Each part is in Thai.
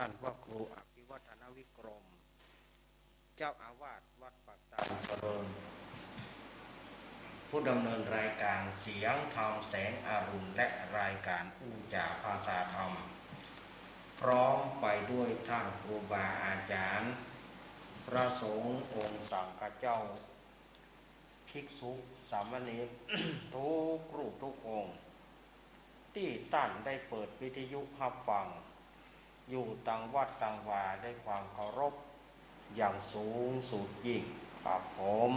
ท่านพระครูอภิวัฒนวิกรมเจ้าอาวาสวัดปากตาดเจริญผู้ดำเนินรายการเสียงธรรมแสงอรุณและรายการอู้จ่าภาษาธรรมพร้อมไปด้วยท่านครูบาอาจารย์พระสงฆ์องค์สังฆเจ้าภิกษุสามเณร ทุกรูปทุกองค์ที่ท่านได้เปิดวิทยุรับฟังอยู่ต่างวัดต่างวาได้ความเคารพอย่างสูงสุดยิ่งครับผม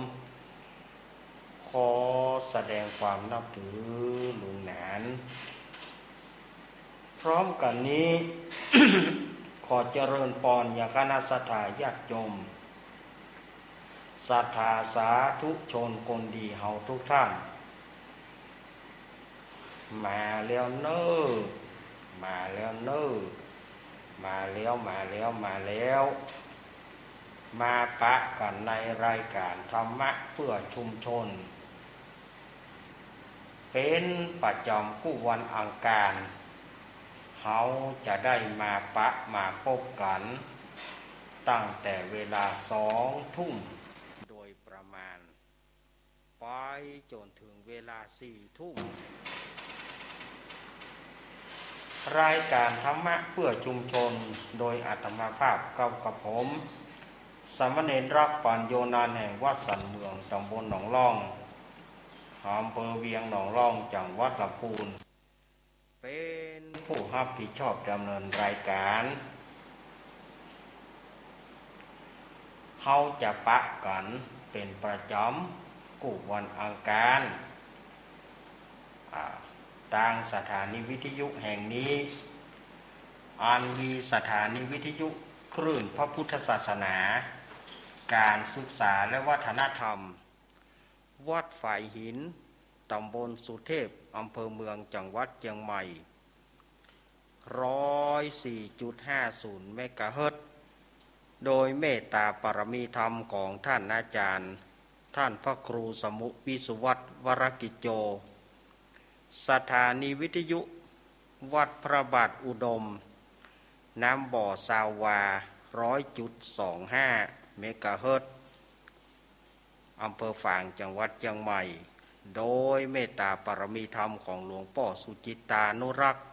ขอแสดงความนับถือหลวงหนานพร้อมกันนี้ ขอเจริญพรอย่างคณะสัตยาญาติโยมศรัทธาสาธุชนคนดีเฮาทุกท่านมาแล้วเน้อมาแล้วเน้อมาแล้วมาปะกันในรายการธรรมะเพื่อชุมชนเป็นประจำกู้วันอังคารเฮาจะได้มาปะมาพบกันตั้งแต่เวลา2 ทุ่มโดยประมาณไปจนถึงเวลา4 ทุ่มรายการธรรมะเพื่อชุมชนโดยอาตมาภาพกับผมสามเณรรักปัญโยนานแห่งวัดสันเมืองตำบลหนองล่องอำเภอเวียงหนองล่องจังหวัดลำพูนเป็นผู้รับผิดชอบดำเนินรายการเฮาจะปะกันเป็นประจำกู้วันอังคารทางสถานีวิทยุแห่งนี้อันมีสถานีวิทยุคลื่นพระพุทธศาสนาการศึกษาและวัฒนธรรมวัดฝ่ายหินตำบลสุเทพอำเภอเมืองจังหวัดเชียงใหม่104.50 เมกะเฮิรตซ์โดยเมตตาปรมีธรรมของท่านอาจารย์ท่านพระครูสมุวิสุวัตรวรกิจโจสถานีวิทยุวัดพระบาทอุดมน้ำบ่อซาวา 100.25 เมกะเฮิรตซ์อำเภอฝางจังหวัดเชียงใหม่โดยเมตตาปรมีธรรมของหลวงพ่อสุจิตานุรักษ์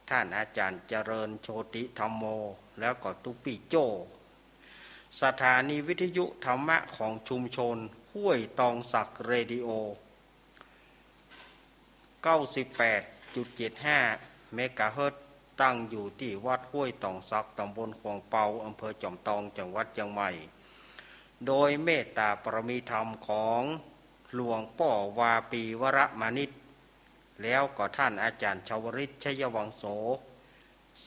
ท่านอาจารย์เจริญโชติธรรมโมแล้วก็ตุปิโจสถานีวิทยุธรรมะของชุมชนห้วยตองสักเรดิโอ 98.75 เมกะเฮิรตซ์ตั้งอยู่ที่วัดห้วยตองสักตำบลขวงเปาอำเภอจอมทองจังหวัดเชียงใหม่โดยเมตตาปรมีธรรมของหลวงพ่อวาปีวรมานิตแล้วก็ท่านอาจารย์ชวริตชัยวังโส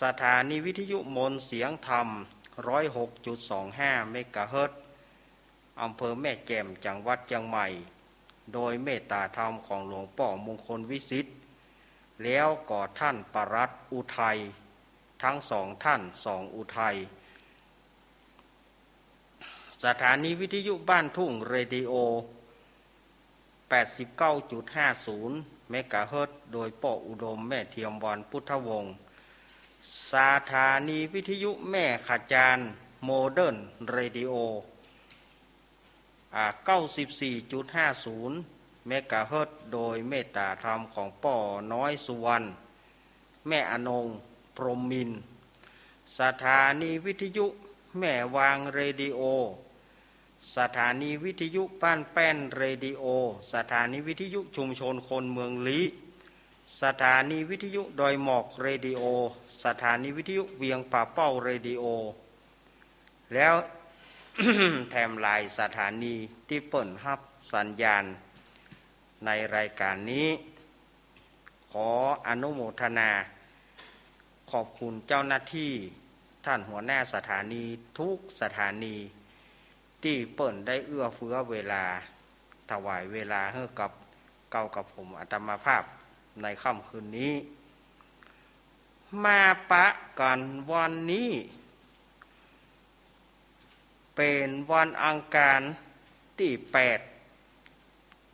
สถานีวิทยุมนต์เสียงธรรม 106.25 เมกะเฮิรตซ์อำเภอแม่แจ่มจังหวัดเชียงใหม่โดยเมตตาธรรมของหลวงพ่อมงคลวิสิทธิ์แล้วก็ท่านปรัตน์อุทัยทั้ง2 ท่าน2 อุทัยสถานีวิทยุบ้านทุ่งเรดิโอ 89.50 เมกะเฮิรตซ์โดยป่ออุดมแม่เทียมวันพุทธวงศ์สถานีวิทยุแม่ขจารโมเดิร์นเรดิโอ 94.50 เมกะเฮิรตซ์โดยเมตตาธรรมของป่อน้อยสุวรรณแม่อนงพรหมมินทร์สถานีวิทยุแม่วางเรดิโอสถานีวิทยุบ้านแป้นเรดิโอสถานีวิทยุชุมชนคนเมืองลี้สถานีวิทยุดอยหมอกเรดิโอสถานีวิทยุเวียงป่าเป้าเรดิโอแล้ว แถมหลายสถานีที่เปิดรับสัญญาณในรายการนี้ขออนุโมทนาขอบคุณเจ้าหน้าที่ท่านหัวหน้าสถานีทุกสถานีที่เปิดได้เอื้อเฟื้อเวลาถวายเวลาให้กับผมอาตมาภาพในค่ำคืนนี้มาปะกันวันนี้เป็นวันอังคารที่8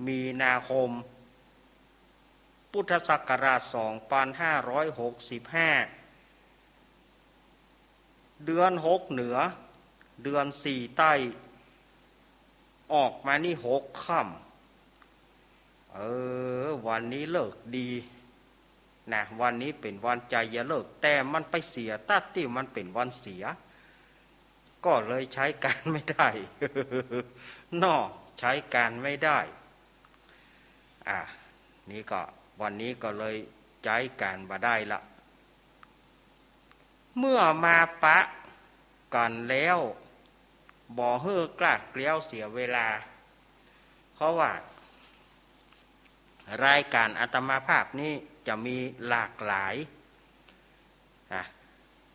มีนาคมพุทธศักราช 2565 เดือนหกเหนือเดือนสี่ใต้ออกมานี่หกค่ำวันนี้เลิกดีนะวันนี้เป็นวันใจอย่าเลิกแต่มันไปเสียตัดที่มันเป็นวันเสียก็เลยใช้การไม่ได้ นอใช้การไม่ได้นี่ก็วันนี้ก็เลยใช้การบ่ได้ละเมื่อมาปะกันแล้วบ่เฮือกลาดเกลี้ยวเสียเวลาเพราะว่ารายการอาตมาภาพนี้จะมีหลากหลาย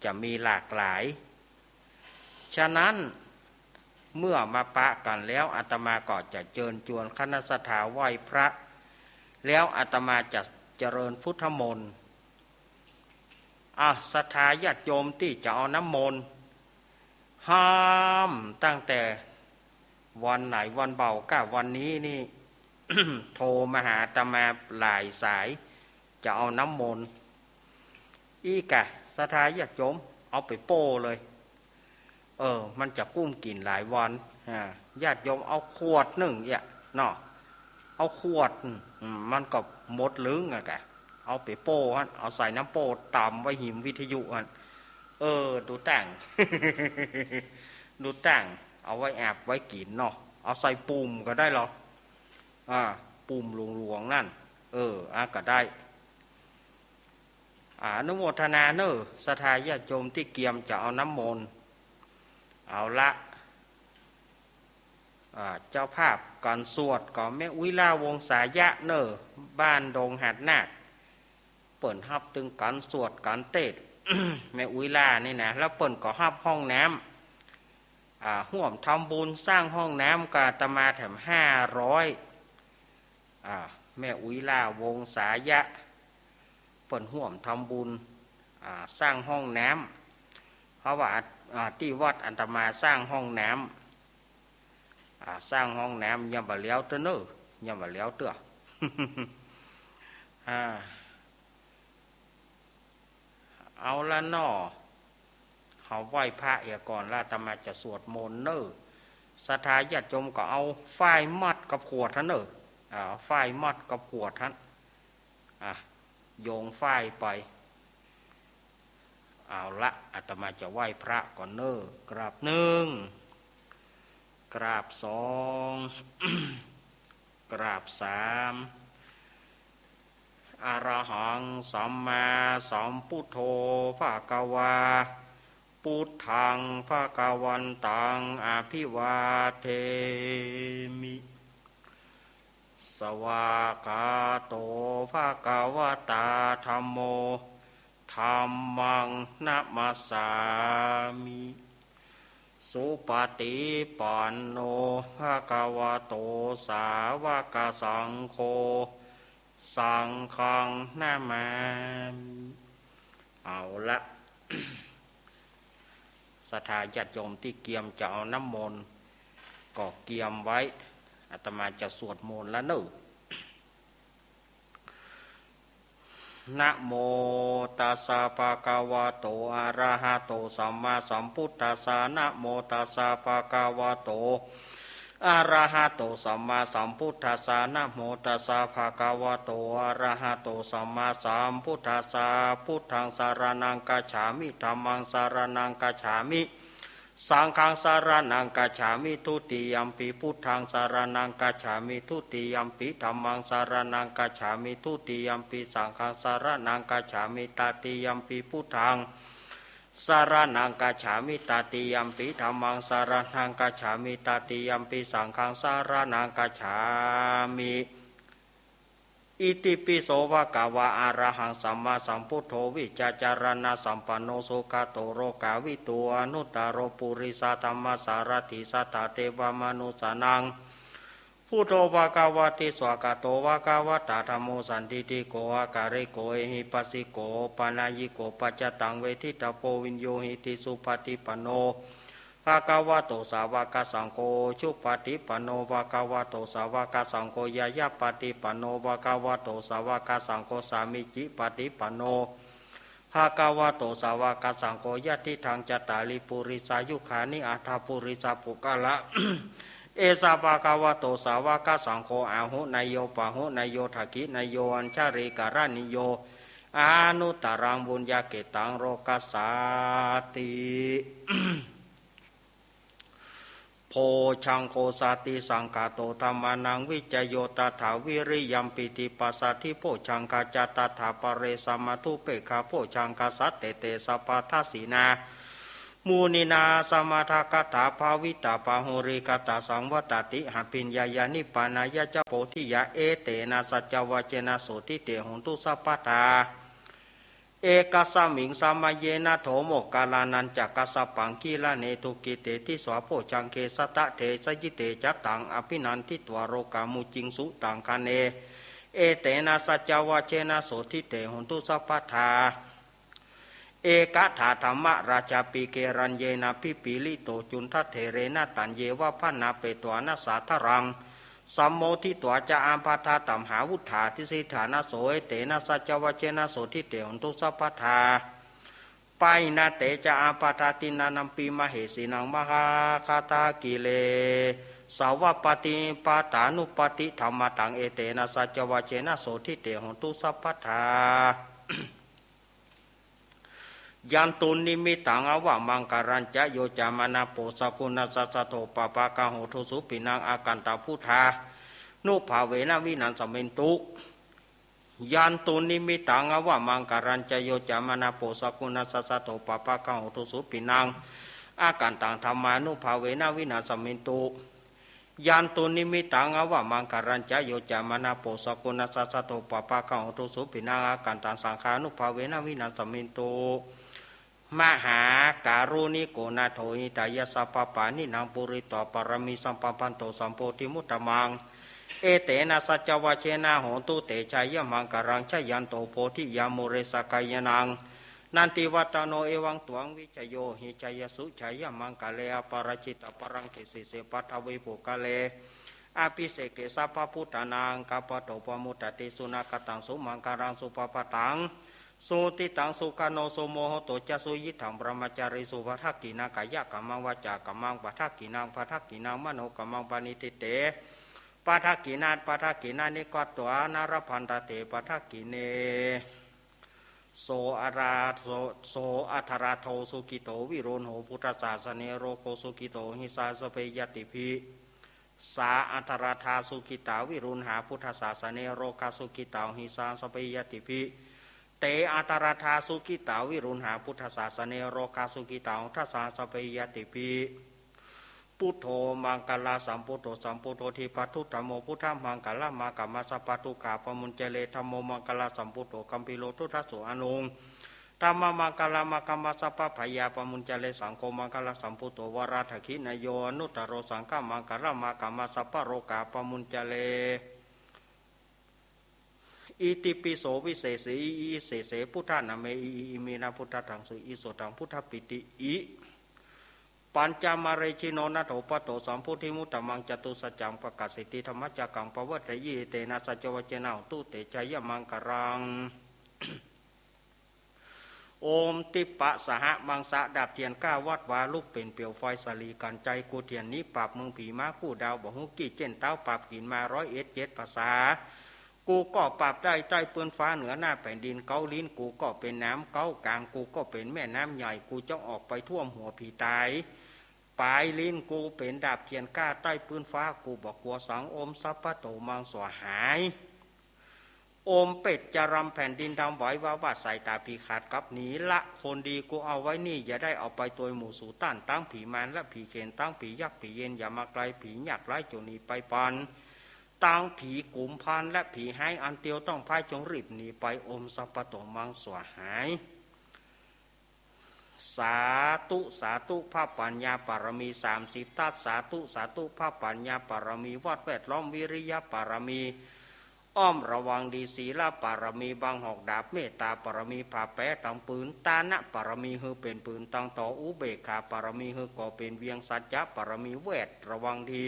จะมีหลากหลายฉะนั้นเมื่อมาปะกันแล้วอาตมาก็จะเชิญชวนคณะสัตยาไหว้พระแล้วอาตมาจะเจริญพุทธมนต์ศรัทธาญาติโยมที่จะเอาน้ำมนต์ห้ามตั้งแต่วันไหนวันเบาก้าวันนี้นี่ โทรมาหาอาตมาหลายสายจะเอาน้ำมนต์อีกะศรัทธาญาติโยมเอาไปโป้เลยมันจะกุ้มกินหลายวันญาติโยมเอาขวดหนึ่งเนาะเอาขวดมันก็หมดลึงกะเอาไปโป้ฮะเอาใส่น้ำโป้ตำไว้หิมวิทยุฮะดูแต่ง ดูแต่งเอาไว้แอบไว้กินเนาะเอาใส่ปุ่มก็ได้หรอปุ่มหลวงๆนั่นก็ได้อนุโมทนาเนอะศรัทธาญาติโยมที่เกียมจะเอาน้ำมนต์เอาละเจ้าภาพก่อนสวดก่อนแม่อุ้ยล่าวงสายะเนอบ้านดงหัดนาคเปิ่นฮับตึงการสวดการเตศ แม่อุ้ยล่านี่นะแล้วเปิ่นก็ฮับห้องน้ำห่วมทำบุญสร้างห้องน้ำกาตมาแถม500แม่อุ้ยล่าวงสายะเปิ่นห่วมทำบุญสร้างห้องน้ำเพราะว่าที่วัดอัตมาสร้างห้องน้ำสร้างห้องน้ำยังบ่แล้วเต้อเนอยังบ่แล้วเต้อ เอาละนอเขาไหว้พระก่อนแล้วอาตมาจะสวดมนต์เนอศรัทธาญาติโยมก็เอาฝ้ายมัดกับขวดท่านเนอฝ้ายมัดกับขวดท่านโยงฝ้ายไปเอาละอาตมาจะไหว้พระก่อนเนอกราบ1กราบ2 กราบ3อะระหังสัมมาสัมพุทโธภะคะวาพุทธังภะคะวันตังอภิวาเทมิสวากาโตภะคะวะตาธัมโมธัมมังนะมัสสามิสุปฏิปันโนภะคะวะโตสาวกสังโฆสังฆังนามามิเอาละ ศรัทธาญาติโยมที่เกียมจะเอาน้ำมนต์ก็เกียมไว้อาตมาจะสวดมนต์แล้วเนอะนะโมตัสสะภะคะวะโตอะระหะโตสัมมาสัมพุทธัสสะนะโมตัสสะภะคะวะโตอะระหะโตสัมมาสัมพุทธัสสะนะโมตัสสะภะคะวะโตอะระหะโตสัมมาสัมพุทธัสสะพุทธังสารนังกัจฉามิธัมมังสารนังกัจฉามิสังฆังสารนังกัจฉามิทุติยัมปิพุทธังสารนังกัจฉามิทุติยัมปิธัมมังสารนังกัจฉามิทุติยัมปิสังฆังสารนังกัจฉามิตติยัมปิพุทธังสารนังกัจฉามิตติยัมปิธัมมังสารนังกัจฉามิตติยัมปิสังฆังสารนังกัจฉามิอิติปิโสภะคะวะอะระหังสัมมาสัมพุทโธวิจจารณะสัมปันโนสุขโตโรกาวิตูอนุตตโรปุริสธรรมสารถิสัตตเทวมนุสานังพุทโธภะคะวะติสวากาโตภะคะวะตาธัมโมสันติติโกอาการิโกเอหิปัสสิโกปานายิโกปัจจตังเวทิตาโพวินโยหิติสุปฏิปันโนภะคะวะโตสาวกสังโฆชุปฏิปันโนภะคะวะโตสาวกสังโฆยายาปฏิปันโนภะคะวะโตสาวกสังโฆสามิจิปฏิปันโนภ ภะคะวะโตสาวกสังโฆยะทิทางจตาริปุริสายุขานิอัฏฐปุริสาปุกะละ เอสาภะคะวะโตสาวกสังโฆอาหุนายโยปะหุนายโยทักขินายโยอัญชาริการานิโยอานุตตรังบุญญาเกตังโรกัสสาติ โพชังโคสาติสังกาโตธรรมานังวิจโยตถาวิริยัมปิติปัสสธิโพชังกาจตถาปเรสมัทุเปกขาโพชังกาสัตเตเตสปาทัสสีนามูนินาสมาทากถาภาวิตาปาหุริกตาสังวตติหปิญญายานิปานายะจโพธิยะเอเตนะสัจจวเจนะโสติเตหุนตุสัพพทาเอกสมิงสามาเยนะโถโมกกาลานันจักกัสสปังกีลาเนตุกิเตติสวะโพชังเคสตะเทสยิเตจัตตังอภินันทิตวโรกามุจิงสุตังคเนเอเตนะสัจจวเจนะโสติเตหุนตุสัพพทาเอกถาธรรมราชาปิเกรัญเยนะพิปิลิโตจุนทัเถเรนะตัญเยวะพันนาเปตวานาสาทรังสัมโมทิตัวจะอาภัทาตัมหาวุฒาทิสิฐานะโสเอเตนะสัจจวเจนะโสทิเตหุนตุสัพพทาไปนาเตจะอาภัทาตินานัมปีมเหสีนังมหาคาตากิเลสาวปฏิปตานุปติธรรมตังเอเตนะสัจจวเจนะโสทิเตหุนตุสัพพทายันตุนิมิตังอวะมังการัญจะโยจามนาโปสกุณัสสะโตปปะกะโหทุสุปินังอากันตาพุทธานุภาเวนะวินันสเมนตุยันตุนิมิตังอวะมังการัญจะโยจามนาโปสกุณัสสะโตปปะกะโหทุสุปินังอากันตังธรรมานุภาเวนะวินันสเมนตุยันตุนิมิตังอวะมังการัญจะโยจามนาโปสกุณัสสะโตปปะกะโหทุสุปินังอากันตังสังฆานุภาเวนะวินันสเมนตุมหาการุณิโกนาโถหิตายสัพพปานินางปุริตปรมิสัมปปันโตสัมโพธิมุตตมังเอเตนะสัจจวเชนะโหตุเตชัยมังกรังชยันโตโพธิยามุเรสกายนังนันติวัตโนเอวังตวงวิจโยหิจยสุชัยมังกะเลอปรจิตปรังเกสิเสปัทวิปุกะเลอาภิเสกสัพพพุทธานางกัปโตปมุตติสุนักตังสุมังกรังสุปปตังสุติตังสุขโนสุโมโหโตจะสุยิถังบรมจาริสุวัฏกินากายะกัมมังวาจากัมมังปัฏกินังปัฏกินังมโนกัมมังปณิติเตปัฏกินานิกตวานารพันตเตปัฏกิเนโสอาราโสอัทราโทสุกิโตวิโรณโหพุทธศาสเนโรโกสุกิโตหิสาสเปยติภิสาอัทราธาสุกิตาวิรุณหาพุทธศาสเนโรกาสุกิตาหิสาสเปยติภิเตอัตราธาสุกิตาวิรุณหาพุทธศาสเนโรกาสุกิตาทัสสะสเปยติภิพุทโธมังกลาสัมพุทโธสัมพุทโธทิปัทุตโมพุทธมังกลามากัมมัสสปตุกาปมุญเจเลธรรมโมมังกลาสัมพุทโธกัมปิโลทุทัสสุอนุงธรรมมังกลามากัมมัสสปพยาปมุญเจเลสังโฆมังกลาสัมพุทโธวราทขินโยอนุตตโรสังฆมังกลามากัมมัสสปโรกาปมุญเจเลอิติปิโสวิเศษอิเสเสพุทธานาเมอิมินาพุทธทังสุอิโสตังพุทธปิติอิปัญจมาเรชิโนนาโถปโตสัมพุทธิมุตตมังจตุสัจจังปกาสิติธรรมจักกังปวัตติเตนะสัจวเจนะตุเตชัยมังกรังโอมติปะสหมังสะดับเทียนก้าวัดวาลุกเป็นเปลวไฟสลีกันใจกูเทียนนี้ปราบเมืองผีม้ากู้ดาวบ่ฮุกี้เจนเต้าปราบกินมา101ภาษากูก็ปราบได้ใต้ปืนฟ้าเหนือหน้าแผ่นดินเกาลิ้นกูก็เป็นน้ำเกากลางกูก็เป็นแม่น้ำใหญ่กูจะออกไปท่วมหัวผีตายปลายลิ้นกูเป็นดาบเทียนก้าใต้ปืนฟ้ากูบอกกลัวสังอมสัพพโตมังสวหายอมเป็ดจะรำแผ่นดินดำไหวว่าใส่ตาผีขาดกับหนีละคนดีกูเอาไว้นี่อย่าได้เอาไปตัวหมู่สู่ต้านตั้งผีมันและผีเขนตั้งผียักษ์ผีเย็นอย่ามาไกลผีหยักไร้จนีไปปันตั้งผีกุมพันและผีให้อันเตียวต้องพายจงรีบหนีไปอมสัพพโตมังสวหายสาธุพระปัญญาปารมี30ทัศสาธุพระปัญญาปารมีวัดแวดล้อมวิริยะปารมีอ้อมระวังดีศีลปารมีบางหอกดาบเมตตาปารมีผ่าแปะตังปืนตานะปารมีฮือเป็นปืนตังต่ออุเบกขาปารมีฮือก่อเป็นเวียงสัจจะปารมีแวดระวังดี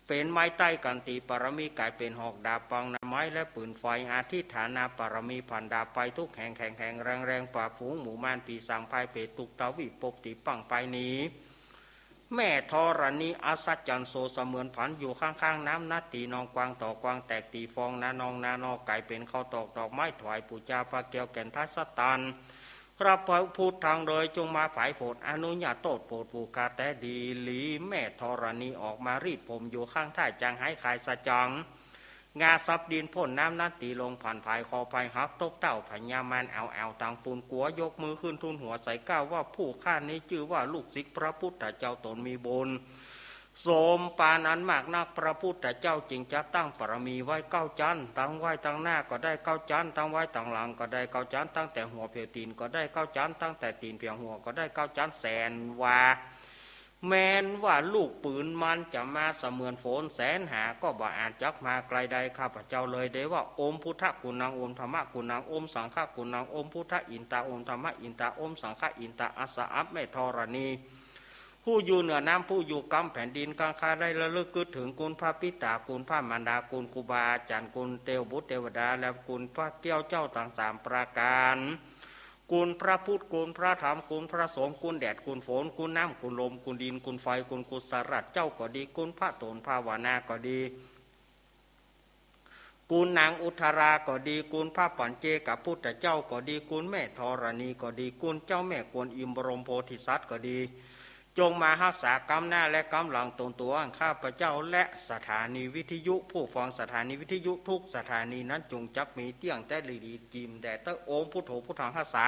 เ เป็นไม้ใต้กันตีปรมีกลายเป็นหอกดาบปังนาไม้และปืนไฟอาทิฐานาปรมีผ่านดาบไปทุกแห่งแข่งแห่งแรงแรงป่าฝูงหมู่มานปีสังภายเปตุกตาวิปปติปังไปนี้แม่ธรณีอัศจรรย์โซเสมือนผันอยู่ข้างๆน้ำนาตีนองกวางต่อกวางแตกตีฟองนานองนานอไก่เป็นข้าวตอกดอกไม้ถวายปูจาพระเกียวแก่นทัศตันพระพุทธทางโดยจงมาผายโผดอนุญาโตโปรดปูกาแต่ดีหลีแม่ธรณีออกมารีดผมอยู่ข้างท่าจังหายขายสะจังงาซับดินพ่นน้ำนาตีลงผ่านภายคอภายหักตบเต้าพญามานเอาต่างปูนกัวยกมือขึ้นทุนหัวใส่ก้าวว่าผู้ข้านี้ชื่อว่าลูกศิษย์พระพุทธเจ้าตนมีบุญโสมปานั้นมากนักพระพุทธเจ้าจึงจะตั้งปรมีไว้เก้าจันตั้งไว้ตั้งหน้าก็ได้เก้าจันตั้งไว้ตั้งหลังก็ได้เก้าจันตั้งแต่หัวเพียวตีนก็ได้เก้าจันตั้งแต่ตีนเพียงหัวก็ได้เก้าจันแสนว่าแม้นว่าลูกปืนมันจะมาเสมือนฝนแสนหาก็บ่อาจจักมาไกลใดข้าพเจ้าเลยได้ว่าอมพุทธกุณังอมธรรมกุณังอมสังฆกุณังอมพุทธอินตาอมธรรมอินตาอมสังฆอินตาอัสสะอัปแม่ธรณีผู้อยู่เหนือน้ำผู้อยู่กำแผ่นดินกลางคาได้ระลึกกึศถึงคุณพระปิตาคุณพระมารดาคุณครูบาอาจารย์คุณเทวบุตรเทวดาและคุณพระเกี้ยวเจ้าต่างสามประการคุณพระพุทธคุณพระธรรมคุณพระสงฆ์คุณแดดคุณฝนคุณน้ำคุณลมคุณดินคุณไฟคุณกุศลเจ้าก็ดีคุณพระโตนภาวนาก็ดีคุณนางอุทราก็ดีคุณพระปัญเจกับพุทธเจ้าก็ดีคุณแม่ธรณีก็ดีคุณเจ้าแม่กวนอิมบรมโพธิสัตว์ก็ดีจงมารักษากำหน้าและกำหลังตนตัวข้าพเจ้าและสถานีวิทยุผู้ฟังสถานีวิทยุทุกสถานีนั้นจงจักมีเตี้ยงแต่ลีจิมแต่เตอโอมพุทโธพุทธังหัสสา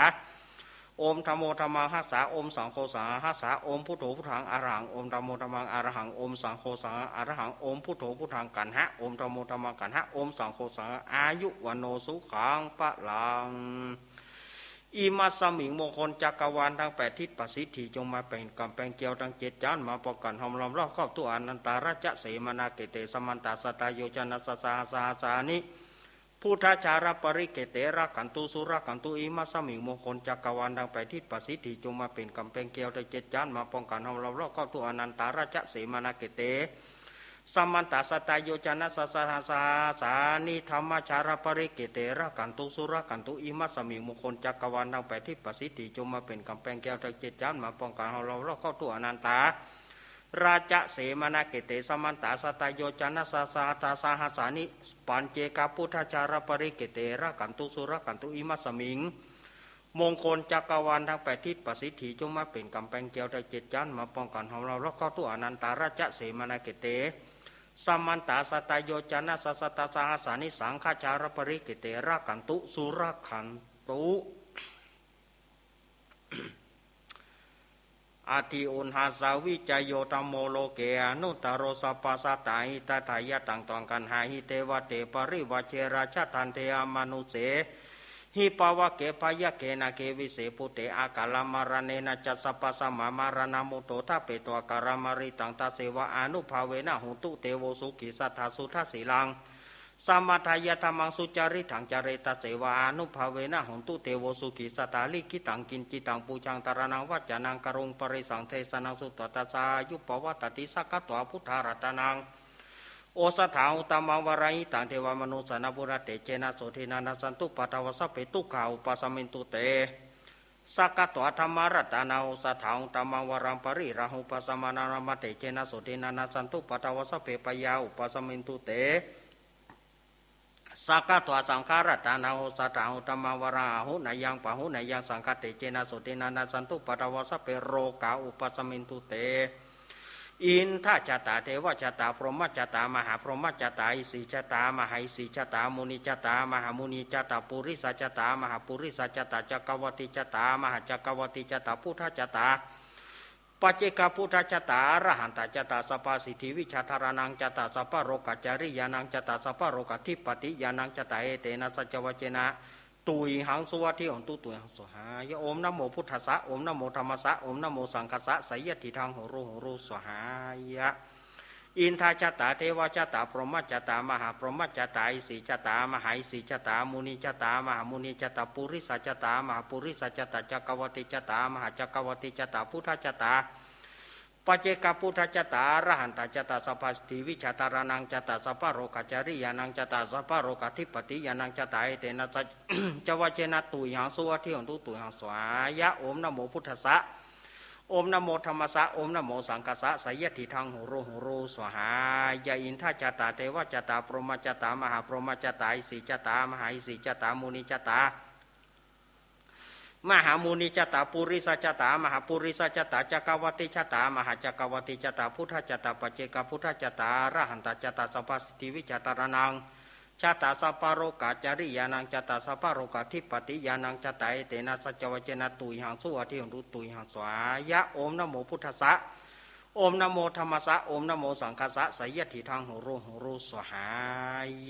โอมธรรมโมธรรมังหัสสาโอมสังโฆสังหัสสาโอมพุทโธพุทธังอรหังโอมธรรมโมธรรมังอรหังโอมสังโฆสังอรหังโอมพุทโธพุทธังกันหะโอมธรรมโมธรรมังกันหะโอมสังโฆสังอายุวันโนสุขังปะลังอิมัสมิงมงคลจักรวาลทั้งแปดทิศประสิทธิจงมาเป็นกำแพงเกี่ยวทั้งเจ็ดจานมาป้องกันหอมล้อมรอบครอบตัวอนันตาราชเสมานาเกเตสมันตาสตายโยจนัสสาสาสานิพุทธจารปริเกเตระกันตุสุรกันตุอิมัสมิงมงคลจักรวาลทั้งแปดทิศประสิทธิจงมาเป็นกำแพงเกี่ยวทั้งเจ็ดจานมาป้องกันหอมล้อมรอบครอบตัวอนันตาราชเสมานาเกเตสมันตาสตายโยจนัสสาสาสานิธรรมชารปริเกเตระกันตุสุรกันตุอิมัสมิงมงคลจักรวาลทั้งแปดทิศประสิทธิจงมาเป็นกำแพงแก้วทั้งเจ็ดจานมาป้องกันเราเข้าตัวอนันตาราชเสมานาเกเตสมันตาสตายโยจนัสสาตาสาหสานิปัญเจกาพุทธชารปริเกเตระกันตุสุรกันตุอิมัสมิงมงคลจักรวาลทั้งแปดทิศประสิทธิจงมาเป็นกำแพงแก้วทั้งเจ็ดจานมาป้องกันเราเข้าตัวอนันตาราชเสมานาเกเตสัมมันตาสตายโยจนะสัสตาสาสานิสังฆจารปริกิเตระกันตุสุรขันตุอาทิอุนหาสาวิจโยตัมโมโลเกอนุตตโรสปัสสตาหิตถายะตังตองกันหาหิเตวเตปริวเชราชทันเทอมนุเสหิปาวะเกปายะเกนะเกวิเสปุเตอากาลามารเนนะจัสสปัสสมามารณมุโตทะเปตวการามาริตังตาเสวะอนุภาเวนะหุตุเตโวสุขิสัทธาสุทัสสีลังสัมมาทายะธรรมังสุจาริถังจาเรตเสวะอนุภาเวนะหุตุเตโวสุขิสัทธาลิขิตังกินจิตังปูชังตารนังวัจจานังกรุงปริสังเทสนังสุตตตาสายุปวัตติสักขะตวพุทธารัตนังโอสถาอุตมังวรายิตังเทวมนุสนาบุระเตเจนะโสทินานาสันตุปัตวสเปตุขาอุปสมินตุเตสักกะตวธรรมรัตนาโอสถาอุตมังวรังปริราหุปสมานารมเตเจนะโสทินานาสันตุปัตวสเปปยาอุปสมินตุเตสักกะตวสังขารัตนาโอสถาอุตมังวราหุนายังปะหุนายังสังฆเตเจนะโสทินานาสันตุปัตวสเปโรกาอุปสมินตุเตอินทจตาเทวจตาพรหมจตามหาพรหมจตาอิสิจตามหาอิสิจตามุนิจตามหามุนิจตาปุริสจตามหาปุริสจตาจักรวติจตามหาจักรวติจตาพุทธจตาปัจเจกพุทธจตาอรหันตจตาสัพพสิทธิวิชาธารนังจตาสัพพโรกัจจริยานังจตาสัพพโรกัทิปติยานังจตาเอเตนะสัจวเจนะตุยหังสุวัติองตุตุยหังสุหายะโอมนะโมพุทธัสสะโอมนะโมธัมมัสสะโอมนะโมสังฆัสสะไสยติทางโหรุสุหายะอินทจตาเทวจตาพรหมจตามหาพรหมจตาอิสิจตามหาอิสิจตามุนิจตามหามุนิจตาปุริสจตามหาปุริสจตาจักรวติจตามหาจักรวติจตาพุทธจตา ปัจเจกพุทธจตาอรหันตจตสัพพสติวิชาตารานังจตสัพพโรกจาริยานังจตสัพพโรกทิปติยานังจตาเอเตนะจวัจเจนะตุยหังสุวัฏฐิหนตุตุยหังสวายะโอมนะโมพุทธัสสะโอมนะโมธรรมสะโอมนะโมสังฆสะสยติทังโหโรโหโรสวหายะอินทจตาเทวจตาพรหมจตามหาพรหมจตาอิสิจตามหาอิสิจตามุนิจตามหามุนิจตาปุริสจตามหาปุริสจตาจักรวัติจตามหาจักรวัติจตาพุทธจตาปัจเจกพุทธจตาอรหันตจตาสัพพสติวิจตารนังจตาสัพพโรกจาริยานังจตาสัพพโรกทิปติยานังจตาเอเตนะสัจวัจเจนะตุยหังสุวัฏฐิหนตุตุยหังสวายะโอมนะโมพุทธัสสะโอมนะโมธรรมสะโอมนะโมสังฆสะสยติทังโหโรโหโรสหา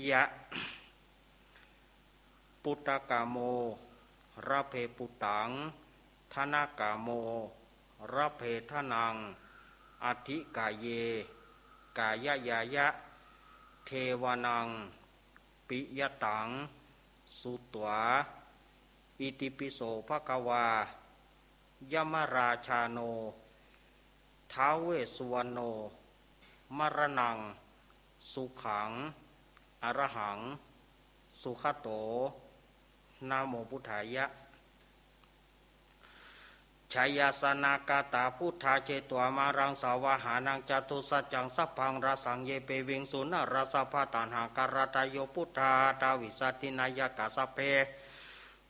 ยะปุตตกาโมระเพปุตังธนากาโมระเพทนังอธิกายเยกายยายะเทวานังปิยตังสุตวาอิติปิโสภควายมราชาโนท้าวเวสสุวรรณโนมรณังสุขังอรหังสุขโตนะโมพุทธายะชัยยสนากาตาพุทธาเจตัวมารังสาวหานังจตุสัจจังสัพพังราสังเยเปวิงสุนราสภาตันหาการตายโยพุทธาตาวิสัตินายกาสเพ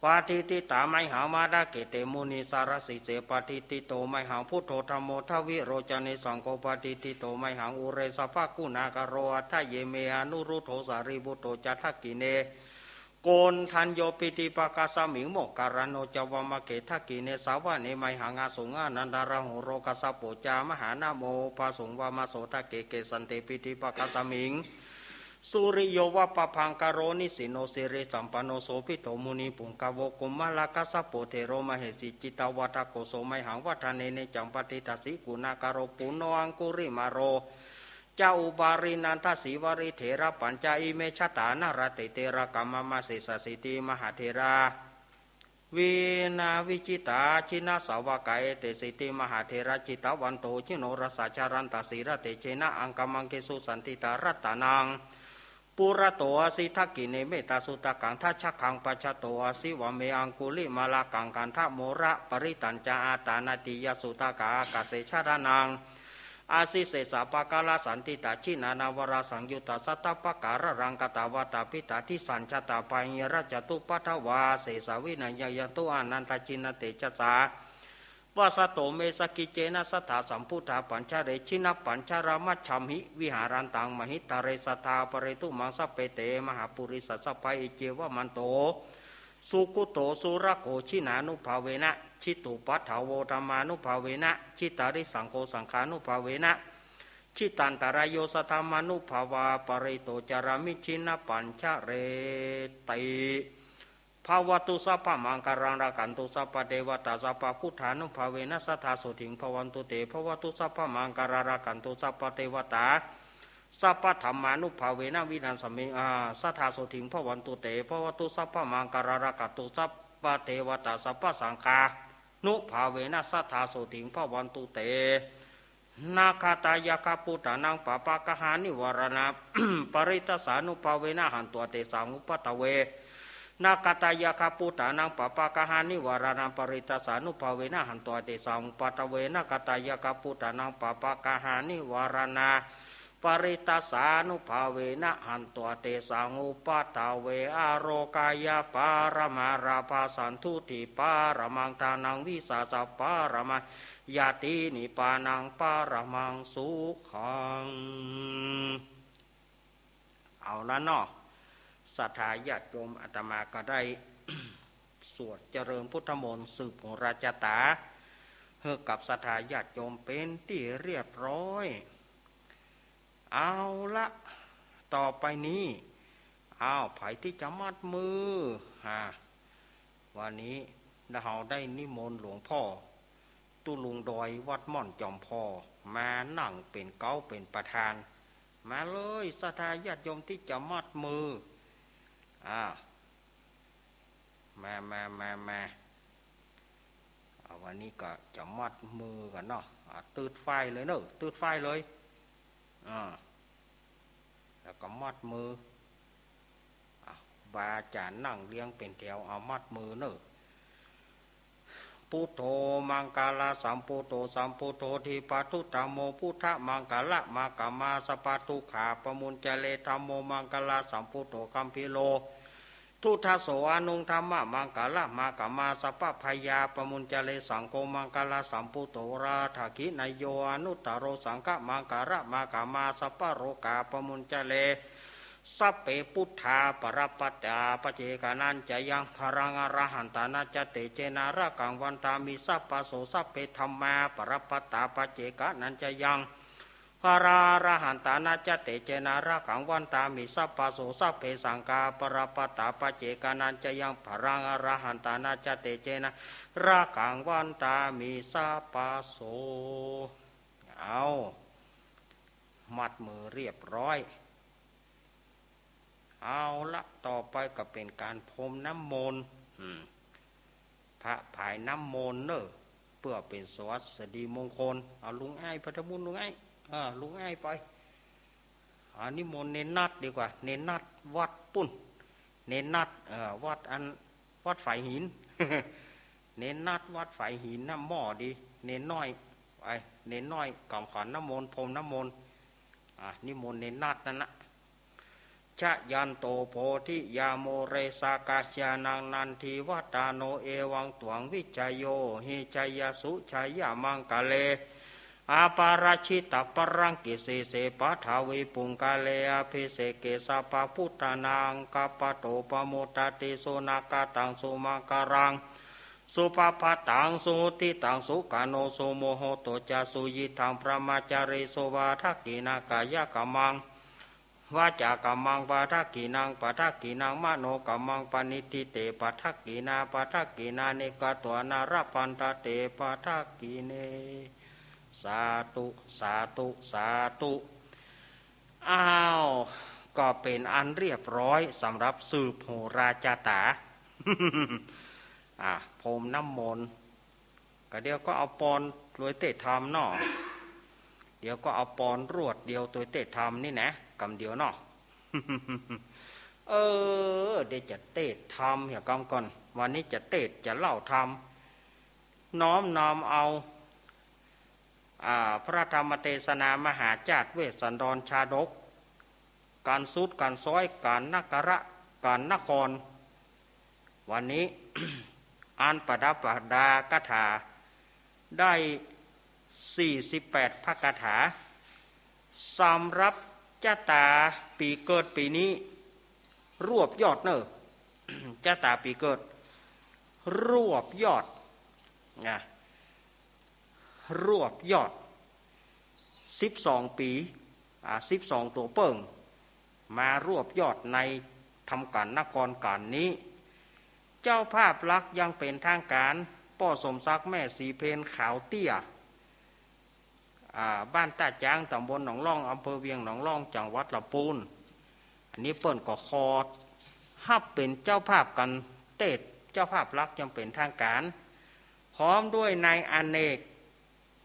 ปาทิติตาไมหามาดาเกเตมุนีสารสิเสปาทิติโตไมหังพุทโธธรรมโมทวิโรจเนสังโฆปาทิติโตไมหังอุเรสภากุณากโรอัฏฐเยเมอนุรุโธสารีบุตโตจัตถกิเนโกนทันโยปิติปากาสมิงโมการโนจวามเกทักกิเนสาวะเนไมหังอาสุงานันดาระโหโรกัสสะโปจามหานาโมภาสุงวามาโสทะเกเกสันเตปิติปากาสมิงสุริโยวะปะพังกโรนิสิโนสิริสัมปันโนโสภิโตมุนีปุงกาวกุมมะลากัสสะโปเทโรมเหสิจิตวัฏโกโสไมหังวัฏเนเนจัมปติตัสสิกุณากโรปุโนอังกุริมาโรเจ้าอุบารินันทสีวริเถระปัญจอิเมชตานารติเตระกัมมมาเสสสิติมหาเถระวินาวิจิตาชินาสาวกายเตสิติมหาเถระจิตวันโตชิโนรสาจารันตสีระเตเชนะอังกมังเกสุสันติตารัตตานังปุระโตอสิทักกิเนเมตาสุตกังทัชขังปัจจโตอสิวเมอังกุลิมาลากังกันทะโมระปริตัญจาอาตานาติยสุตกากาเสชารานังอาสิเสสะปะกาลสันติตาชินานาวราสังยุตตสัตตปะการรังกตาวตาปิตาทิสัญชตาปัญญราจตุปัทวาเสสวินัยยันตุอนันตจินเตจสาวาสโตเมสกิเจนะสัทธาสัมพุทธาปัญชเรชินะปัญชรามัชฌัมหิวิหารันตังมหิตาเรสทาปเรตุมังสเปเตมหาปุริสัสสะไปเจวะมันโตสุกุโตสุรโกชินานุภาเวนะชิตุปัฏฐาวธรรมานุภาเวนะชิตาริสังโฆสังขานุภาเวนะชิตันตรายโยสธรรมานุภาวาปริโตจารามิชินะปัญชเรติภาวตุสัพพมังการังรากันตุสัพพเทวตาสัพพพุทธานุภาเวนะสัทธาโสถิงภวันตุเตภวตุสัพพมังการังรากันตุสัพพเทวตาสัพพธรรมานุภาเวนะวินันสมิสัทธาโสถิงภวันตุเตภวตุสัพพมังการังรากันตุสัพพเทวตาสัพพสังฆานุภาเวนะสัทธาโสถิงภวันตุเตนาคาตายาคาปุตตานังปะปะกหานิวรณะ ปริตสานุภาเวนะหันตัวเตสังอุปตะเวนาคาตายาคาปุตตานังปะปะกหานิวรณะปริตสานุภาเวนะหันตัวเตสังอุปตะเวนาคาตายาคาปุตตานังปะปะกหานิวรณะปริตสานุภาเวนะหันตัวเตสังอุปตะเวอโรกายาปารมาราภาสันทุติปารมังทานังวิสาสปารมายาตินิปานังปารมังสุขังเอาละเนาะศรัทธาญาติโยมอาตมาก็ได้ สวดเจริญพุทธมนต์สืบของราชตาให้กับศรัทธาญาติโยมเป็นที่เรียบร้อยเอาละต่อไปนี้ไผที่จะมัดมือวันนี้เราได้นิมนต์หลวงพ่อตุลุงดอยวัดม่อนจอมพอมานั่งเป็นเก้าเป็นประธานมาเลยศรัทธาญาติโยมที่จะมัดมือมา วันนี้ก็จะมัดมือกันเนาะตืดไฟเลยเนอะตืดไฟเลยแล้วก็มัดมือบาอาจารย์นั่งเลี้ยงเป็นแถวเอามัดมือเนอะพุทโธมังกาลาสัมพุทโธสัมพุทโธทีปัทุตโมพุทธมังกาละมากามาสปาตุขาปมุญเจเลธรรมโมมังกาลาสัมพุทโธคัมพิโลทุทธโสอนุธรรมะมังกาละมากามาสปะพยาปมุญเจเลสังโฆมังกาลาสัมพุทโธราถกินายโยอนุตตโรสังฆมังการะมากามาสปะโรกาปมุญเจเลสัพเพพุทธาปรปัตตาปเจกานันจะยังพรังอรหันตานาจเตเจนาระกังวันตามิสัพปโสสัพเพธรรมาปรปัตตาปเจกานันจะยังพราระหันตานาจเตเจนาระกังวันตามิสัพปโสสัพเพสังกาปรปัตตาปเจกานันจะยังพรังอรหันตานาจเตเจนาระกังวันตามิสัพปโสเอามัดมือเรียบร้อยเอาละต่อไปก็เป็นการพรมน้ำมนต์พระผายน้ำมนต์เนอะเพื่อเป็นสวัสดีมงคลเอาลุงไอ้พระธมุนลุงไอ้ลุงไอ้ไปนิมนต์เน้นนัดดีกว่าเน้นนัดวัดปุ่นเน้นนัดวัดวัดฝ่ายหิน เน้นนัดวัดฝ่ายหินน้ำหม้อดีเน้นน้อยไปเน้นน้อยกล่อมขวัญน้ำมนต์พรมน้ำมนต์นิมนต์เน้นนัดนั่นนะชะยันโตโพธิยาโมเรสากาญานังนันทีวัตาโนเอวังตวงวิจโยหิจยสุชัยามังกะเลอาปาราชิตปรังกิเสเสปะทาวิปุงกาเลอภิเสเกสปะพุทธานังกปโตปโมตติโสนากาตังสุมังการังสุปปะตังสุติตังสุกาโนโสโมโหโตจาสุยิทังพระมาจาริโสวาทักกินากายกามังวาจากัมมังปะทักกินังปะทักกินังมโนกัมมังปณิทิเตปะทักกินาปะทักกินาเนกตัวนาราปันตะเตปะทักกิเนสาธุสาธุสาธุอ้าวก็เป็นอันเรียบร้อยสำหรับสืบโหราจาตา พรมน้ำมนต์ก็เดี๋ยวก็เอาปอนรวยเตะทำเนาะเดี๋ยวก็เอาปอนรวดเดียวตัวเตะทำนี่นะกำเดียวเนาะ เดี๋ยวจะเตะทำอย่ากำก่อนวันนี้จะเตะจะเล่าทำน้อมนำเอาพระธรรมเทศนามหาจาตุเวสสันดรชาดกการสุดการซ้อยการนักระการนครวันนี้ อ่านประดับประดากถาได้48พระคาถาสำหรับชะตาปีเกิดปีนี้รวบยอดเนอะ ชะตาปีเกิดรวบยอดนะรวบยอด12ปี12ตัวเปิ่งมารวบยอดในทำการนครการนี้เจ้าภาพลักษณ์ยังเป็นทางการป้อสมศักดิ์แม่สีเพนขาวเตี้ยบ้านตาจางตำบลหนองล่องอำเภอเวียงหนองล่องจังหวัดลำพูนอันนี้เปิ้นก็คอฮับเป็นเจ้าภาพกันเตดเจ้าภาพลักษณ์ยังเป็นทางการพร้อมด้วยนายอเนก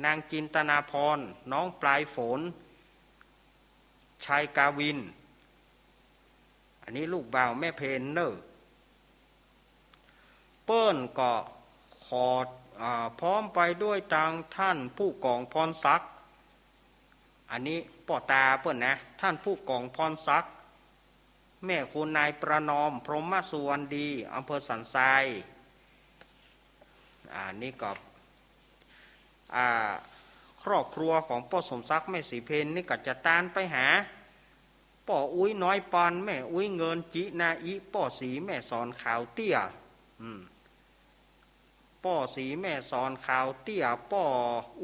นางจินตนาพรน้องปลายฝนชายกาวินอันนี้ลูกบ่าวแม่เพนเนอร์เปิ้นก็ขอพร้อมไปด้วยทางท่านผู้กองพรศักดิ์อันนี้ป่อตาเปิ้นนะท่านผู้กองพรศักดิ์แม่คุณนายประนอมพรหมสุวรรณดีอำเภอสันทรายนี่ก็ครอบครัวของป้อสมศักดิ์แม่สีเพนนี่ก็จะตานไปหาป้ออุ้ยน้อยปานแม่อุ้ยเงินจินาอิป้อสีแม่สอนขาวเตี้ยป้อสีแม่สอนขาวเตี้ยป้อ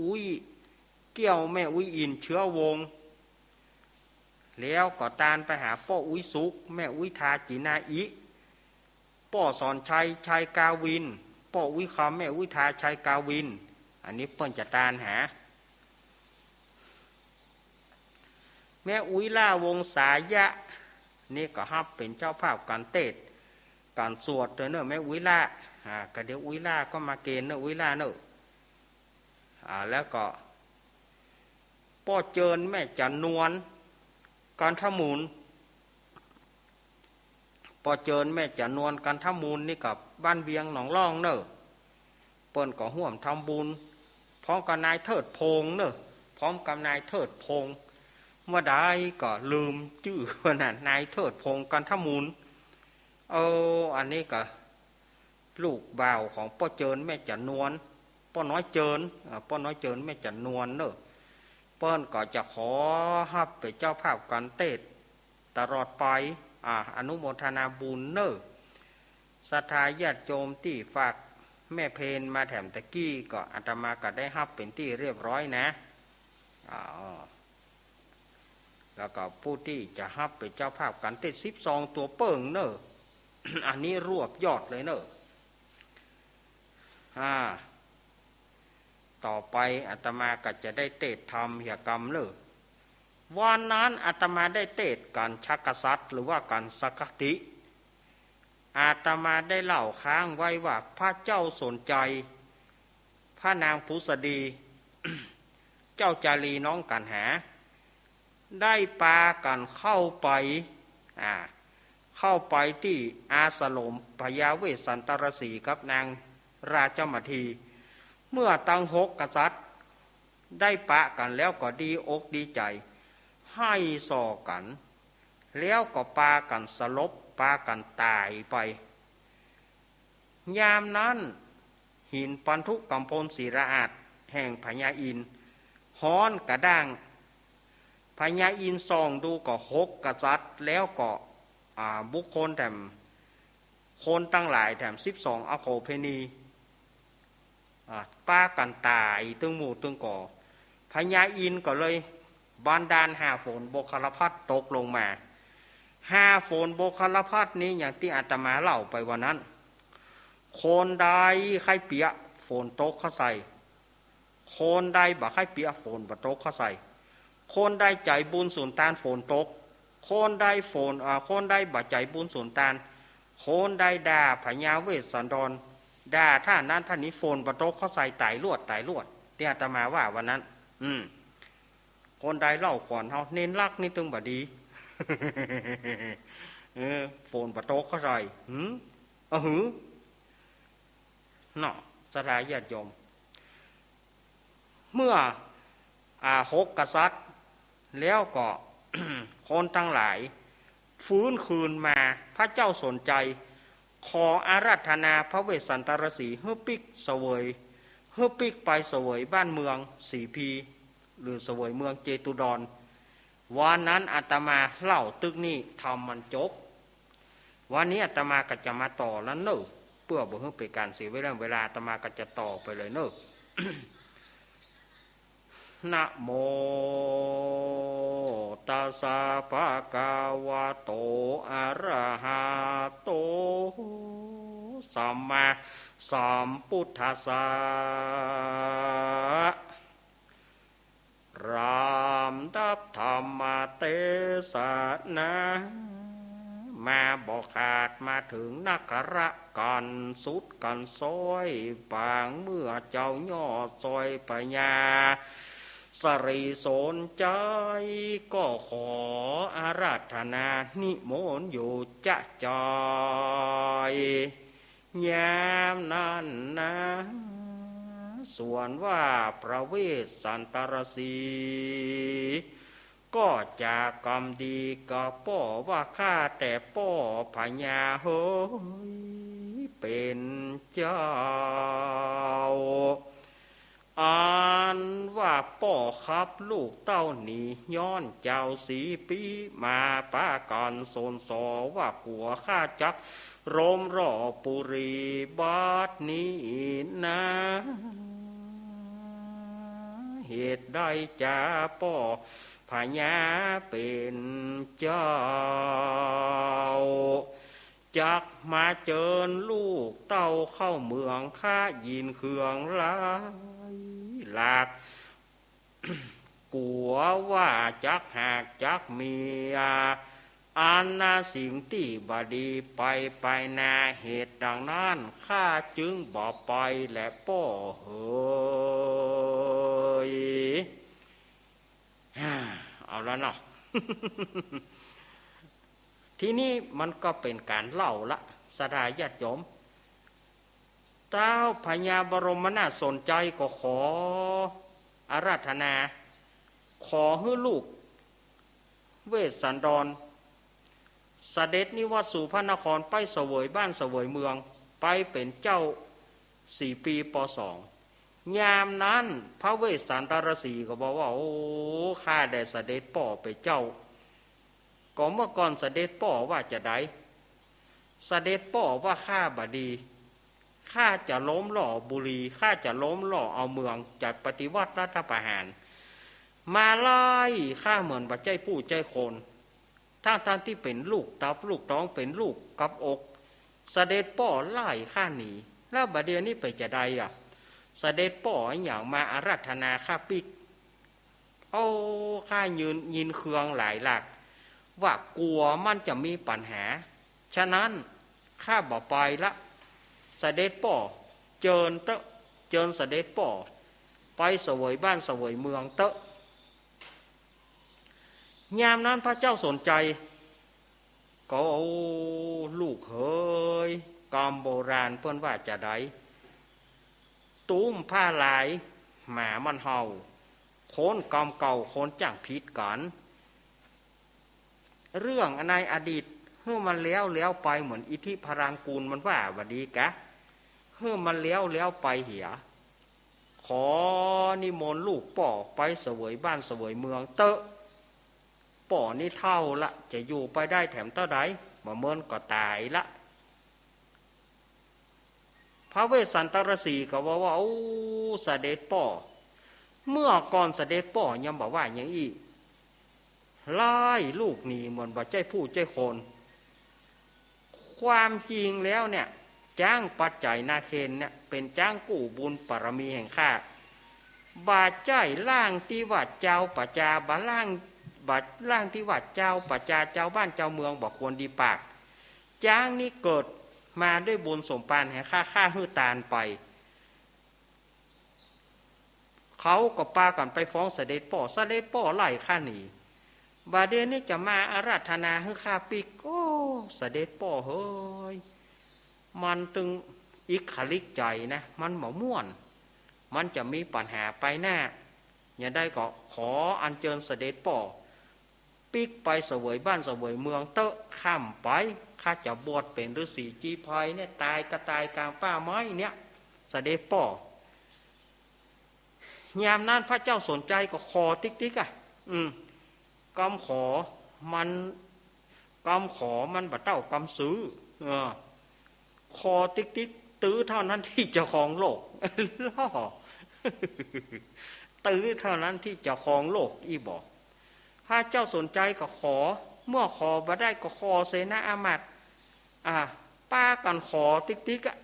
อุ้ยเกี่ยวแม่อุ้ยอินเชื้อวงแล้วก็ตานไปหาป้ออุ้ยสุกแม่อุ้ยทาจินาอิป้อสอนชัยกาวินป้ออุ้ยคำแม่อุ้ยทาชัยกาวินอันนี้เปิ้นจะตานหาแม่อุ้ยล่าวงสายะนี่ก็ฮับเป็นเจ้าภาพการเตดการสวดเนอะแม่อุ้ยล่าก็เดี๋ยวอุ้ยล่าก็มาเกณฑ์เนอะอุ้ยล่าเนอะ แล้วก็ป้อเจิญแม่จันนวลกันทมูลป้อเจิญแม่จันนวลกันทมูลนี่กับบ้านเวียงหนองล่องเนอะเปิ้นก็ห่วมทำบุญพร้อมกับนายเทิดพงษ์เนอะพร้อมกับนายเทิดพงษ์เมื่อใดก็ลืมชื่อวันนั้นนายเทิดพงษ์กันทมูลอันนี้ก็ลูกบ่าวของป้อเจิญแม่จันนวลป้อน้อยเจิญแม่จันนวลเนอะเปิ้นก็จะขอฮับเป็นเจ้าภาพการเทศตลอดไปอนุโมทนาบุญเนอะศรัทธาญาติโยมที่ฝากแม่เพนมาแถมตะกี้ก็อาตมาก็ได้ฮับเป็นที่เรียบร้อยนะแล้วก็ผู้ที่จะฮับเป็นเจ้าภาพการเทศ12ตัวเปิ่งเนอะ อันนี้รวบยอดเลยเนอะต่อไปอาตมาก็จะได้เทศธรรมเหียกรรมเนอะวันนั้นอาตมาได้เทศการชักกษัตริย์หรือว่าการสักคติอาตมาได้เล่าค้างไว้ว่าพระเจ้าสนใจพระนางพุษดี เจ้าจารีน้องกันหาได้ปากันเข้าไปที่อาสลมพญาเวสสันตรสีกับนางราชมัทีเมื่อตั้งหกกษัตริย์ได้ปะกันแล้วก็ดีอกดีใจให้ส่อกันแล้วก็ปากันสลบปากันตายไปยามนั้นหินปันทุกกำพลศิราอาจแห่งพญาอินฮ้อนกระด้างพญาอินส่องดูก็หกกษัตริย์แล้วก็บุคคลแถมคนตั้งหลายแถม12อโคเพนีป้ากันตายตึงหมู่ตึงก่อพญาอินก็เลยบานดาลหาฝนโบคลพัดตกลงมาหาฝนโบคลพัดนี้อย่างที่อาตมาเล่าไปวันนั้นคนใดใครเปียฝนตกเข้าใส่คนใดบ่ใครเปียฝนบ่ตกเข้าใส่คนใดใจบุญสุนทานฝนตกคนใดคนใดบ่ใจบุญสุนทานคนใดด่าพญาเวสสันดรด่าท่านั้นท่านนี้ฝนบ่ตกเข้าใส่ตายลวดที่อาตมาว่าวันนั้นคนใดเล่าก่อนเฮาเน้นรักนี่ตึงบ่ดี ฝนบ่ตกเข้าใส่เนาะสลายญาติโยมเมื่อหกกษัตริย์แล้วก็ คนทั้งหลายฟื้นคืนมาพระเจ้าสนใจขออาราธนาพระเวสสันตรสีเฮือปิกเสวยเฮือปิกไปเสวยบ้านเมืองสีพีหรือเสวยเมืองเจตุดรวันนั้นอาตมาเล่าตึกนี้ทำมันจบวันนี้อาตมาก็จะมาต่อแล้วเนอะเพื่อบ่ให้เป็นการเสียเวลาอาตมาก็จะต่อไปเลยเนอะ นะโมตัสสะภะคะวะโตอะระหะโตสัมมาสัมพุทธัสสะรามดับธรรมเทศนามาบอกขาดมาถึงนักระกันสุดกันซอยบางเมื่อเจ้าย่อซอยปัญญาสริสนใจก็ขออาราธนานิมนต์อยู่จะจอยยามนั้นนะส่วนว่าพระเวสสันตรสีก็จากกรรมดีกับป้อว่าข้าแต่ป้อพญาเฮ้ยเป็นเจ้าอันว่าป้อครับลูกเต้านี่ย้อนเจ้าสีปีมาป้ากันโซนสอว่ากัวข้าจักรมรอปุรีบาทนี้นะเหตุใดจ่าป้อพญาเป็นเจ้าจักมาเจิญลูกเต้าเข้าเมืองข้ายินเคืองลายหลาก กลัวว่าจักหากจักเมียอันนาสิ่งที่บดีไปนาเหตุดังนั้นข้าจึงบอกไปและป้อเฮย เ ยเอาแล้วเนาะ ทีนี้มันก็เป็นการเล่าละสดาญาติโยมเต้าพญาบรมนาถสนใจก็ขออาราธนาขอให้ลูกเวสสันดรเสด็จนิวัตสู่พระนครไปเสวยบ้านเสวยเมืองไปเป็นเจ้า4 ปีป.2 ยามนั้นพระเวสสันตรสีก็บอกว่าโอ้ข้าได้เสด็จป่อไปเจ้าก็เมื่อก่อนเสด็จป่อว่าจะได้เสด็จป่อว่าข้าบดีข้าจะล้มหล่อบุรีข้าจะล้มหล่อเอาเมืองจัดปฏิวัติรัฐประหารมาไล่ข้าเหมือนบัดใจผู้ใจคนทั้งที่เป็นลูกตับลูกน้องเป็นลูกกับอกเสด็จป่อไล่ข้าหนีแล้วบัดเดี๋ยวนี้ไปจะได้อ่ะเสด็จป่ออย่างมาอาราธนาข้าปิกโอ้ข้ายินเคืองหลายหลักว่ากลัวมันจะมีปัญหาฉะนั้นข้าบอกไปละเสด็จป่อเจิญเสด็จป่อไปเสวยบ้านเสวยเมืองเตอะยามนั้นพระเจ้าสนใจก็โอ้ลูกเฮยกอมโบราณเพื่อนว่าจะได้ตุ้มผ้าลายหมามันเห่าโคนกอมเก่าโคนจ้างผิดกันเรื่องในอดีตเฮ้มันแล้วไปเหมือนอิทธิพรังกูลมันว่าบดีกะเฮ้มันแล้วไปเหียขอนิมนต์ลูกป่อไปเสวยบ้านเสวยเมืองเตอะป่อนี่เท่าละจะอยู่ไปได้แถมเท่าใดมาเมินก็ตายละพระเวสสันตรสีก็ว่าโอ้เสด็จป่อเมื่อก่อนเสด็จป่อยังบอกว่าอย่างอีไล่ลูกหนีเหมือนบ่ใจผู้ใจคนความจริงแล้วเนี่ยจ้างปัจจัยนาเคนเนี่ยเป็นจ้างกู้บุญปรมีแห่งข้าบาดใจล่างที่วัดเจ้าปัจจาบาล่างบาดล่างที่วัดเจ้าปัจจาเจ้าบ้านเจ้าเมืองบอกควรดีปากจ้างนี้เกิดมาด้วยบุญสมปานแห่งข้าหื้อตาลไปเขาก็ปากันไปฟ้องเสด็จป่อไล่ข้าหนีบาเดนนี่จะมาอาราธนาให้ข้าปิกโอ้เสด็จป่อเฮ้ยมันตึงอิกขลิกใจนะมันหมอม่วนมันจะมีปัญหาไปหน้าอย่าได้ก็ขออัญเชิญเสด็จป่อปิกไปเสวยบ้านเสวยเมืองเตอะข้ามไปข้าจะบวชเป็นฤาษีจีพายเนี่ยตายก็ตายกลางป่าไม้เนี่ยเสด็จป่อยามนั้นพระเจ้าสนใจก็ขอติ๊กอ่ะกำขอมันบะเต้ากำซื้อคอติ๊กตื้อเท่านั้นที่จะครองโลกล่อตื้อเท่านั้นที่จะครองโลกอีบอกพระเจ้าสนใจก็ขอเมื่อขอบ่ได้ก็ขอเสนาอามาตย์ป้ากันขอติ๊กอ่ะ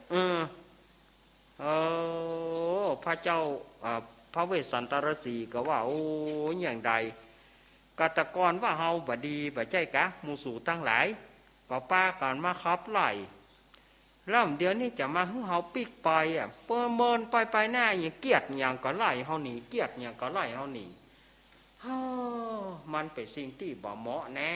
พระเจ้าพระเวสสันตรสีก็ว่าโอ้อย่างใดกตะกรว่าเฮาบดีบ่ใจกะมูสู่ตั้งหลายก็ป้ากันมาขับไล่แล้วเดี๋ยวนี้จะมาให้เฮาปิกไปเปิเมินไปหน้าอย่างเกียดอย่างก็ไล่เฮาหนีเกียดอย่างก็ไล่เฮาหนีมันเป็นสิ่งที่บ่เหมาะแน่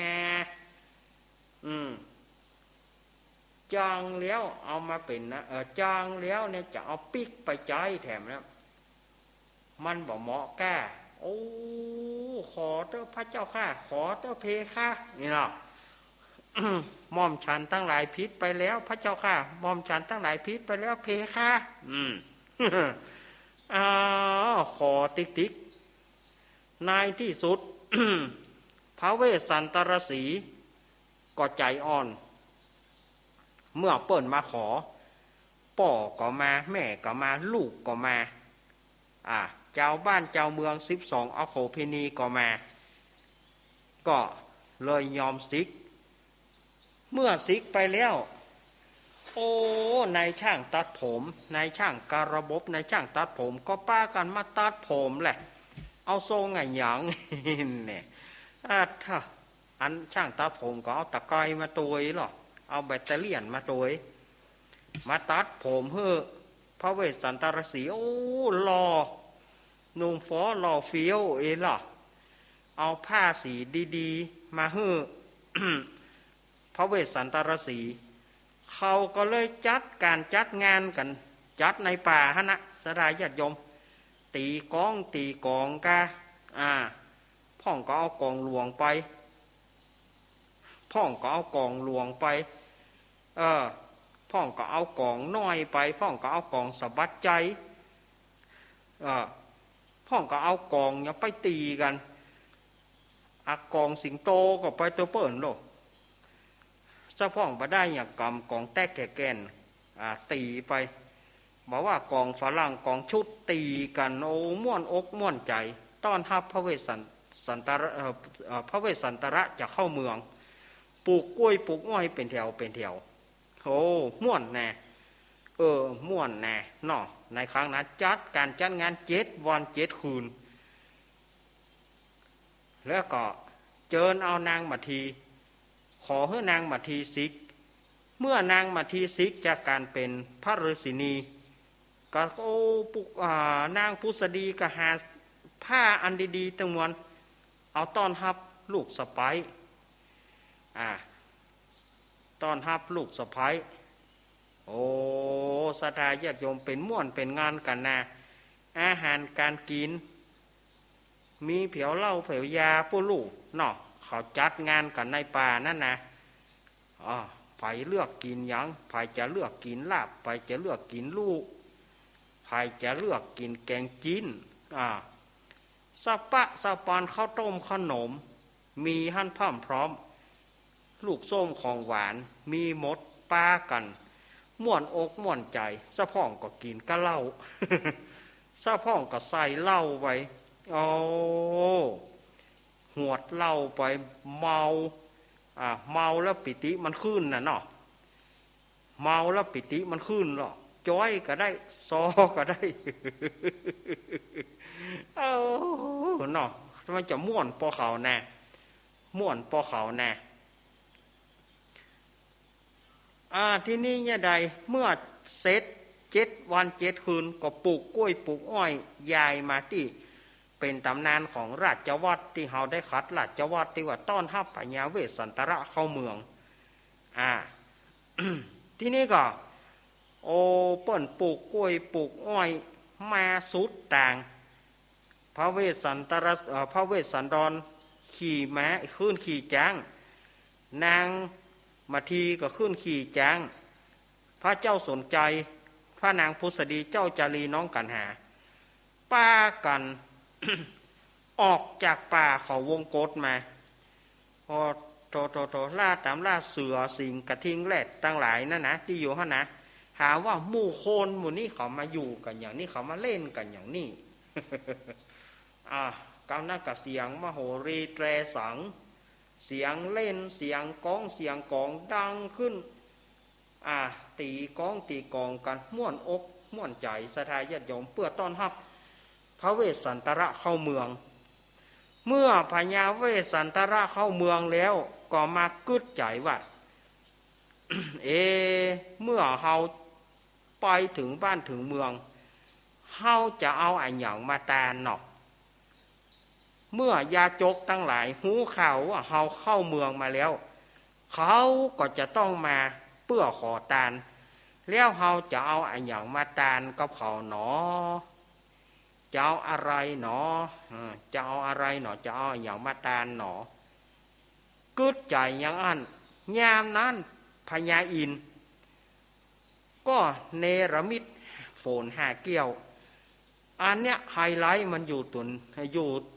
จางแล้วเอามาเป็นนะจางแล้วเนี่ยจะเอาปิกไปใจแถมแล้วมันบ่เหมาะแก่โอ้ขอเจ้าพระเจ้าข้าขอเจ้าเพคะนี่เนาะ ม่อมฉันตั้งหลายพิษไปแล้วพระเจ้าข้าม่อมฉันตั้งหลายพิษไปแล้วเพคะขอติ๊กในที่สุด พระเวสสันตรสีก็ใจอ่อนเมื่อเปิ่นมาขอป่อก็มาแม่ก็มาลูกก็มาเจ้าบ้านเจ้าเมือง12อโคพินีก็มาก็เลยยอมซิกเมื่อซิกไปแล้วโอ้นายช่างตัดผมนายช่างการระบบนายช่างตัดผมก็ป้ากันมาตัดผมแหละเอาทรงไงหยังเนี่ยถ้าอันช่างตัดผมก็เอาตะไคร้มาตัวหรอเอาแบตเตอรี่มาตัวมาตัดผมเฮ้อพระเวสสันตรสีโอ้รอ นุ่งฟ้อหล่อเฟี้ยวล่ะเอาผ้าสีดีๆมาฮื้อ พระเวสสันตรสีเขาก็เลยจัดการจัดงานกันจัดในป่าฮะนะสดายญาติโยมตีกองกะพ่องก็เอากองหลวงไปพ่องก็เอากองหลวงไปพ่องก็เอากองน้อยไปพ่องก็เอากองสะบัดใจพ่องก็เอากองเนี่ยไปตีกันกองสิงโตก็ไปตัวเปิ่นโลกเจ้าพ่องมาได้อย่างกำกองแตกแก่นตีไปบอกว่ากองฝรั่งกองชุดตีกันโอ้ม่วนอกม่วนใจต้อนรับพระเวสสันตระพระเวสสันตระจะเข้าเมืองปลูกกล้วยปลูกอ้อยเป็นแถวโอ้ม่วนแน่ม่วนแน่เนาะในครั้งนั้นจัดการจัดงาน7 วัน 7 คืนแล้วก็เจิญเอานางมัททีขอให้นางมัททีสิกเมื่อนางมัททีสิกจากการเป็นพระฤาษีนีก็นางพุษดีก็หาผ้าอันดีๆตั้งมวลเอาต้อนรับลูกสะใภ้ต้อนรับลูกสะใภ้โอ้ศรัทธาญาติโยมเป็นม่วนเป็นงานกันนะอาหารการกินมีเผียวเหล้าเผียวยาผู้ลูกเนาะเขาจัดงานกันในป่านั่นนะไผเลือกกินยังไผจะเลือกกินลาบไผจะเลือกกินลูกไผจะเลือกกินแกงจีนสะปะสะปานข้าวต้มขนมมีหั่นพร้อมลูกส้มของหวานมีหมดป้ากันม่วนอกม่วนใจสะพ่องก็กินก็เหล้า สะพ่องก็ใส่เหล้าไว้หวดเหล้าไปเมาแล้วปิติมันขึ้นน่ะเนาะเมาแล้วปิติมันขึ้นหรอจ้อยก็ได้ซอก็ได้ เนาะมันจะม่วนปอเขาแน่ม่วนปอเขาแน่ที่นี่เนี่ยใดเมื่อเสร็จ7 วัน 7 คืนก็ปลูกกล้วยปลูกอ้อยยายมาที่เป็นตำนานของราชวัตรที่เขาได้คัดราชวัตรที่ว่าต้อนรับพญาเวสสันตระเข้าเมืองที่นี่ก็เปิ้นปลูกกล้วยปลูกอ้อยมาสุดต่างพระเวสสันตระพระเวสสันดรขี่ม้าขึ้นขี่ช้างนางมัททีก็ขึ้นขี่ช้างพระเจ้าสนใจพระนางพุษดีเจ้าจารีน้องกันหาป้ากัน ออกจากป่าเขาวงกฏมาพอล่าตามล่าเสือสิงกระทิงแรดตั้งหลายนั่นนะที่อยู่ฮะนะหาว่าหมู่โคนหมู่นี้เขามาอยู่กันอย่างนี้เขามาเล่นกันอย่างนี้ กำนักกับเสียงมโหรีแตรสังเสียงเล่นเสียงก้องเสียงกองดังขึ้นตีก้องกันม่วนอกม่วนใจศรัทธาญาติโยมเพื่อต้อนรับพระเวสสันตระเข้าเมืองเมื่อพญาเวสสันตระเข้าเมืองแล้วก็มากึดใจว่า เมื่อเฮาไปถึงบ้านถึงเมืองเฮาจะเอาอันหยังมาตานเนาะเมื่อยาจกตั้งหลายหูข่าวว่าเฮาเข้าเมืองมาแล้วเขาก็จะต้องมาเพื่อขอตานแล้วเฮาจะเอาอันหยังมาตานกับเขาหนอจะเอาอะไรหนอจะเอาอะไรหนอจะเอาอันหยังมาตานหนอกึดใจอย่างอันยามนั้นพญาอินก็เนรมิตโฝนหาเกี้ยวอันเนี้ยไฮไลท์มันอยู่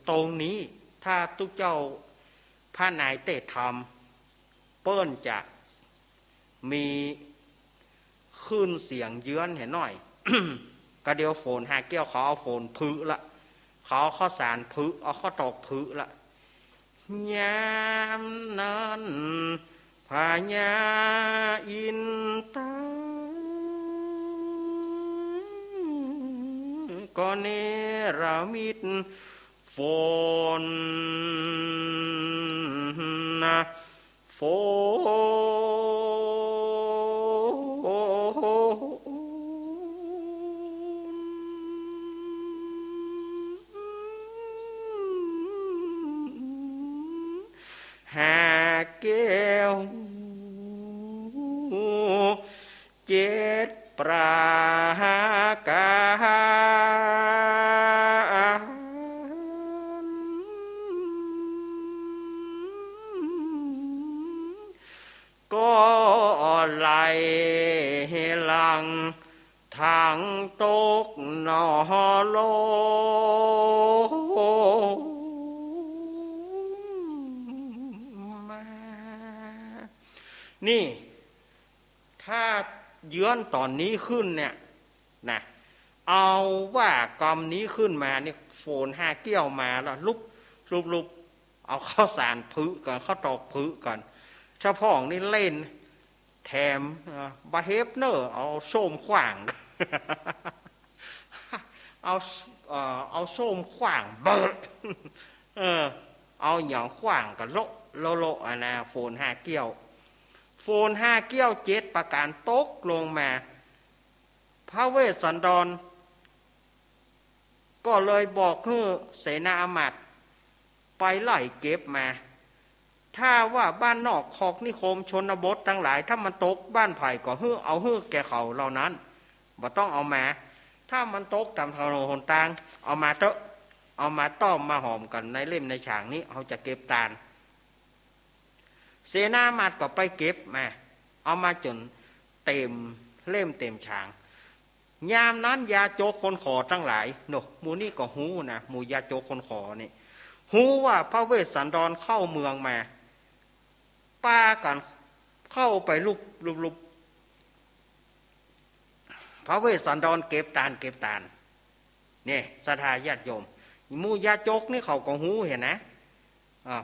ตรงนี้ถ้าทุกเจ้าพระนายเตธรรมเปิ้นจะมีขึ้นเสียงเยือนเห็นหน่อย ก็เดียวโฝนหาเกี้ยวเขาเอาโฝนพึ่ละเขาเอาข้าวสารพึ่เอาข้าวตอกพึ่ละยามนั้นพญาอินตาก็เนรมิตฝนฝน แก้วเจ็ดปราการก็ไหลหลังทางตกนอโลมานี่ถ้าเยือนตอนนี้ขึ้นเนี่ยนะเอาว่ากรรมนี้ขึ้นมาเนี่ยโฟนห้าเกี้ยวมาแล้วลุบเอาข้าวสารผึก่อนข้าวตอกผึก่อนเฉพาะนี่เล่นแถมบาเฮฟเนอร์เอาส้มขวาง เอาส้มขวางเบิดเอาอย่างขวางกับโลอันนะโฟนห้าเกี้ยวโฟนห้าเกี้ยวเจ็ดประการตกลงมาพระเวสสันดรก็เลยบอกให้เสนาอมาตย์ไปไล่เก็บมาถ้าว่าบ้านนอกคอกนิคมชนบททั้งหลายถ้ามันตกบ้านไผ่ก็เอาแก่เขาเหล่านั้นบ่ต้องเอามาถ้ามันตกตามถนนหนทางเอามาเตอะเอามาต้อมมาหอมกันในเล่มในฉากนี้เขาจะเก็บตาลเสนาอมาตย์ก็ไปเก็บมาเอามาจนเต็มเล่มเต็มฉางยามนั้นยาโจกคนขอทั้งหลายโนหมู่นี่ก็หูนะหมู่ยาโจกคนขอนี่หูว่าพระเวสสันดรเข้าเมืองมาป้ากันเข้าไปลุบพระเวสสันดรเก็บตาลเนี่ยศรัทธาญาติโยมหมู่ยาโจกนี่เขาก็หูเห็นนะ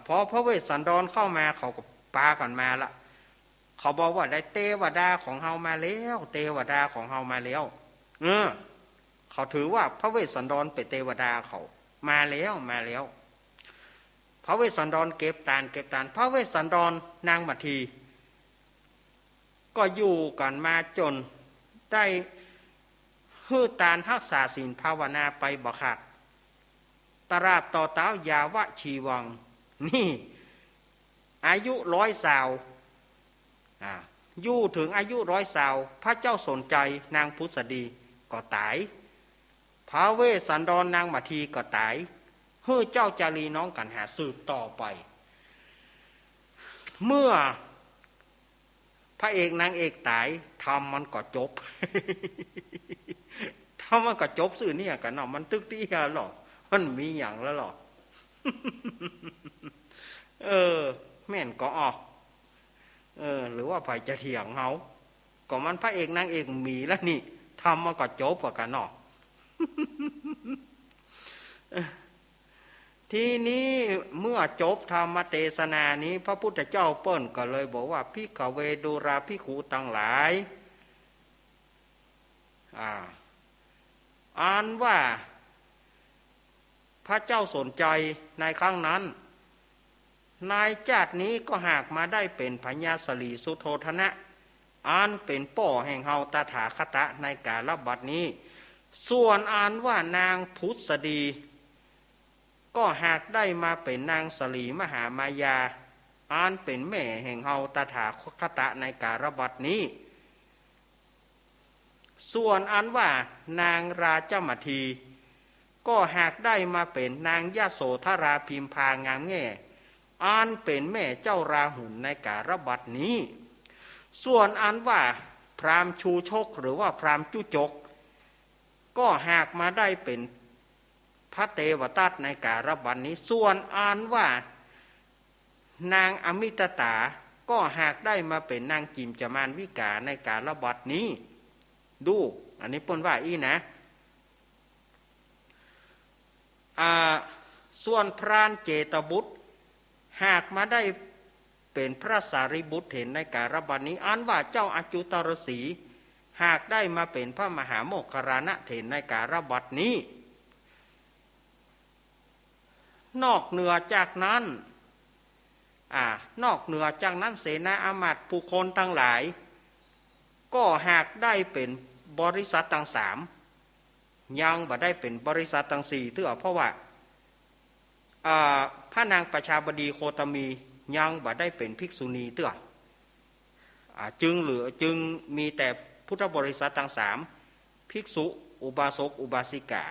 พอพระเวสสันดรเข้ามาเขาก็ปากันมาละเขาบอกว่าได้เทวดาของเฮามาแล้วเทวดาของเฮามาแล้วเขาถือว่าพระเวสสันดรเป็นเทวดาเขามาแล้วพระเวสสันดรเก็บตาลพระเวสสันดรนางมัททีก็อยู่กันมาจนได้ฮื้อตาลรักษาศีลภาวนาไปบ่ขาดตราบต่อเต้ายาวะชีวังนี่อายุ100 สาวอยู่ถึงอายุ100 สาวพระเจ้าสนใจนางพุทธดีก็ตายพระเวสสันดรนางมัททีก็ตายเฮ้อเจ้าจารีน้องกันหาสืบต่อไปเมื่อพระเอกนางเอกตายทำมันก็จบ ทำมันก็จบสื่อเนี่ยกันเนาะมันตึกที่หรอมันมีอย่างแล้วหรอ แม่นก็ออกหรือว่าไผจะเถียงเฮาก็มันพระเอกนางเอกมีแล้วนี่ทำมันก็จบกันเนาะ ทีนี้เมื่อจบธรรมเทศนานี้พระพุทธเจ้าเปิ้นก็เลยบอกว่าภิกขเวดุราภิกขุทั้งหลายอ่านว่าพระเจ้าสนใจในครั้งนั้นนายจาตินี้ก็หากมาได้เป็นพญาสลีสุโธทนะอ่านเป็นป่อแห่งเฮาตถาคตในกาลบัดนี้ส่วนอ่านว่านางพุทธดีก็หากได้มาเป็นนางสลีมหามายาอ่านเป็นแม่แห่งเฮาตถาคตในกาลบัดนี้ส่วนอ่านว่านางราชมัททีก็หากได้มาเป็นนางยโสธราพิมพางามแง่อ่านเป็นแม่เจ้าราหุลในกาลบัดนี้ส่วนอ่านว่าพราหมณ์ชูชกหรือว่าพราหมณ์จุจกก็หากมาได้เป็นพระเทวทัตในกาลบัดนี้ส่วนอ่านว่านางอมิตตาก็หากได้มาเป็นนางกิมจมานวิกาในกาลบัดนี้ดูอันนี้เปิ้นว่าอีนะส่วนพรานเจตบุตรหากมาได้เป็นพระสารีบุตรเห็นในกาลบัดนี้อ่านว่าเจ้าอจุตรสีหากได้มาเป็นพระมหาโมคคารณะเห็นในกาลบัดนี้นอกเหนือจากนั้นเสนาอามาตย์ผู้คนทั้งหลายก็หากได้เป็นบริษัททั้ง3ยังบ่ได้เป็นบริษัททั้ง4เพราะว่าพระนางประชาบดีโคตมี ยังบ่ได้เป็นภิกษุณีเตื้อจึงมีแต่พุทธบริษัททั้งสามภิกษุอุบาสกอุบาสิกา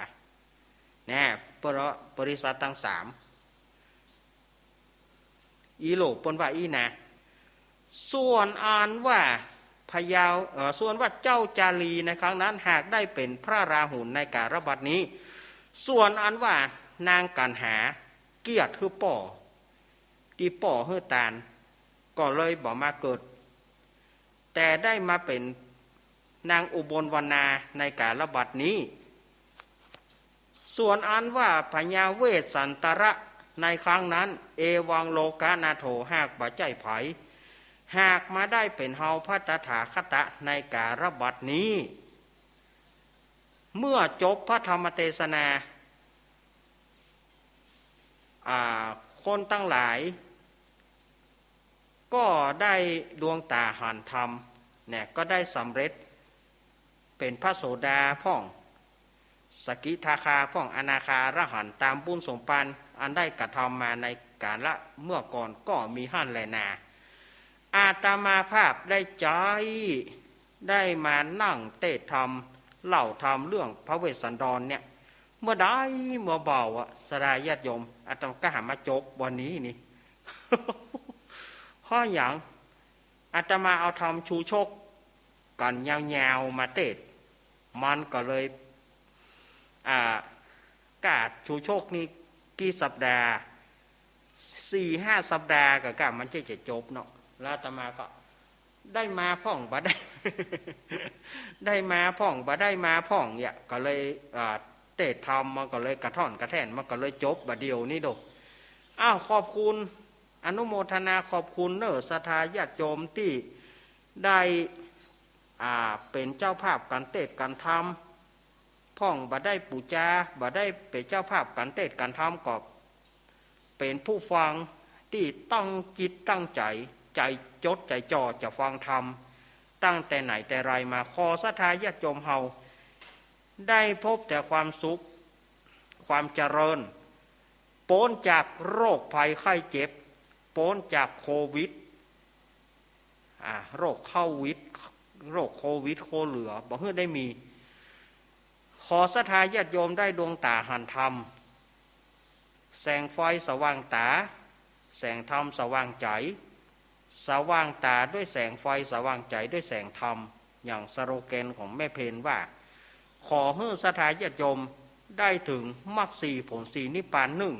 นะเพราะบริษัททั้งสามอีโลกปนว่าอีนะส่วนอ่านว่าพยาวส่วนว่าเจ้าจารีในครั้งนั้นหากได้เป็นพระราหุลในกาลบัดนี้ส่วนอันว่านางกันหาเกียรติคือป่อที่ป่อเฮือตาลก็เลยบ่มาเกิดแต่ได้มาเป็นนางอุบลวรรณาในกาลบัดนี้ส่วนอันว่าพญาเวสสันตระในครั้งนั้นเอวังโลกานาโถหากบ่ใจไผหากมาได้เป็นเฮาพระตถาคตในกาลบัดนี้เมื่อจบพระธรรมเทศนาคนตั้งหลายก็ได้ดวงตาหันธรรมเนี่ยก็ได้สำเร็จเป็นพระโสดาพ่องสกิทาคาพ่องอนาคาอรหันต์ตามบุญสมปันอันได้กระทำมาในกาลละเมื่อก่อนก็มีหั่นแลนาอาตมาภาพได้ใจได้มานั่งเทศธรรมเล่าธรรมเรื่องพระเวสสันดรเนี่ยเมื่อได้เมื่อเบาสลายญาติโยมอาตมาก็หามาจบวันนี้นี่ ข้ออย่างอาตมาเอาธรรมชูชกกันยาวๆมาเทศมันก็เลยกาดชูโชคนี่กี่สัปดาห์ 4-5 สัปดาห์ก็มันจะจบเนาะแล้วอาตมาก็ได้มาพ่องบ่ได้ ได้มาพ่องบ่ได้มาพ่องเนี่ยก็เลยเตะทำมันก็เลยกระท่อนกระแท่นมันก็เลยจบบ่เดียวนี่ดอกขอบคุณอนุโมทนาขอบคุณเนอศรัทธาญาติโยมที่ได้เป็นเจ้าภาพการเตะการทำพ่องบ่ได้ปูจาบ่ได้เป็นเจ้าภาพการเตะการทำก็เป็นผู้ฟังที่ตั้งจิตตั้งใจจดใจจ่อจะฟังธรรมตั้งแต่ไหนแต่ไรมาขอศรัทธาญาติโยมเฮาได้พบแต่ความสุขความเจริญพ้นจากโรคภัยไข้เจ็บพ้นจากโควิดโรคโควิดโคเหลือบ่เฮือได้มีขอศรัทธาญาติโยมได้ดวงตาหันธรรมแสงไฟสว่างตาแสงธรรมสว่างใจสว่างตาด้วยแสงไฟสว่างใจด้วยแสงธรรมอย่างสโลแกนของแม่เพนว่าขอให้ศรัทธาญาติโยมได้ถึงมรรคสี่ผลสี่นิพพานหนึ่ง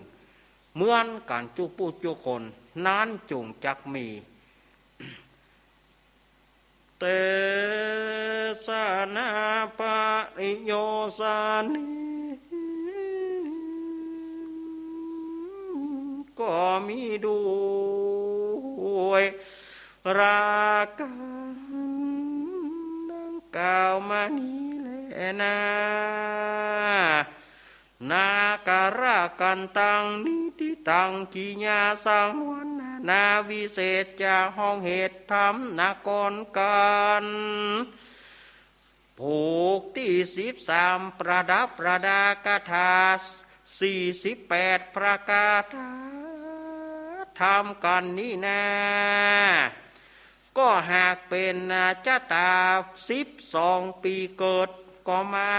เหมือนกันจุปูจุคนนั้นจุงจักมีเตสนาปริโยสานิก็มีด้วยรากันดังกล่าวมานี้แลนะนาการะกันตังนิติตังกิญาสังวันนาวิเศษจะห้องเหตุธรรมนากรกันผูกที่13ประดับประดากถา48ประกาศทำกันนี่นะก็หากเป็นชะตา12 ปีเกิดก็มา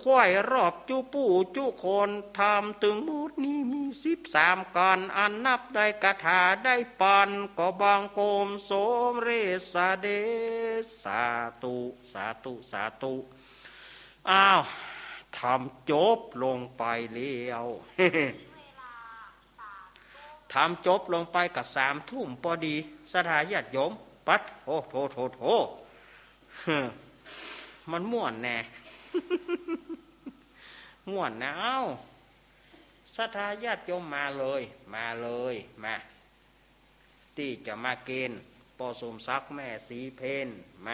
ค่อยรอบจุปู่จุคนทำถึงหมดนี้มี13กันอันนับได้กถาได้ปันก็บางโกมโสมเรสเดสาตุสาตุสาตุทำจบลงไปแล้วทำจบลงไปกับ3 ทุ่มพอดีศรัทธาญาติโยมปัดโถมันม่วนแน่ ม่วนนะศรัทธาญาติโยมมาเลยมาที่จะมาเกณฑ์ปอสมศักดิ์แม่สีเพนม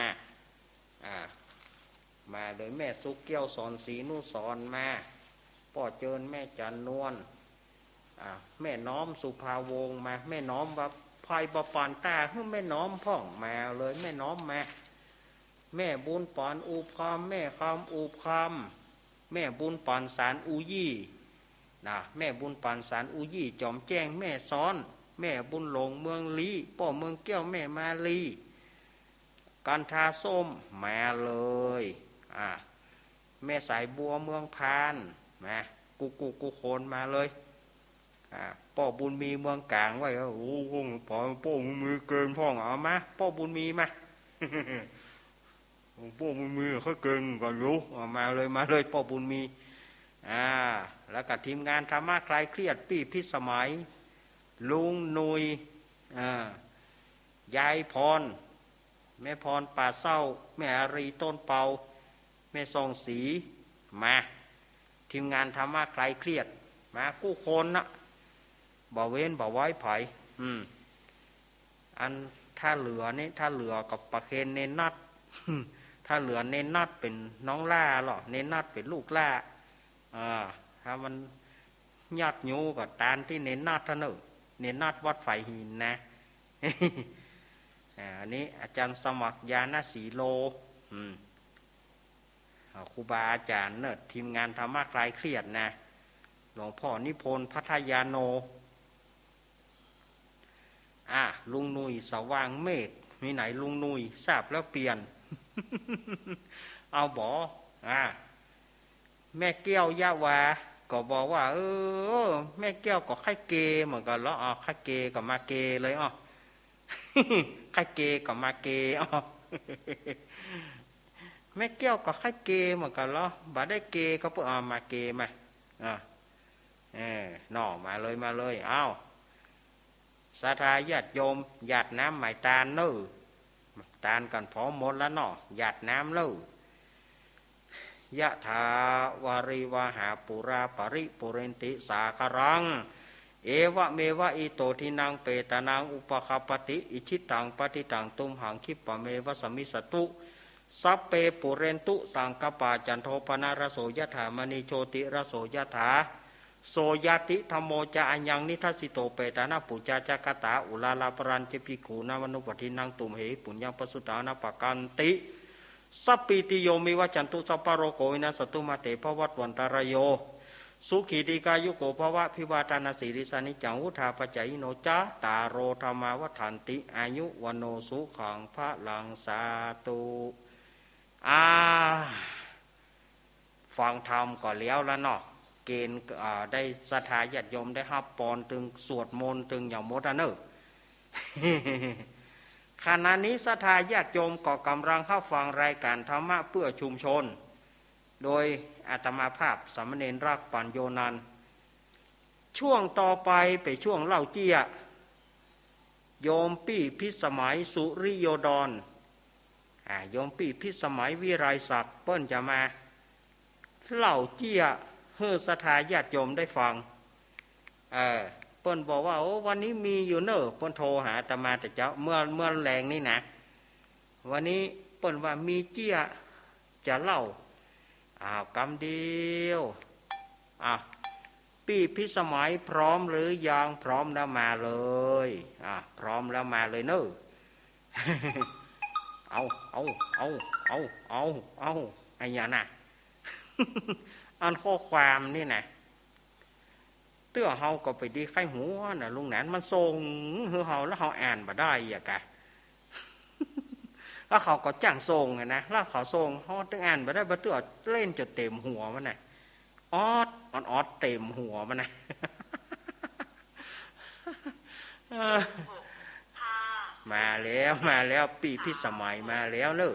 าโดยแม่สุกเกี้ยวสอนศรีนุสรมาพ่อเจิญแม่จันนวลแม่น้อมสุภาวงมาแม่น้อมว่าภายบปานตาแม่น้อมพ่องมาเลยแม่น้อมมาแม่บุญปอนอูบคำแม่คำอูบคำแม่บุญปอนสารอูยี่ นะแม่บุญปานสารอุยี่จอมแจ้งแม่ซ้อนแม่บุญหลงเมืองลีป่อเมืองแก้วแม่มาลีกันทาส้มมาเลยแม่สายบัวเมืองพานมากูโคนมาเลยป่อบุญมีเมืองกลางไว้โอ้โหป่อบุญมีเกินพ่องเอามาป่อบุญมีมาป่อบุญมีเขาเกินก่อนรู้มาเลยป่อบุญมีแล้วก็ทีมงานธรรมะคลายเครียดปี้พิสมัยลุงนุยยายพรแม่พรป่าเศร้าแม่อารีต้นเปาแม่ทรงศรีมาทีมงานธรรมะคลายเครียดมากู้คนนะบ่เว้นบ่ไว้ไผ่อันถ้าเหลือนี่ถ้าเหลือกับประเคนเนนนัดถ้าเหลือเนนนัดเป็นน้องล่าหรอเนนนัดเป็นลูกล่าถ้ามันญาติโยกับตานที่เน้นนาดท่านเน้นนาดวัดไฟหินนะ อันนี้อาจารย์สมัครยาณสีโลครูบาอาจารย์เนิดทีมงานธรรมะคลายเครียดนะหลวงพ่อนิพนธ์พัทยาโนลุงนุยสว่างเมฆมีไหนลุงนุยทราบแล้วเปลี่ยน เอาบ่แม่แก้วยะวาก็บอกว่าแม่แก้วก็ไข่เกเหมือนกันแล้วไข่เกกับมาเกเลยไข่เกกับมาเกแม่แก้วก็ไข่เกเหมือนกันแล้วบ่ได้เกก็เพื่อมาเกมาหน่อมาเลยศรัทธาญาติโยมหยาดน้ำหมายตาลเนื้อตาลกันพอหมดแล้วหน่อหยาดน้ำเนื้อยะถาวาริวหาปุราปริปุเรนติสาคารังเอวะเมวะอิโตทินังเปตานังอุปคปติอิชิตังปฏิตังตุมหังคิปะเมวะสมิสตุสัพเปปุเรนตุสังกปาจันโทปนารโสยถามณีโชติรโสยถาโสยติธรรมโมจะอัญญังนิทัสสิโตเปตานาปุจจาจักตาอุลาลาปรันเจปิกูนามนุปทินังตุมเหปุญญังปสุตานาปกันติสัพปิติโยมิวัจันตุสัพพโรโกวินาสตุมาเตภวัตวันตารโยสุขีติกายุโกภวะพิวาตานาสิริสานิจังวุธาปัจจายโนจาตาโรธรรมาวัฏันติอายุวโนสุขังพระลังสาตุฟังธรรมก่อนแล้วเนาะเกณฑ์ได้ศรัทธาญาติโยมได้ฮับปอนตึงสวดมนต์ตึงอย่างโมดเนอขณะนี้ศรัทธาญาติโยมก็กำลังเข้าฟังรายการธรรมะเพื่อชุมชนโดยอาตมาภาพสามเณรรักปัญโยนันท์ช่วงต่อไปไปช่วงเล่าเจี้ยโยมปี้พิสมัยสุริโยดรโยมปี้พิสมัยวิไรศักดิ์เปิ้นจะมาเล่าเจี้ยให้ศรัทธาญาติโยมได้ฟังเปิ้นบอกว่าโอ้วันนี้มีอยู่เนอะเปิ้นโทรหาอาตมาแต่เจ้าเมื่อแรงนี่นะวันนี้เปิ้นว่ามีเจี้ยจะเล่ากำเดียวปี้พิสมัยพร้อมหรือยังพร้อมแล้วมาเลยพร้อมแล้วมาเลยเนอะ เอาไอ้ยาน่ะ อันข้อความนี่นะเตื้อเฮาก็ไปดีไข้หัวน่ะลุงหนานมันส่งเฮาแล้วเฮาอ่านบ่ได้อ่ะกะ แล้วเขาก็จ้างส่งนะแล้วเขาส่งเฮาตึงอ่านบ่ได้บ่เตื้อเล่นจนเต็มหัวมันน่ะออดเต็มหัวมันน่ะ มาแล้วปีพิสมัยมาแล้วเนอะ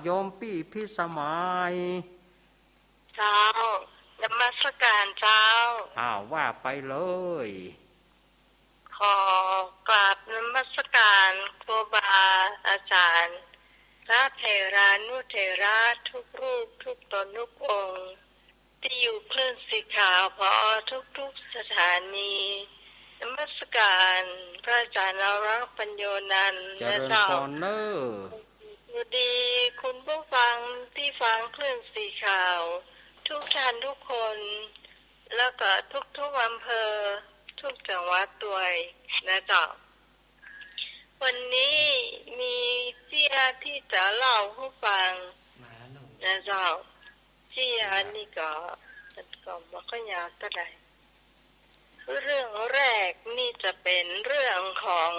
โยมปีพิสมัยเจ้านมัสการเจ้าว่าไปเลยขอกราบนมัสการครูบาอาจารย์พระเถรานุเถระทุกรูปทุกตนทุกองค์ที่อยู่คลื่นสีขาวพอทุกสถานีนมัสการพระอาจารย์นรักปัญโยนันท์และเจ้าสวัสดีคุณผู้ฟังที่ฟังคลื่นสีขาวทุกท่านทุกคนแล้วก็ทุกอำเภอทุกจังหวัดด้วยนะเจ้าวันนี้มีเจียที่จะเล่าให้ฟังนะเจ้าเจียนี่ก็ มันก็ยาวเท่าไหร่เรื่องแรกนี่จะเป็นเรื่องของ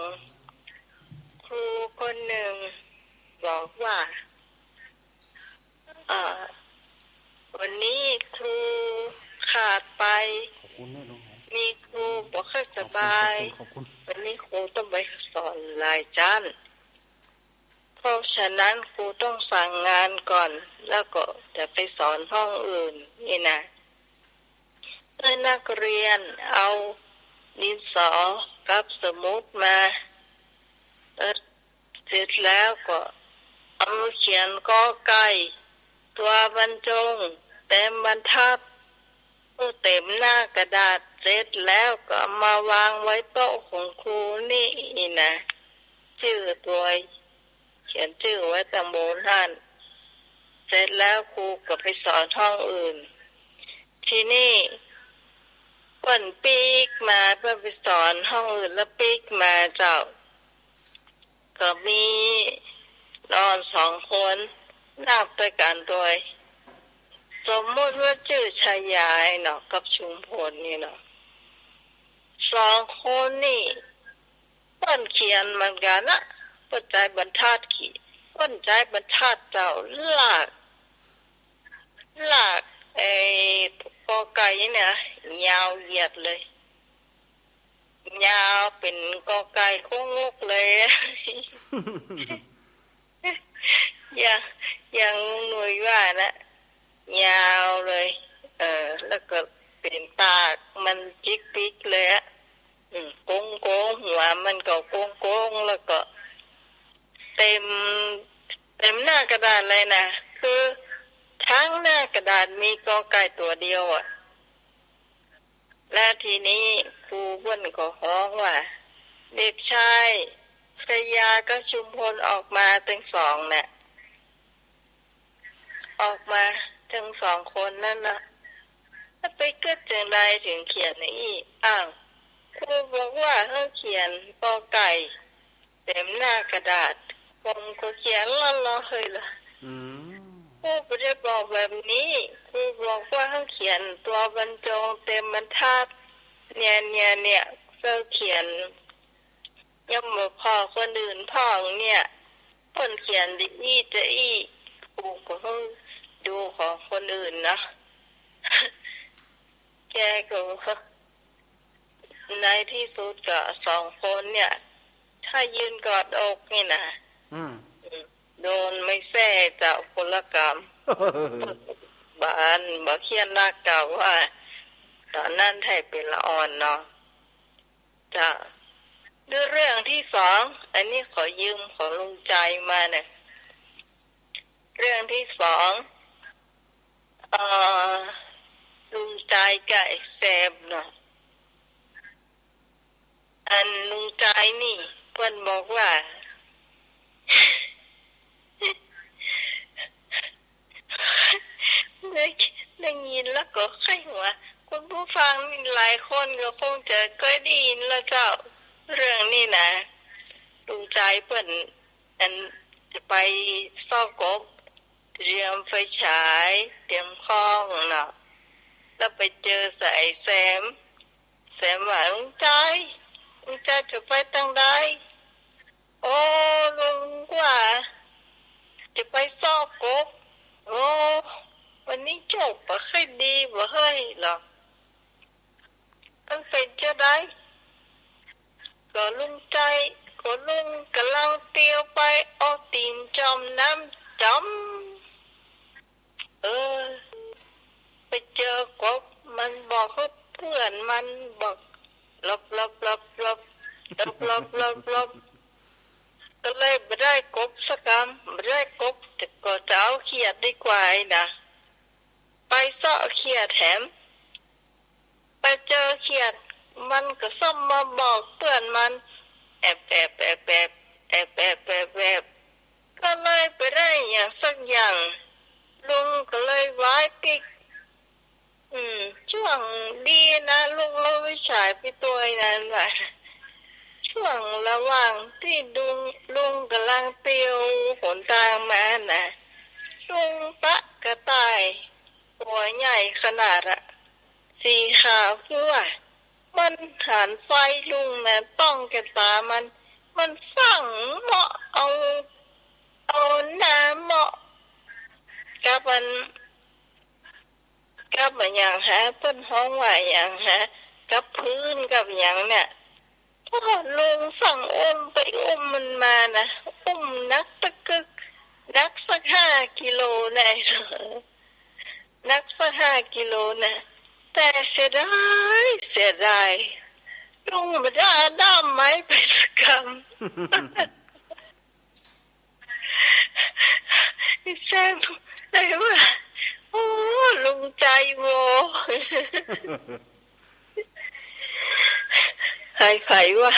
ครูคนหนึ่งบอกว่าเอ่อวันนี้ครูขาดไปขอบคุณแม่ลุงหอมมีครูบอกค่อยสบาย ขอบคุณ วันนี้ครูต้องไปสอนหลายจันเพราะฉะนั้นครูต้องสั่งงานก่อนแล้วก็จะไปสอนห้องอื่นนี่นะเมื่อนักเรียนเอาดินสอกับสมุดมาเสร็จแล้วก็เอาเขียนกอไก่ตัวบรรจงเต็มบรรทัดเมื่อเต็มหน้ากระดาษเสร็จแล้วก็เอามาวางไว้โต๊ะของครูนี่นะชื่อตัวเขียนชื่อไว้ตังโบนท่านเสร็จแล้วครูก็ไปสอนห้องอื่นที่นี่เปิ้นปีกมาเพื่อไปสอนห้องอื่นแล้วปีกมาเจ้าก็มีนอน2 คนนั่งไปกันโดยสมมติว่าชื่อชายายเนาะกับชุมพลนี่เนาะ2 คนนี่เปิ้นเขียนเหมือนกันนะเปิ้นใจบรรทัดขีดเปิ้นใจบรรทัดเจ้าลากไอ้กอไก่เนี่ยยาวเหยียดเลยยาวเป็นกอไก่โค้งงกเลย อย่างหน่วยว่านะยาวเลยแล้วก็เป็นปากมันจิกปิกเลยอะโก้งโก้งหัวมันก็โก้งโก้งแล้วก็เต็มหน้ากระดาษเลยนะคือทั้งหน้ากระดาษมีกอไก่ตัวเดียวอ่ะและทีนี้ครูเพิ่นก็ฮ้องว่าเด็กชายชยาก็ชุมพลออกมาทั้ง2เนี่ยออกมาทั้ง2 คนนั่นนะถ้าไปเกิดจังใดถึงเขียนในอีอ้าวครูบอกว่าให้เขียนกอไก่เต็มหน้ากระดาษผมก็เขียนล้อๆเฮ้ยล่ะครูไม่ได้บอกแบบนี้ครูบอกว่าให้เขียนตัวบรรจงเต็มบรรทัดเนี่ยเราเขียนยังบ่พอคนอื่นพ่อเนี่ยคนเขียนดีจะอีครูก็ต้องดูของคนอื่นนะ แกก็ในที่สุดก็2 คนเนี่ยถ้ายืนกอดอกนี่นะโดนไม่แท้เจ้าพลกรรม บ้านบ่เขียนหน้าเก่าว่าตอนนั้นให้เป็นละอ่อนเนาะจะด้วยเรื่องที่2อันนี้ขอยืมของลุงใจมาเนี่ยเรื่องที่2ลุงใจกับไอ้แซมเนาะอันลุงใจนี่เพิ่นบอกว่าได้ยินแล้วก็ไข้หัวคุณผู้ฟังหลายคนก็คงจะเคยได้ยินแล้วเจ้าเรื่องนี้นะลุงใจเพิ่นอันจะไปซอกกบเตรียมไฟฉายเตรียมข้องเนาะแล้วไปเจอสายแซมว่าลุงใจจะไปทางใดโอ้ลุงว่าจะไปซอกกบโอ้วันนี้โชคบ่ค่อยดีบ่เฮ้ยหรอกมันเป็นจะได้ก็ลุงกำลังเตียวไปเอาตีนจมน้ำจมไปเจอกบมันบอกให้เพื่อนมันบอกหลบก็เลยไม่ได้กบสักคำไม่ได้กบแต่ก็จะเอาเขียดดีกว่านะไปเสาะเขียดแถมไปเจอเขียดมันก็ซ้ำมาบอกเพื่อนมันแอบก็เลยไปได้อย่างสักอย่างลุงก็เลยไว้ปิกช่วงดีนะลุงเราวิฉายไปตัวนั้นว่าช่วงระหว่างที่ลุงกำลังเตียวหนทางมานะลุงปะกระต่ายตัวใหญ่ขนาด สีขาวคือว่ามันฐานไฟลุงนะต้องแกตามันฝังเหมาะเอาน้ำเหมาะกับกับอย่างฮะเปิ้นห้องว่าอย่างฮะกับพื้นกับอย่างเนี่ยพอลุงสั่งอุ้มไปอุ้มมันมานะอุ้มนักตะกึกนักสัก5 กิโลได้เหรอนักสัก5 กิโลนะแต่เสียดายลุงไม่ได้ด้ามไม้ไปสักคำแซมได้ว่าโอ้ลุงใจโวใครว่า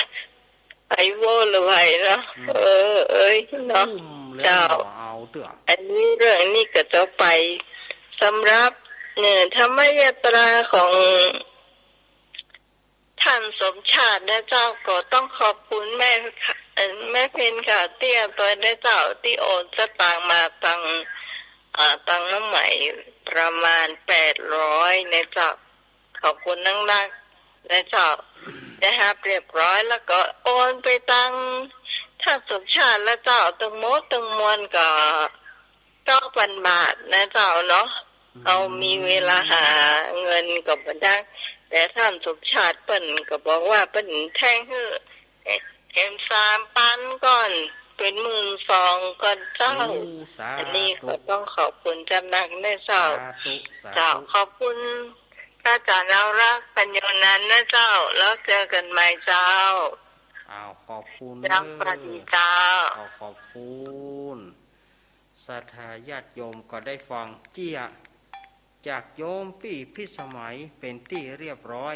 ไอโวหรือไงเนาะเอ้ยเนาะเจ้าเอาเถอะอันนี้เรื่องนี้ก็จะไปสำหรับธรรมยตราของท่านสมชาตินะเจ้าก็ต้องขอบคุณแม่เพนค่ะเตี้ยตัวได้เจ้าที่โอนสตางค์มาตังน้ำใหม่ประมาณ800นะเจ้าขอบคุณนักนะเจ้าได้รับเรียบร้อยแล้วก็โอนไปตังท่านสมชาติแล้วเจ้าตึงมดตึงมวลก็9,000 บาทนะเจ้าเนาะเอามีเวลาหาเงินก็บ่ได้แต่ท่านสมชาติเปิ้นก็บอกว่าเปิ้นแท่งให้3,000ก่อนเป็น12,000ก่อนเจ้าอันนี้ก็ต้องขอบคุณจำนักได้เจ้าขอบคุณพระอาจารย์เรารักปัญญานันท์นะเจ้าแล้วเจอกันใหม่เจ้าขอบคุณรักปฏิเจ้าขอบคุณศรัทธาญาติโยมก็ได้ฟังเกี่ยจากโยมพี่พิสมัยเป็นที่เรียบร้อย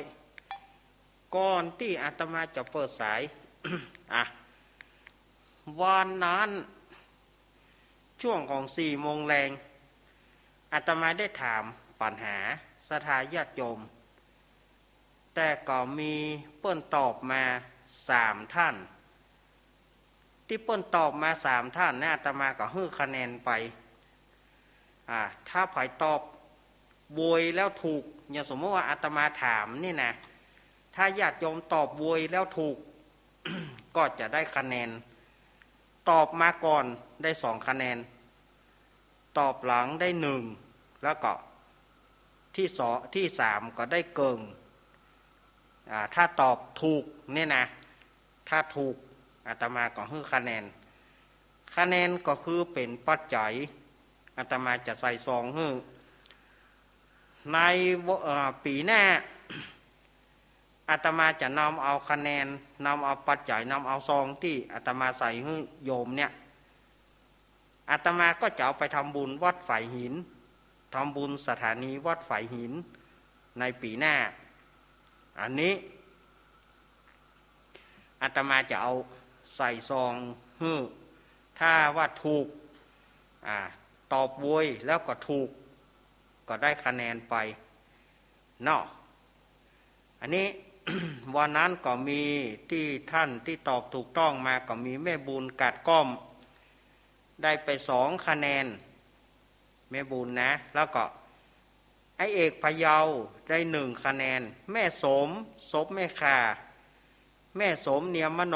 ก่อนที่อาตมาจะเปิดสาย วันนั้นช่วงของ4 โมงแรงอาตมาได้ถามปัญหาศรัทธาญาติโยมแต่ก็มีเปิ้นตอบมา3 ท่านที่เปิ้นตอบมา3 ท่านนะอาตมาก็ให้คะแนนไปถ้าไผตอบโวยแล้วถูกอย่างสมมติว่าอาตมาถามนี่นะถ้าญาติโยมตอบโวยแล้วถูก ก็จะได้คะแนนตอบมาก่อนได้2 คะแนนตอบหลังได้1แล้วก็ที่3ก็ได้เกิงถ้าตอบถูกเนี่ยนะถ้าถูกอาตมาก็ให้คะแนนก็คือเป็นปัจจัยอาตมาจะใส่ซองให้ในปีหน้าอาตมาจะนำเอาคะแนนนำเอาปัจจัยนำเอาซองที่อาตมาใส่ให้โยมเนี่ยอาตมาก็จะเอาไปทำบุญวัดฝ่ายหินทำบุญสถานีวัดฝ่ายหินในปีหน้าอันนี้อาตมาจะเอาใส่ซองให้ถ้าว่าถูกตอบโวยแล้วก็ถูกก็ได้คะแนนไปเนาะอันนี้ วันนั้นก็มีที่ท่านที่ตอบถูกต้องมาก็มีแม่บุญกัดก้อมได้ไป2 คะแนนแม่บุญนะแล้วก็ไอเอกพะเยาได้1 คะแนนแม่สมแม่คาแม่สมเนียมมโน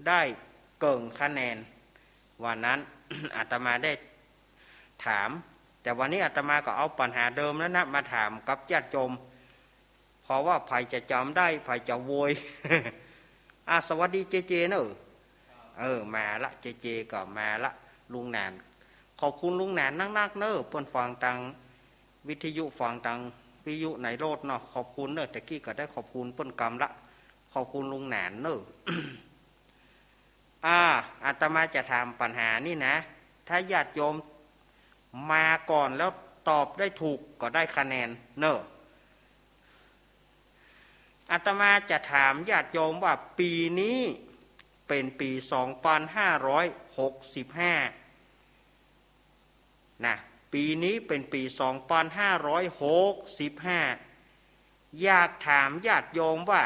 ได้เกิ่งคะแนนวันนั้น อาตมาได้ถามแต่วันนี้อาตมาก็เอาปัญหาเดิมแล้วนะมาถามกับญาติโยมเพราะว่าไผจะจำได้ไผจะโวย สวัสดีเจเนอะมาละเจก็มาละลุงนานขอบคุณลุงนานนักเนอะเปิ้นฟังตังวิทยุฟังตังวิทยุในโลดเนาะขอบคุณเนอะตะกี้ก็ได้ขอบคุณเปิ้นกรรมละขอบคุณลุงนานเนอะอาตมาจะถามปัญหานี่นะถ้าญาติโยมมาก่อนแล้วตอบได้ถูกก็ได้คะแนนเนอะอาตมาจะถามญาติโยมว่าปีนี้เป็นปี2565นะปีนี้เป็นปี2565อยากถามญาติโยมว่า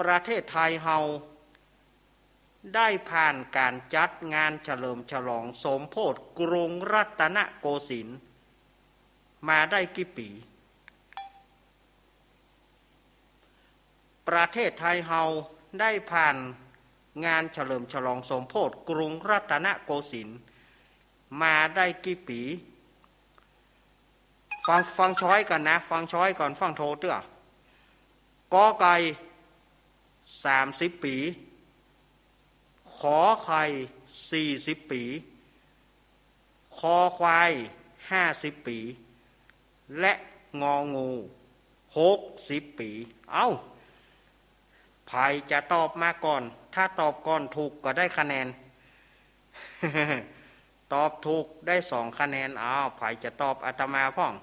ประเทศไทยเฮาได้ผ่านการจัดงานเฉลิมฉลองสมโภชกรุงรัตนโกสินทร์ มาได้กี่ปีประเทศไทยเฮาได้ผ่านงานเฉลิมฉลองสมโภชกรุงรัตนโกสินทร์มาได้กี่ปีฟังช้อยก่อนนะฟังช้อยก่อนฟังโทเตื้อกอไก่30 ปีขอไข่40 ปีคอควาย50 ปีและงองู60 ปีเอ้าไผ่จะตอบมาก่อนถ้าตอบก่อนถูกก็ได้คะแนน ตอบถูกได้2 คะแนนอ้าวไผ่จะตอบอาตมาพ่อง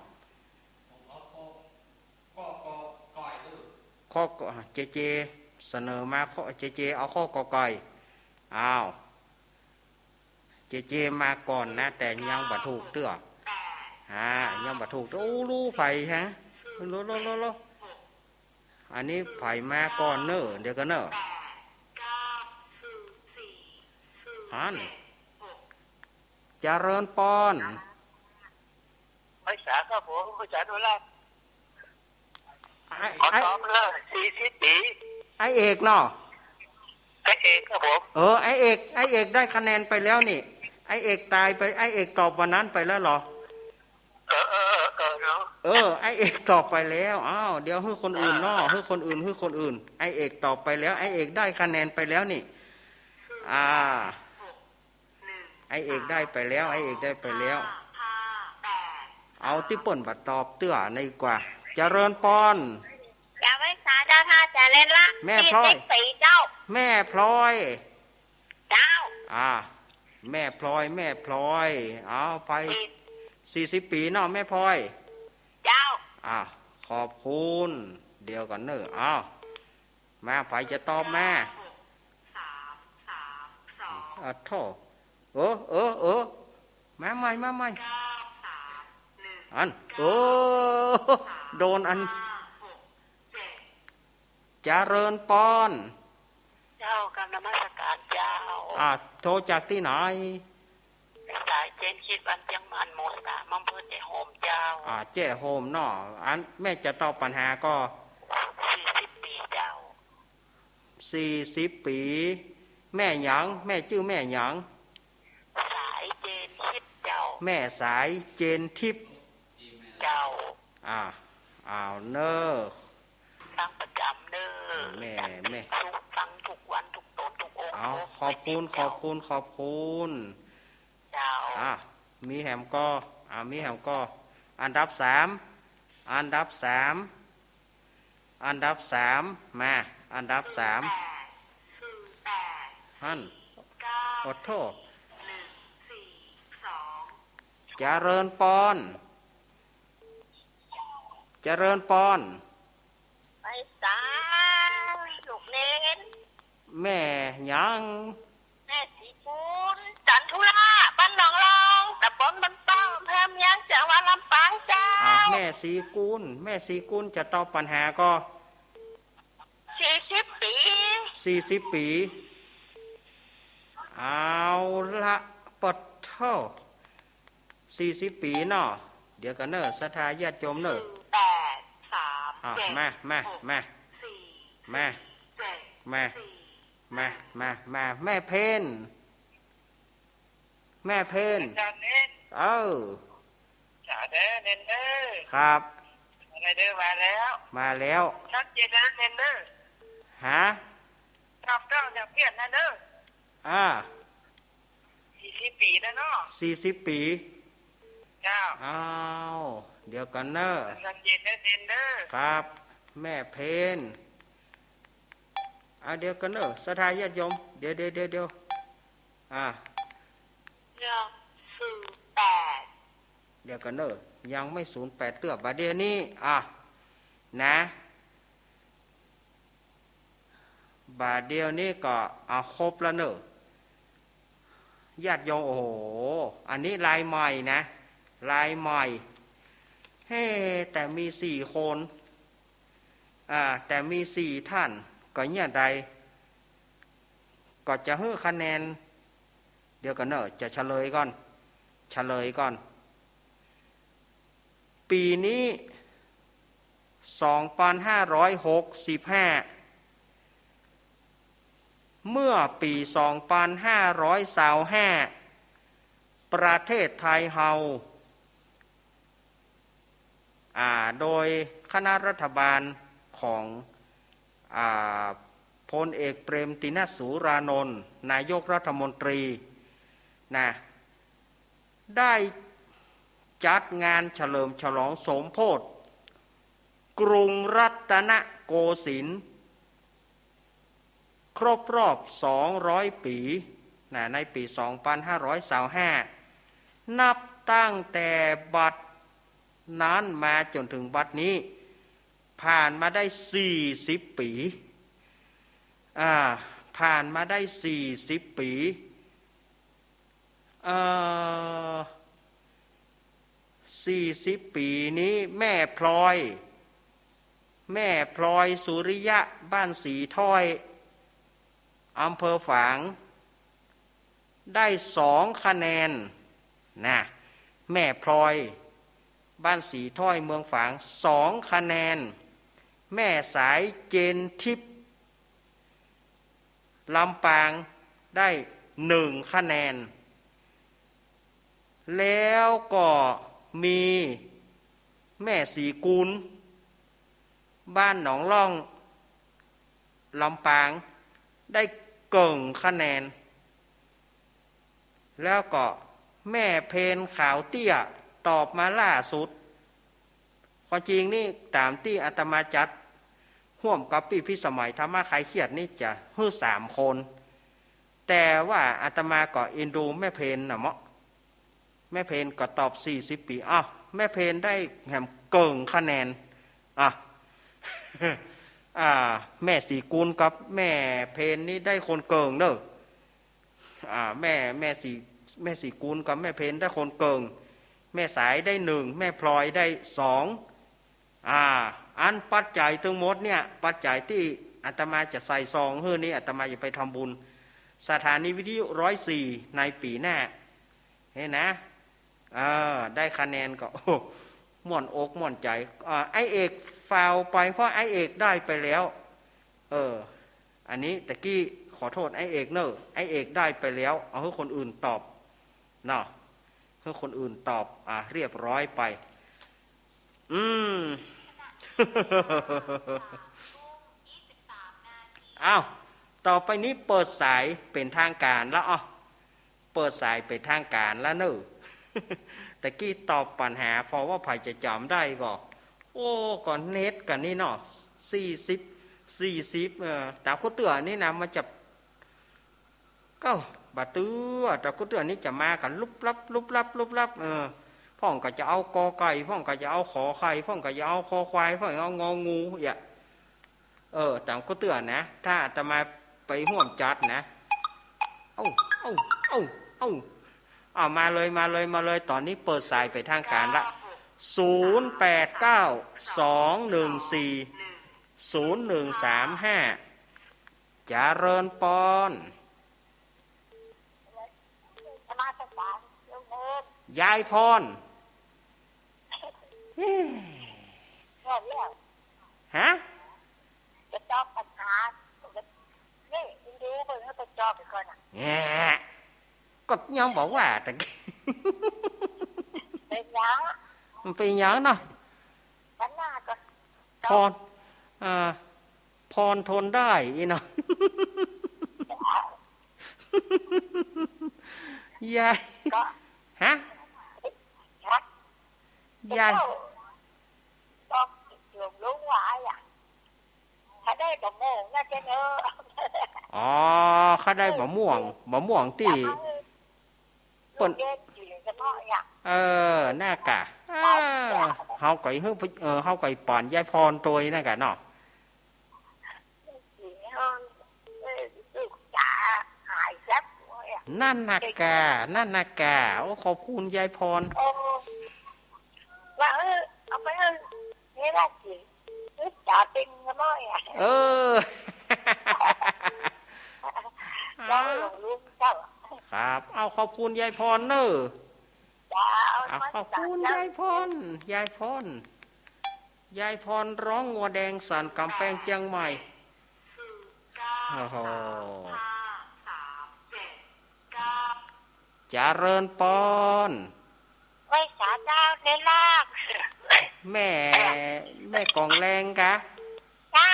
ข้อเจเสนอมาข้อเจเอาข้อกอไก่อ้าวเจมาก่อนนะแต่ยังบ่ถูกเตื้อยังบ่ถูกโอ้รู้ไผ่ฮะรู้อันนี้ไผ่มาก่อนเนอะเดี๋ยวกันเนอะฮันเจริญปอนไม่สาครับผมไม่สาดูแลขอตอบเลย40 ปีไอเอกเนาะไอเอกครับผมไอเอกได้คะแนนไปแล้วนี่ไอเอกตายไปไอเอกตอบวันนั้นไปแล้วเหรอไอเอกตอบไปแล้วอ้าวเดี๋ยวให้คนอื่นเนาะให้คนอื่นไอเอกตอบไปแล้วไอเอกได้คะแนนไปแล้วนี่ไอเอกได้ไปแล้วไอเอกได้ไปแล้วเอาที่ป่นบัดตอบเตื้อในกว่าเจริญปอนอย่าไว้สาเจ้าท่าจะเล่นละแม่พลอยเจ้าแม่พลอยเจ้าแม่พลอยเอาไป40 ปีเนาะแม่พลอยเจ้าขอบคุณเดี๋ยวก่อนเนอะมาไผจะตอบมาโทษมาใหม่อันโดนอันเจริญปอนเจ้ากำนมัสการเจ้าโทรจากที่ไหนสายเจนคิดวันเชียงมันโมสามัมเพื่อเจโฮมเจ้าเจโฮมเนาะอันแม่จะตอบปัญหาก็40 ปีเจ้า40 ปีแม่หยังแม่ชื่อแม่หยังสายเจนทิพย์เจ้าแม่สายเจนทิพย์เจ้าเนอฟังประจำเนอแม่ฟังทุกวันทุกตนทุกองค์ขอบคุณเจ้ามีแหมก็อันดับ 3มาอันดับ 3ฮั่นขอโทษเจริญปอนไปสาลูกเน้นแม่ยังแม่สีกุลจันทุราบ้านหนองรองตำบลบ้านป้องอำเภอเมืองจังหวัดลำปางเจ้าแม่สีกุลจะตอบปัญหาก็40 ปีเอาละปดเท่า40 ปีเนาะเดี๋ยวกันเนอะศรัทธาญาติโยมเนอะมาแม่เพนจ่าเด้อเนนเด้อครับอะไรเด้อมาแล้วชัดเจนนะเนนเด้อตอบเจ้าอย่าเปลี่ยนนะเด้อ40 ปีนะเนาะ40 ปีเจ้าเดี๋ยวกันเนอะชัดเจนนะเนนเด้อครับแม่เพนเดี๋ยวกันเนอะศรัทธาญาติโยมเดี๋ยว08เดี๋ยวกันเนอะยังไม่08เตื้อบาดเดี๋ยวนี้นะบาดเดียวนี้ก็ครบแล้วเนอะญาติโยมโอ้โหอันนี้ลายใหม่นะลายใหม่แต่มี4 คนแต่มี4 ท่านก็เนี่ยใดก็จะให้คะแนนเดี๋ยวกันเนอะจะเฉลยก่อน ปีนี้2565เมื่อปี2525ประเทศไทยเฮาโดยคณะรัฐบาลของพลเอกเปรมติณสูรานนท์นายกรัฐมนตรีนะได้จัดงานเฉลิมฉลองสมโภชกรุงรัตนโกสินทร์ครบรอบ200 ปีนะในปี2525นับตั้งแต่บัดนั้นมาจนถึงบัดนี้ผ่านมาได้40 ปีผ่านมาได้40 ปี40 ปีนี้แม่พลอยสุริยะบ้านสีถ้อยอำเภอฝางได้2 คะแนนนะแม่พลอยบ้านสีถ้อยเมืองฝาง2 คะแนนแม่สายเจนทิพย์ลำปางได้1 คะแนนแล้วก็มีแม่สีกูลบ้านหนองล่องลำปางได้เกิงคะแนนแล้วก็แม่เพนขาวเตี้ยตอบมาล่าสุดความจริงนี่ตามที่อาตมาจัดห่วมกับพี่พิสมัยธรรมะคลายเครียดนี่จะฮื้อ3 คนแต่ว่าอาตมาก็เอ็นดูแม่เพนนะเมาะแม่เพนก็ตอบ40 ปีแม่เพนได้แหมเกิงคะแนนแม่สีกุลกับแม่เพนนี่ได้คนเกิงเนอะแม่สีกุลกับแม่เพนได้คนเกิงแม่สายได้1แม่พลอยได้2อันปัจจัยทั้งหมดเนี่ยปัจจัยที่อาตมาจะใส่ซองเฮ้อนี้อาตมาจะไปทำบุญสถานีวิทยุ104ในปีหน้าเห็นนะได้คะแนนก็ม่วนอกม่วนใจไอเอกฟาวไปเพราะไอเอกได้ไปแล้วอันนี้ตะกี้ขอโทษไอเอกเนอะไอเอกได้ไปแล้วเอาให้คนอื่นตอบเนาะให้คนอื่นตอบเรียบร้อยไปต่อไปนี้เปิดสายเป็นทางการแล้วเปิดสายเป็นทางการแล้วเนอะตะกี้ตอบปัญหาเพราะว่าไผจะจำได้ก็ก่อนเน็ตกันนี่เนาะ40ตามข้อเตือนนี่นะมันจะก็บาตื้อแต่ข้อเตือนนี่จะมากันลุบลับพ่องก็จะเอากอไก่พ่องก็จะเอาขอไข่พ่องก็จะเอาคอควายพ่องเอางองูตามข้อเตือนนะถ้าจะมาไปห่วมจัดนะมาเลยตอนนี้เปิดสายไปทางการละ0892140135เจริญปอนยายพรฮะจะจอบปัญหานี่ดูเพิ่งไปจอบไปก่อนก็ยังบอกว่าแต่เป็นยังมันเป็นยังเนาะปัญหาก็พรทนได้อีเนาะยายฮะยายต้องรู้ว่าถ้าได้บะม่วงน่าจะเนอะเขาได้บะม่วงที่ป่นหน้ากะเฮาไก่เฮาไก่ป่อนยายพรตัวนั่นกะเนาะนั่นนักกะขอบคุณยายพรว่าเอาไปนี่ได้สิจ่าติงก็ไม่แล้วลุงเจ้าครับเอาขอบคุณยายพรเนอะ ขอบคุณยายพรยายพรยายพรร้องงัวแดงสันกำแพงเชียงใหม่โอ้โหเจริญปอนไว้สาเจ้าในลาก แม่กองแรงกะเจ้า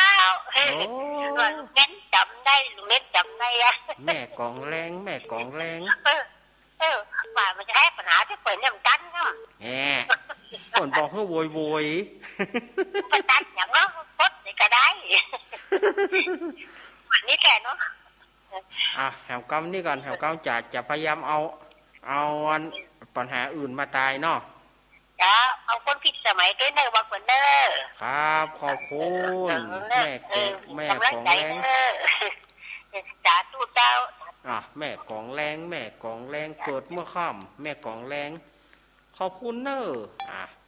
เน้นจำได้เน้นจำได้อะแม่กองแรงแม่กองแรงว่ามันจะให้ปัญหาที่เปิดเนี่ยมันกันเนาะแหมคนบอกให้โวยโวยไปตัดอย่างนั้นพดนี่ก็ได้วันนี้แกเนาะแหวกำนี่ก่อนแหวกำจะพยายามเอาปัญหาอื่นมาตายเนาะจ้าเอาคนผิดสมัยด้วยเนอวักเหมือนเนอครับขอบคุณแม่ของแรงจ้าตู้เจ้าแม่กองแรงแม่กองแรงเกิดเมื่อค่ำแม่กองแรงขอบคุณเนอ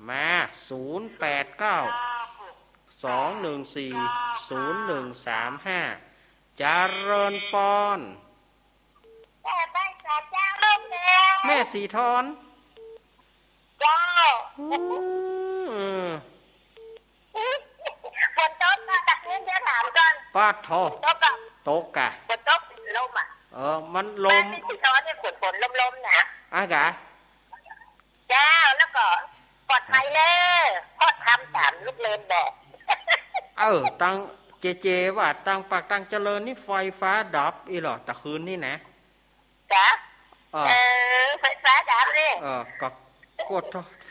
มา0892140135เจริญปอนแม่สีทอนเจ้าฝนตกมาตักเงินจะถามก่อนป้าทอตกกะฝนตกลมมันลมไม่สีทอนเนี่ยฝนลมนะกะเจ้าแล้วก็ปลอดภัยเลยพอดทำ3ลูกเลนบอกตั้งเจว่าตั้งปากตั้งเจริญนี่ไฟฟ้าดับอีหรอตะคืนนี่นะจ้ะไฟฟ้าดับเลยก็กด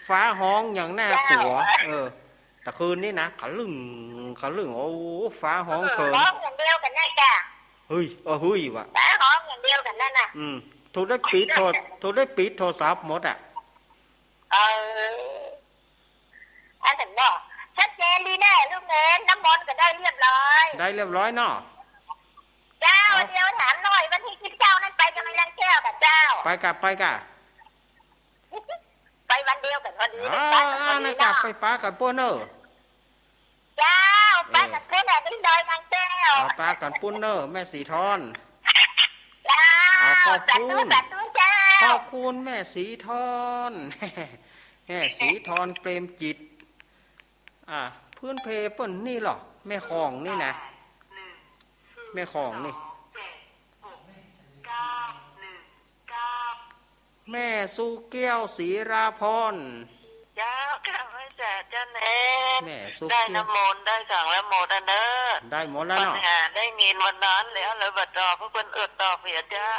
ฟ้าห้องอย่างหน้าตัวตะคืนนี่นะขะลึงโอ้ฟ้าห้องเกินห้องอย่างเดียวกันนะจ้ะเฮ้ยว่ะฟ้าห้องอย่างเดียวกันนั่นน่ะถูกได้ปิดโทรศัพท์หมดอันนั้นเนาะชัดเจนดีแน่ลูกเนนน้ำมนต์ก็ได้เรียบร้อยเนาะเจ้าเดียวถามหน่อยวันที่19นั้นไปกับแม่แก้วกับเจ้าไปกะไปวันเดียวกันพอดีนั่นกะไปป้ากับปุ้นเนอเจ้าป้ากับเพื่อนแม่ดิ้นดอยนางแก้วป้ากับปุ้นเนอแม่สีทอนเจ้าขอบคุณแม่สีทอนแม่สีทอนเปรมจิตพื้นเพเปิ้นนี่หรอแม่ของนี่นะแม่ของนี่แม่สุเกี้ยวศรีราพรเจ้าข้าพเจ้าเจ้าเนแม่สุได้น้ำมนต์ได้สั่งแล้วหมดเนอได้หมดแล้วเนาะได้เงินวันนั้นแล้วเลยบัดดอกเพื่อนดอกเสียเจ้า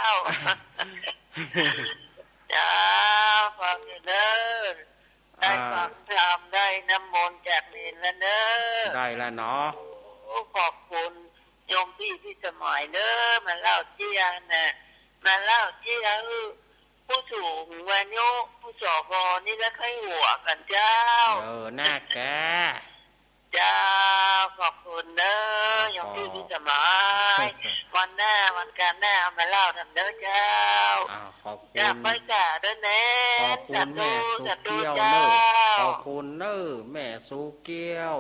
เจ้าฟังเด้อได้ความธรรมได้น้ำมนต์จากเนรแล้วเด้อได้แล้วเนาะขอบคุณโยมพี่สมัยเด้อมาเล่าเจียนะมาเล่าเจียผู้สูงวัยโยผู้สอกนี่แล้วใครหัวกันเจ้าหน้าแกเจ้าขอบคุณเด้อโยมพี่สมัยวันหน้าวันการหน้ามาเล่าทำเด้อเจ้าขอบคุณจะไปจ่าเด้อเน่ขอบคุณแม่สุเกี้ยวเนอขอบคุณเนอแม่สุเกี้ยว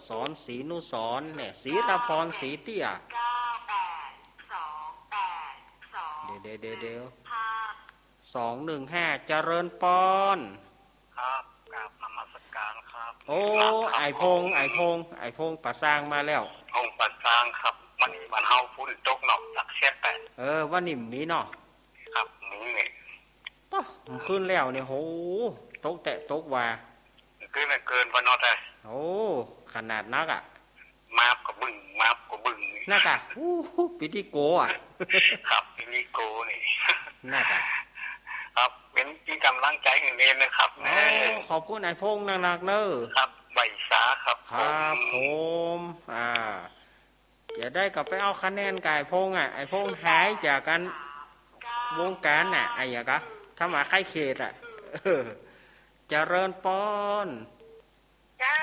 สอนศรีนุสรแม่ศรีรพรศรีเตี้ยเดี๋ยว215เจริญปอนครับกราบนมัสการครับโอ้ไอพงปะสร้างมาแล้วพงปะสร้างครับวันนี้มันเฮาฝุ่นตกเนาะสักเสียแต่วันนี้มีเนาะครับมีเนี่ยขึ้นแล้วเนี่ยโหตกตกว่าเกินวันนอแต่โอ้ขนาดนักมาบกับบึ้งนักปิติโกครับปิติโกนี่นักครับเป็นที่กำลังใจให้เนรนะครับขอบคุณนายพงษ์นักเนอครับใบสาครับครับผมจะได้กลับไปเอาคะแนนกายพงษ์ไอพงษ์หายจากกันวงการไอ้ยากะถ้ามาใครเขตเจริญปอนเจ้า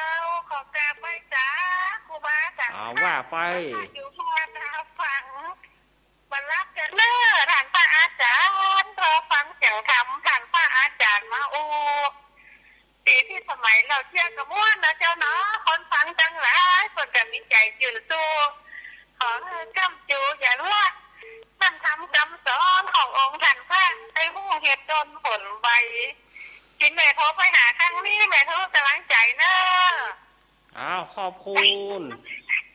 ขอบกราบไหว้จ้าครูบาจ้าว่าไปอยู่พอนะฟังบรรลับกันเนอท่านพระอาจารย์พอฟังเสียงธรรมท่านพระอาจารย์มาโอ้ปีที่สมัยเราเชื่อกับม้วนนะเจ้าเนาะคนฟังจังหลายคนจะมีใจจืดสู้ขอจำจูอย่าลวดมันทำคำสอนขององค์ท่านพระไอ้หูเหตุจนผล นใบกินแม่โทรไปหาครั้งนี้แม่โทรกำลังใจเนอะ อ้าวขอบคุณ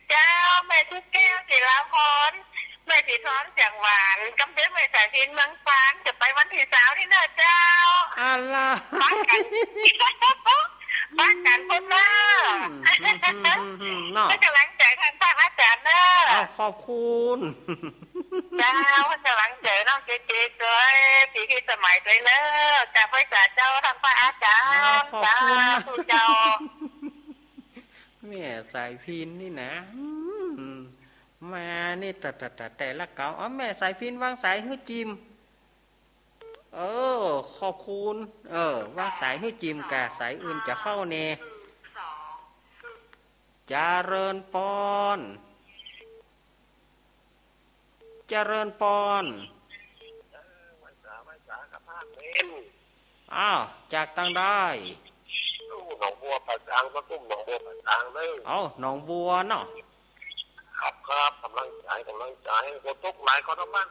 เจ้าแม่ทุกแก้วศิลาพรแม่สีท้อนเสียงหวานกำเนิดแม่สายพินเมืองฟานจะไปวันที่3นี่เนอะเจ้า อะไร บ้านกันบ้านกันคนเนอะ เนาะ ให้กำลังใจทางภาคอาจารย์เนอะ อ้าวขอบคุณ เจ้าให้กำลังใจน้องเจ๊ๆเลยปีที่สมัยเลยเนอะจากพระเจ้าทางภาคอาจารย์ ขอบ เจ้า คุณนะ ทุกเจ้า แม่สายพินนี่นะมานี่แต่ละเก่าอ๋อแม่สายพินวางสายฮื้อจิมขอบคุณวางสายฮื้อจิมกะสายอื่นจะเข้าเนเจริญปอนเจริญปอนอ้าวจากตั้งได้หนองบัวปากกลางมาตุ้มหนองบัวปากกลางเลย เอาหนองบัวเนาะ ครับกำลังใจคนทุกหลายคนทั้งบ้าน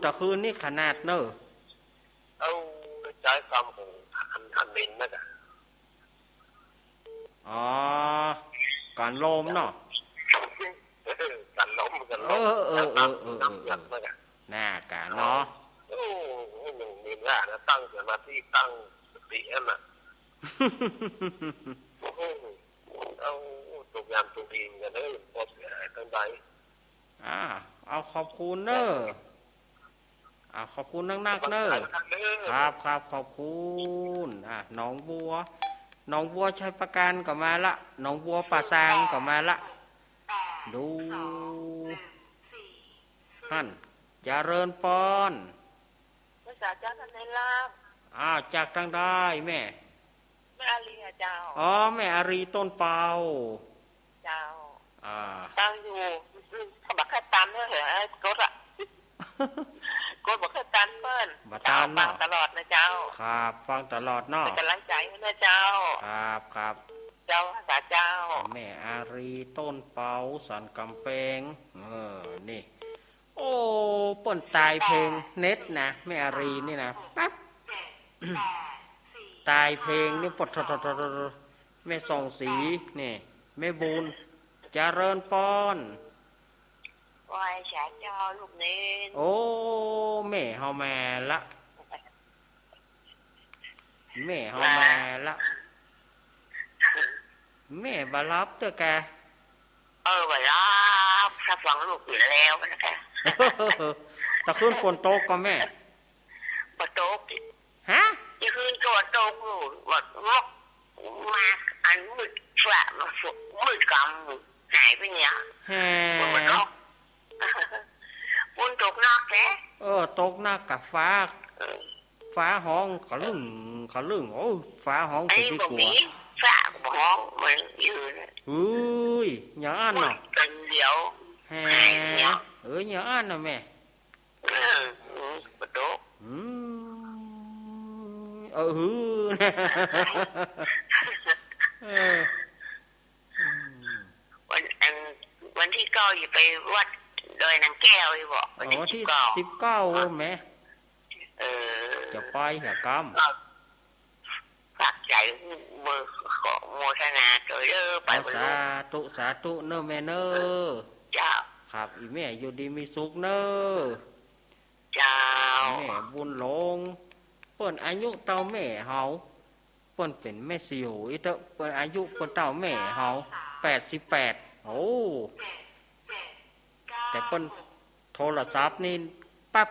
แต่คืนนี่ขนาดเนอะ เอาใจคำของอันนินนะจ๊ะ อ๋อการลมเนาะ กันล้มน้ำหยัดนะจ๊ะ หน้าการเนาะ หนึ่งมีหน้านะตั้งสมาธิตั้งสติน่ะเอาตุกยามตุกดินกันเลยพอเสียหายตั้งใด เอาขอบคุณเนอะขอบคุณนักๆเนอะครับขอบคุณหนองบัวชัยประการก็มาละหนองบัวป่าซางก็มาละดูท่านเจริญปอน ภาษาเจ้าท่านในลาบ จากทางได้แม่ แม่อาลีเจ้า แม่อารีต้นเปา เจ้า อ่า ตั้งอยู่เขาบอกแค่ตันเนี่ยเหรอกดกดบอกแค่ตันเปิ้ลเจ้าฟังตลอดนะเจ้า ครับฟังตลอดเนาะ เป็นกำลังใจให้นะเจ้า ครับ เจ้าภาษาเจ้า แม่อารีต้นเปาสันกำแพงนี่โอ้เปิ่นตายเพลงเน็ตนะแม่อารีนี่นะปั๊บตายเพลงนี่ปดแม่ส่องสีนี่แม่บุญเจริญปอน วายฉาเจ้าลูกเน้น โอ้แม่เฮามาละแม่เฮามาละแม่บารับเตอแก ไปรับถ้าฟังลูกอยู่แล้วนะคะ ตะคืนฝนตกก็แม่ ปะโต๊ก ฮะ ยี่คืนตัวโต๊กอยู่วัดมกมาอันมืดฝ่ามาฝนมืดกำหายไปเนี่ย แฮ่ ฝนตกฝนตกนอกแท้ ตกหน้ากับฟ้าห้องขลึงโอ้ฟ้าห้อง ไอ้ เป็นที่ พวก กลัว นี้ฝ่าห้องมันยืน เฮ้ยอย่าอ่านเนาะ เป็นเดียว แฮ่อย่าอ่านนะแม่ ปะโต๊ก ฮือวันที่9อยู่ไปวัดดอยนางแก้วอีบอกวัน ที่ ที่19แม่ 19จะไปเหรอกรรม ฝากใจมือขอโมทนาเกิดไปบน สาธุเนอะแม่เนอะ เจ้า ครับอีแม่อยู่ดีมีสุขเนอะ เจ้า แม่บุญหลงเปิ้นอายุเต่าแม่เฮาเปิ้นเป็นแม่สิวอีเตอะเปิ้นอายุเปิ้นเต่าแม่เฮา88โอ้แต่เปิ้นโทรศัพท์นี่ปั๊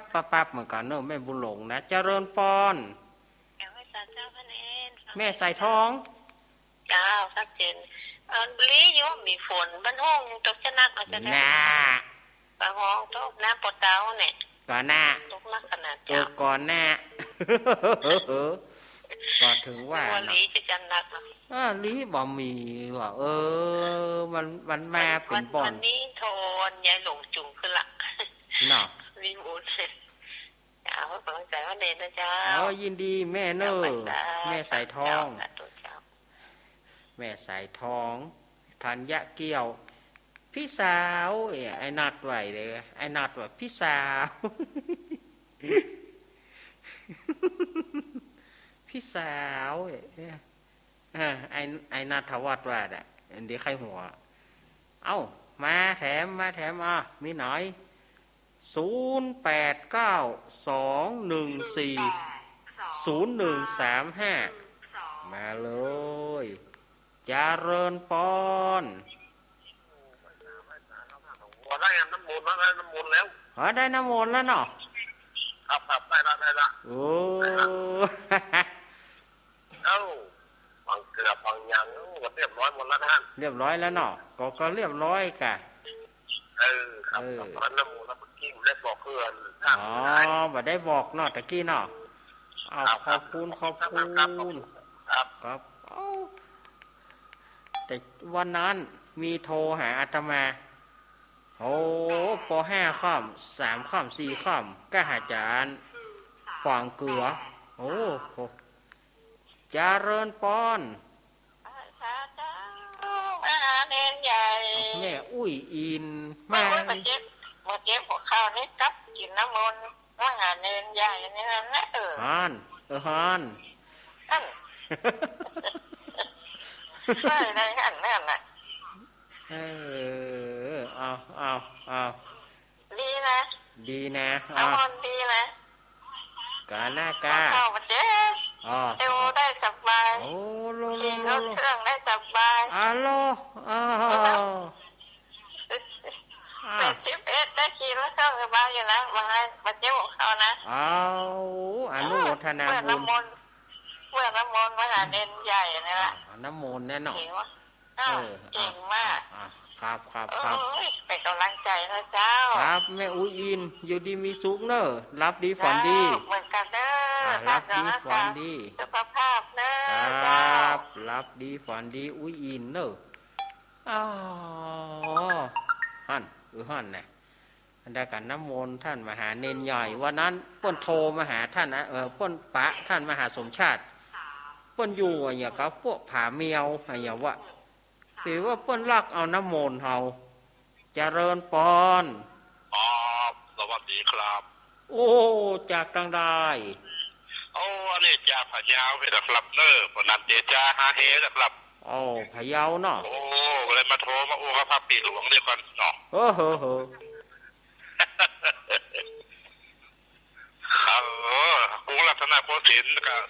บเหมือนกันเนอะแม่บุญหลงนะเจริญปอนแม่ใส่ท้อง เจ้าชัดเจนลีอยู่มีฝนบ้านห้องยังตกจะนักอาจจะได้ น่า บ้านห้องตกน้ำปดเต้าเนี่ย ก่อนหน้า ตกนักขนาดเจ้า ก่อนหน้า ก็ถึงว่า ลีจะจันนัก ลีบ่มีว่ามันมาเป็นบ่อน วันนี้โทนยายหลงจุงขึ้นละ เนาะ มีมูลเอากำลังใจว่าเนนนะเจ้า ยินดีแม่เนอะแม่สายทองแม่สายทองธัญเกี่ยวพี่สาวไอ้นัดไหวเลยไอ้นัดว่าพี่สาว พี่สาวไอ้นาถวัฒน์ว่าอ่ะอันนี้ใครหัวเอ้ามาแถมมีหน่อย0892140135มาเลยเจริญปอนว่าได้น้ำมูลแล้วได้น้ำมูลแล้ว ได้น้ำมนต์แล้วเนาะครับได้ละโอ้ เอ้าฟังเกือบฟังยังเรียบร้อยหมดแล้วท่านเรียบร้อยแล้วเนาะก็เรียบร้อยกะครับตอนน้ำมูลแล้วเมื่อกี้ผมได้บอกเพื่อนบ่ได้บอกเนาะตะกี้เนาะขอบคุณครับแต่วันนั้นมีโทรหาอาตมาโอ้ป.5 ค่ำ3 ค่ำ4 ค่ำก็หาจารย์ฝังเกลือโอ้เจริญปอนอาหารเน้นใหญ่แม่อุ้ยอินมาเจ็บหัวข้าวนี่กับกินน้ำมนต์อาหารเน้นใหญ่นี่นะฮานใช่ได้หันนั่นน่ะเอาดีนะน้ำมนต์ดีนะกาหน้ากาเข้ามาเจ๊เอวได้สบายขี่รถเครื่องได้สบายโลเป็น11ได้ขี่รถเครื่องสบายอยู่นะมาเจ๊บอกเขานะอนุโมทนาบุญเพื่อน้ำมนต์มหาเน้นใหญ่นี่แหละน้ำมนต์แน่นอนเก่งมากครับเป็นกำลังใจนะเจ้าครับแม่อุ้ยอินอยู่ดีมีสุขเนอะรับดีฝันดีเหมือนกันเด้อรับดีฝันดีสุขภาพเนอะครับรับดีฝันดีอุ้ยอินเนอะฮั่นนะได้กันน้ำมนต์ท่านมหาเนนใหญ่วันนั้นเปิ้นโทรมาหาท่านนะเปิ้นปะท่านมหาสมชาติเปิ้นอยู่อย่างกับพวกผาเมียวอย่างว่าหรือว่าเปิ้นรักเอาน้ำมนต์เฮาเจริญปอนสวัสดีครับโอ้จากทางใดอันนี้จากพะเยาไปนะครับเนอะปนันเดจาฮาเฮนะครับพะเยาเนาะเลยมาโทรมากับพระปีหลวงเดียวกันเนาะกรุงรัตนโกสินทร์ก็240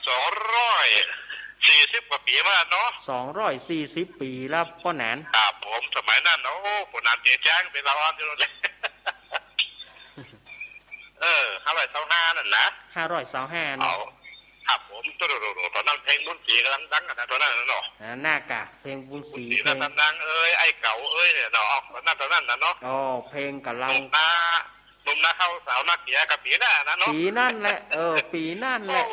กว่าปีมาเนาะ240 ปีแล้วป้อแหนนครับผมสมัยนั้นปนันเดจาเป็นละอ่อนอยู่เลย525นั่นนะ525เนาะครับผมตอนนั้นเพลงบุญศรีกำลังดังกันนะตอนนั้นเนาะหน้ากะเพลงบุญศรีเพลงดังไอ้เก่าเนี่ยเนาะตอนนั้นนะเนาะเพลงกำลังหนุ่มนาเข้าสาวนักเกียกับปีหน้านะเนาะปีนั่นแหละปีนั่นแหละ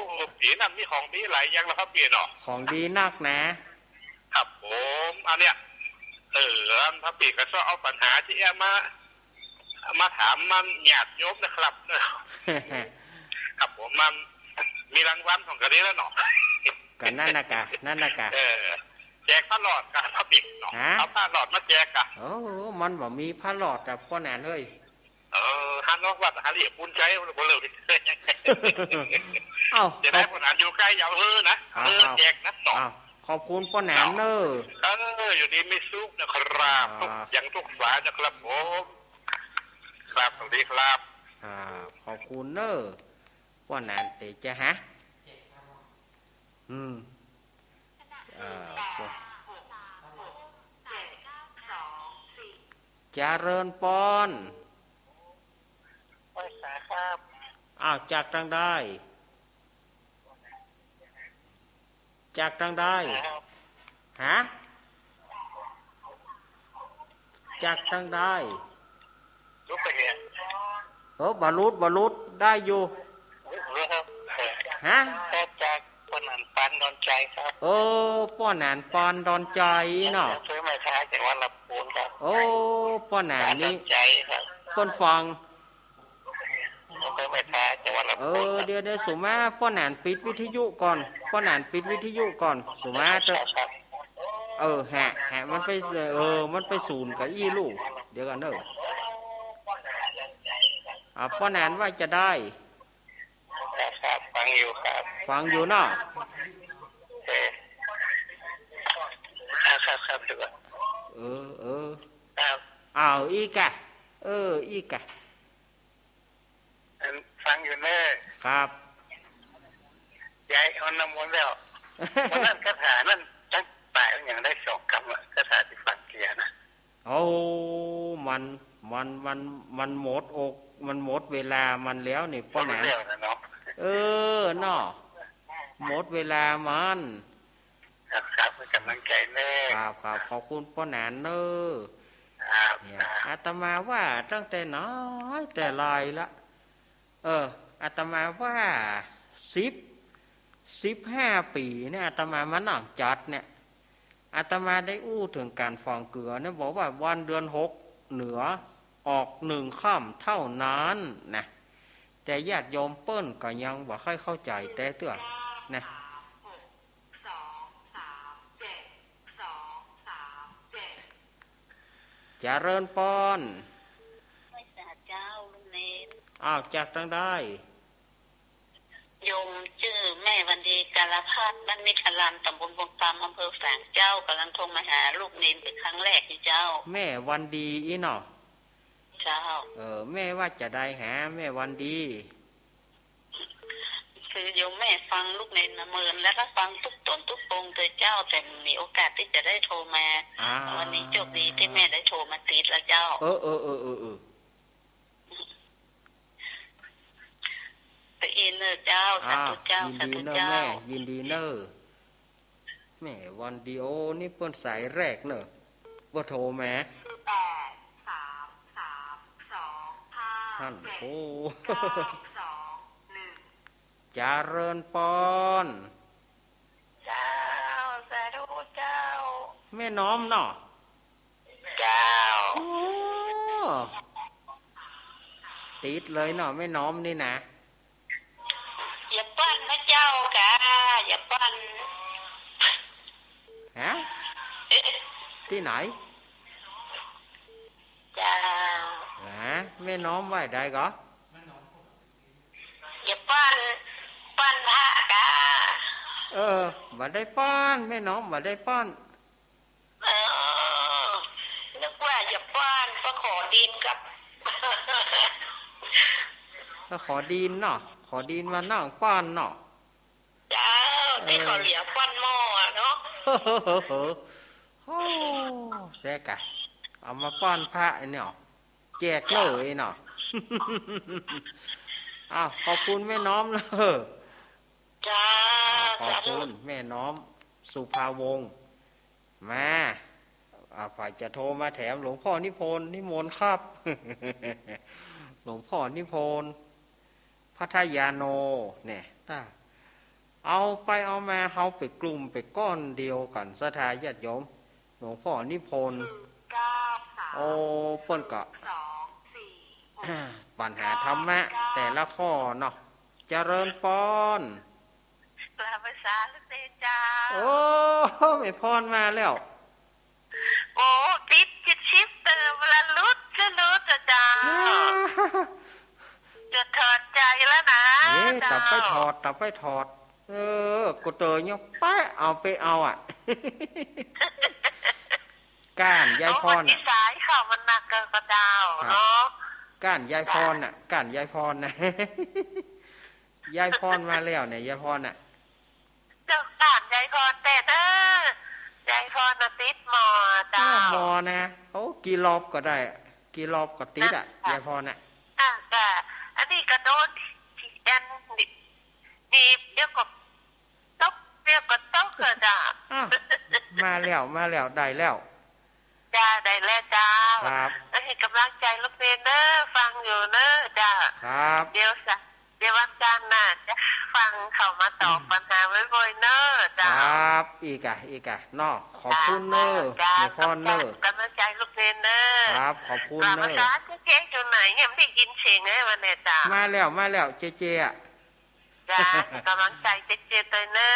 ปีนั้นมีของดีหลายอย่างแล้วครับปีเนาะของดีนักนะครับผมอันเนี้ยพระปีก็ชอบเอาปัญหาที่มาถามมันหยาดโยมนะครับครับผมมันมีรางวัลของกันนี้แล้วเนาะกันนั่นนะกะแจกผ้าหลอดกับพระปีเนาะเอาผ้าหลอดมาแจกกะมันบอกมีผ้าหลอดแต่พ่อแหนนเฮ้ยฮันนอกวัดฮาริปุนใจคนเร็วดิจะได้คนอ่านอยู่ใกล้ยาวนะแจกนะต่อขอบคุณพ่อแหนนเนออยู่ดีไม่ซุกนะครับอย่างทุกฝานะครับผมครับสวัสดีครับขอบคุณเนอพ่อแหนนเตจะฮะเจริญปอนครับจากทางใดฮะจากทางใดลุกไปเนี่ยบารุษได้อยู่ฮะจากป้อนานปานดอนใจครับป้อนานปานดอนใจเนาะซื้อมาขายจากวัดลำพูนครับป้อนานนี่ป้อนฟังเดี๋ยวสุมาป้อนานปิดวิทยุก่อนสุมาแหะมันไปศูนย์กับอีลูกเดี๋ยวกันเนอะป้อนานว่าจะได้ฟังอยู่ครับฟังอยู่เนาะ อีกอะอีกอะฟังอยู่เนอะครับยายเอาน้ำมนต์แล้ววันนั้นคาถานั่นตั้งแต่อย่างได้2 คำอะคาถาที่ฟังเกียนะโอ้มันหมดอกมันหมดเวลามันแล้วนี่ป้อแหนเนาะหมดเวลามันครับเป็นกำลังใจเนอะครับขอบคุณป้อแหนเนอะเนี่ยอาตมาว่าตั้งแต่น้อยแต่ลอยละอาตมาว่า15 ปีเนี่ยอาตมามานั่งจัดเนี่ยอาตมาได้อู้ถึงการฟองเกลือเนี่ยบอกว่าวันเดือน6เหนือออก1 ค่ำเท่านั้นนะแต่ญาติโยมเปิ้นก็ยังบ่ค่อยเข้าใจแต่เตื้อนะเจริญปอนไม่สาเจ้าลุงเนนจากทางได้โยมชื่อแม่วันดีกาลพัฒน์บ้านมิตรลามตำบลบงปามอำเภอแฝงเจ้ากำลังโทรมาหาลูกเนนเป็นครั้งแรกที่เจ้าแม่วันดีอีเนาะเจ้าแม่ว่าจะได้หาแม่วันดีคือโยมแม่ฟังลูกเนนมาเมินแล้วก็ฟังทุกตนทุกองค์โดยเจ้าแต่มีโอกาสที่จะได้โทรมาวันนี้โชคดีที่แม่ได้โทรมาติดแล้วเจ้าไปอินเนอร์เจ้าสาธุเจ้าสาธุเจ้ายินดีเนอร์แม่วันดีโอนี่เปิ้นสายแรกเนอะว่าโทรแม่ท่านโอ้จาเริญปอนเจ้าสาธุเจ้าแม่น้อมเนาะเจ้าติดเลยเนาะแม่น้อมนี่นะอย่าปั้นนะเจ้ากะอย่าปั้นฮะที่ไหนจ้าแม่น้อมไว้ได้ก็อย่าปั้นพระกะบ่ได้ป้อนแม่น้อมบ่ได้ป้อนนึกว่าอย่าปั้นก็ขอดินกับก็ขอดินเนาะขอดินมานั่งป้อนเนาะเจ้าที่เขาเหลียวปั้นหม้อเนาะแซ่กะเอามาป้อนพระเนี่ยแจกเลยเนาะขอบคุณแม่น้อมเนอะจ้าขอบคุณแม่น้อมสุภาวงศ์มาฝ่ายจะโทรมาแถมหลวงพ่อนิพนธ์นิมนต์ครับหลวงพ่อนิพนธ์พัทยาโนเนี่ยเอาไปเอามาเฮาไปกลุ่มไปก้อนเดียวกันศรัทธาญาติโยมหลวงพ่อนิพนธ์เปิ้นก็ปัญหาธรรมะแต่ละข้อเนาะเจริญปอนลาภาษาลูกเนนจ้าไม่พรมาแล้วติดจิตชิปเติมเวลาลุดจ้าจะถอดใจแล้วนะตับไปถอดกูเตยเนี่ยไปเอาอ่ะก้านยายพรสายค่ะมันหนักเกินกระดาวเนาะก้านยายพรน่ะก้านยายพรนะยายพรมาแล้วเนี่ยยายพรน่ะเจ้าก้านยายพรแต่ยายพรน่ะติดหมอจ้ามอนะกี่รอบก็ได้กี่รอบก็ติดอ่ะยายพรน่ะแต่อันนี้ก็โดนดีเดี๋ยวก็ตกเกิดมาแล้วได้แล้วจ้าได้แล้วจ้าครับให้กำลังใจลูกเนนเนอฟังอยู่เนอจ้าครับเดี๋ยววันจันทร์น่ะจะฟังเขามาตอบปัญหาบ่อยๆเนอจ้าครับอีกอะเนาะขอบคุณเนอแม่พรเนอกำลังใจลูกเนนเนอครับขอบคุณเนอจ้าเจ๊จนไหนเนี่ยไม่ได้ยินเสียงไงวันนี้จ้ามาแล้วเจ๊อ่ะจ้ากำลังใจเจ๊เตยเนอ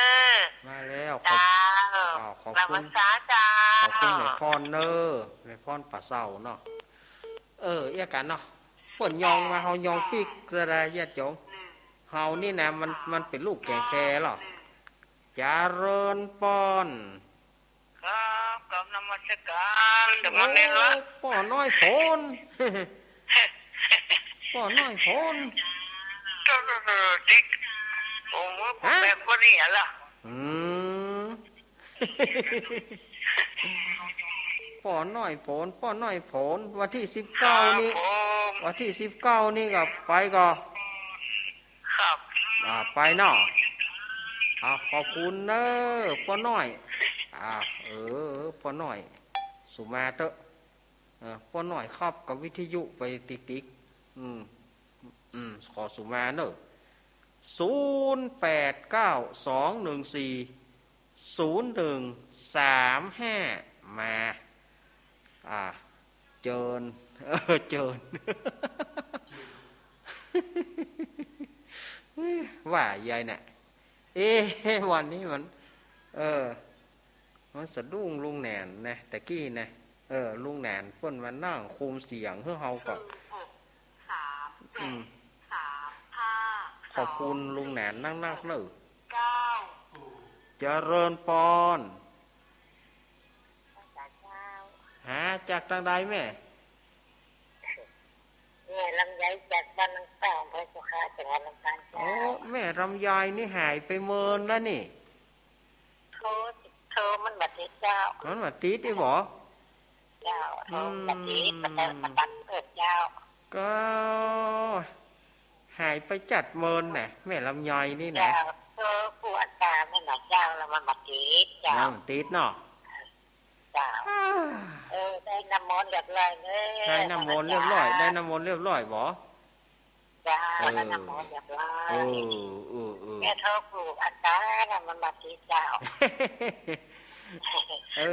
มาแล้วจ้าขอบคุณจ้าขอบคุณแม่พรเนอแม่พรป่าเศร้าเนาะเอี้ยกันเนาะฝนยองมาเฮายองปีกกระไรญาติโยมเฮานี่นะมันเป็นลูกแก่แค่หรอจาเริญปอนครับ กับนมัสการเดี๋ยวมันเล่นละ ป่อน้อยโผน ป่อน้อยโผน ติ๊กโอ้โหแบบก็นี่อะไรล่ะ ม ป่อน้อยโผนป่อน้อยโผนวันที่19นี้ ผม วันที่19นี่ก็ไปก็ ครับ ไปเนาะขอบคุณเนอะป่อน้อยป่อน้อยสุมาเตอะป่อน้อยครอบกับวิทยุไปติ๊กขอสุมาเนอะ0892140135มาเจิญเจิญ ว่ายายน่ะวันนี้มันสะดุ้งลุงแหนนนะตะกี้นะลุงแหนนเพิ่นมานั่งคุมเสียงเพื่อเฮาก็ขอบคุณลุงแหนนนั่งเนอะเจริญปอนหาจากทางใดแม่ลำไยจากบ้านน้ำตาลพระสุขาจังหวัดลำปางจ้าแม่ลำไยนี่หายไปเมินแล้วนี่เธอมันบัดนี้เจ้ามันมาติดได้บ่เจ้าเธอบัดนี้มันตัดเกิดเจ้าก็หายไปจัดเมินน่ะแม่ลำไยนี่นะเธอปวดตาไม่หนักเจ้าแล้วมันบัดนี้เจ้ามันติดเนาะเจ้าได้น้ำมนต์เรียบร้อยเลยได้น้ำมนต์เรียบร้อยได้น้ำมนต์เรียบร้อยบ่จ้าได้น้ำมนต์เรียบร้อยแม่เธอปลูกอันตาแล้วมันบัดนี้เจ้า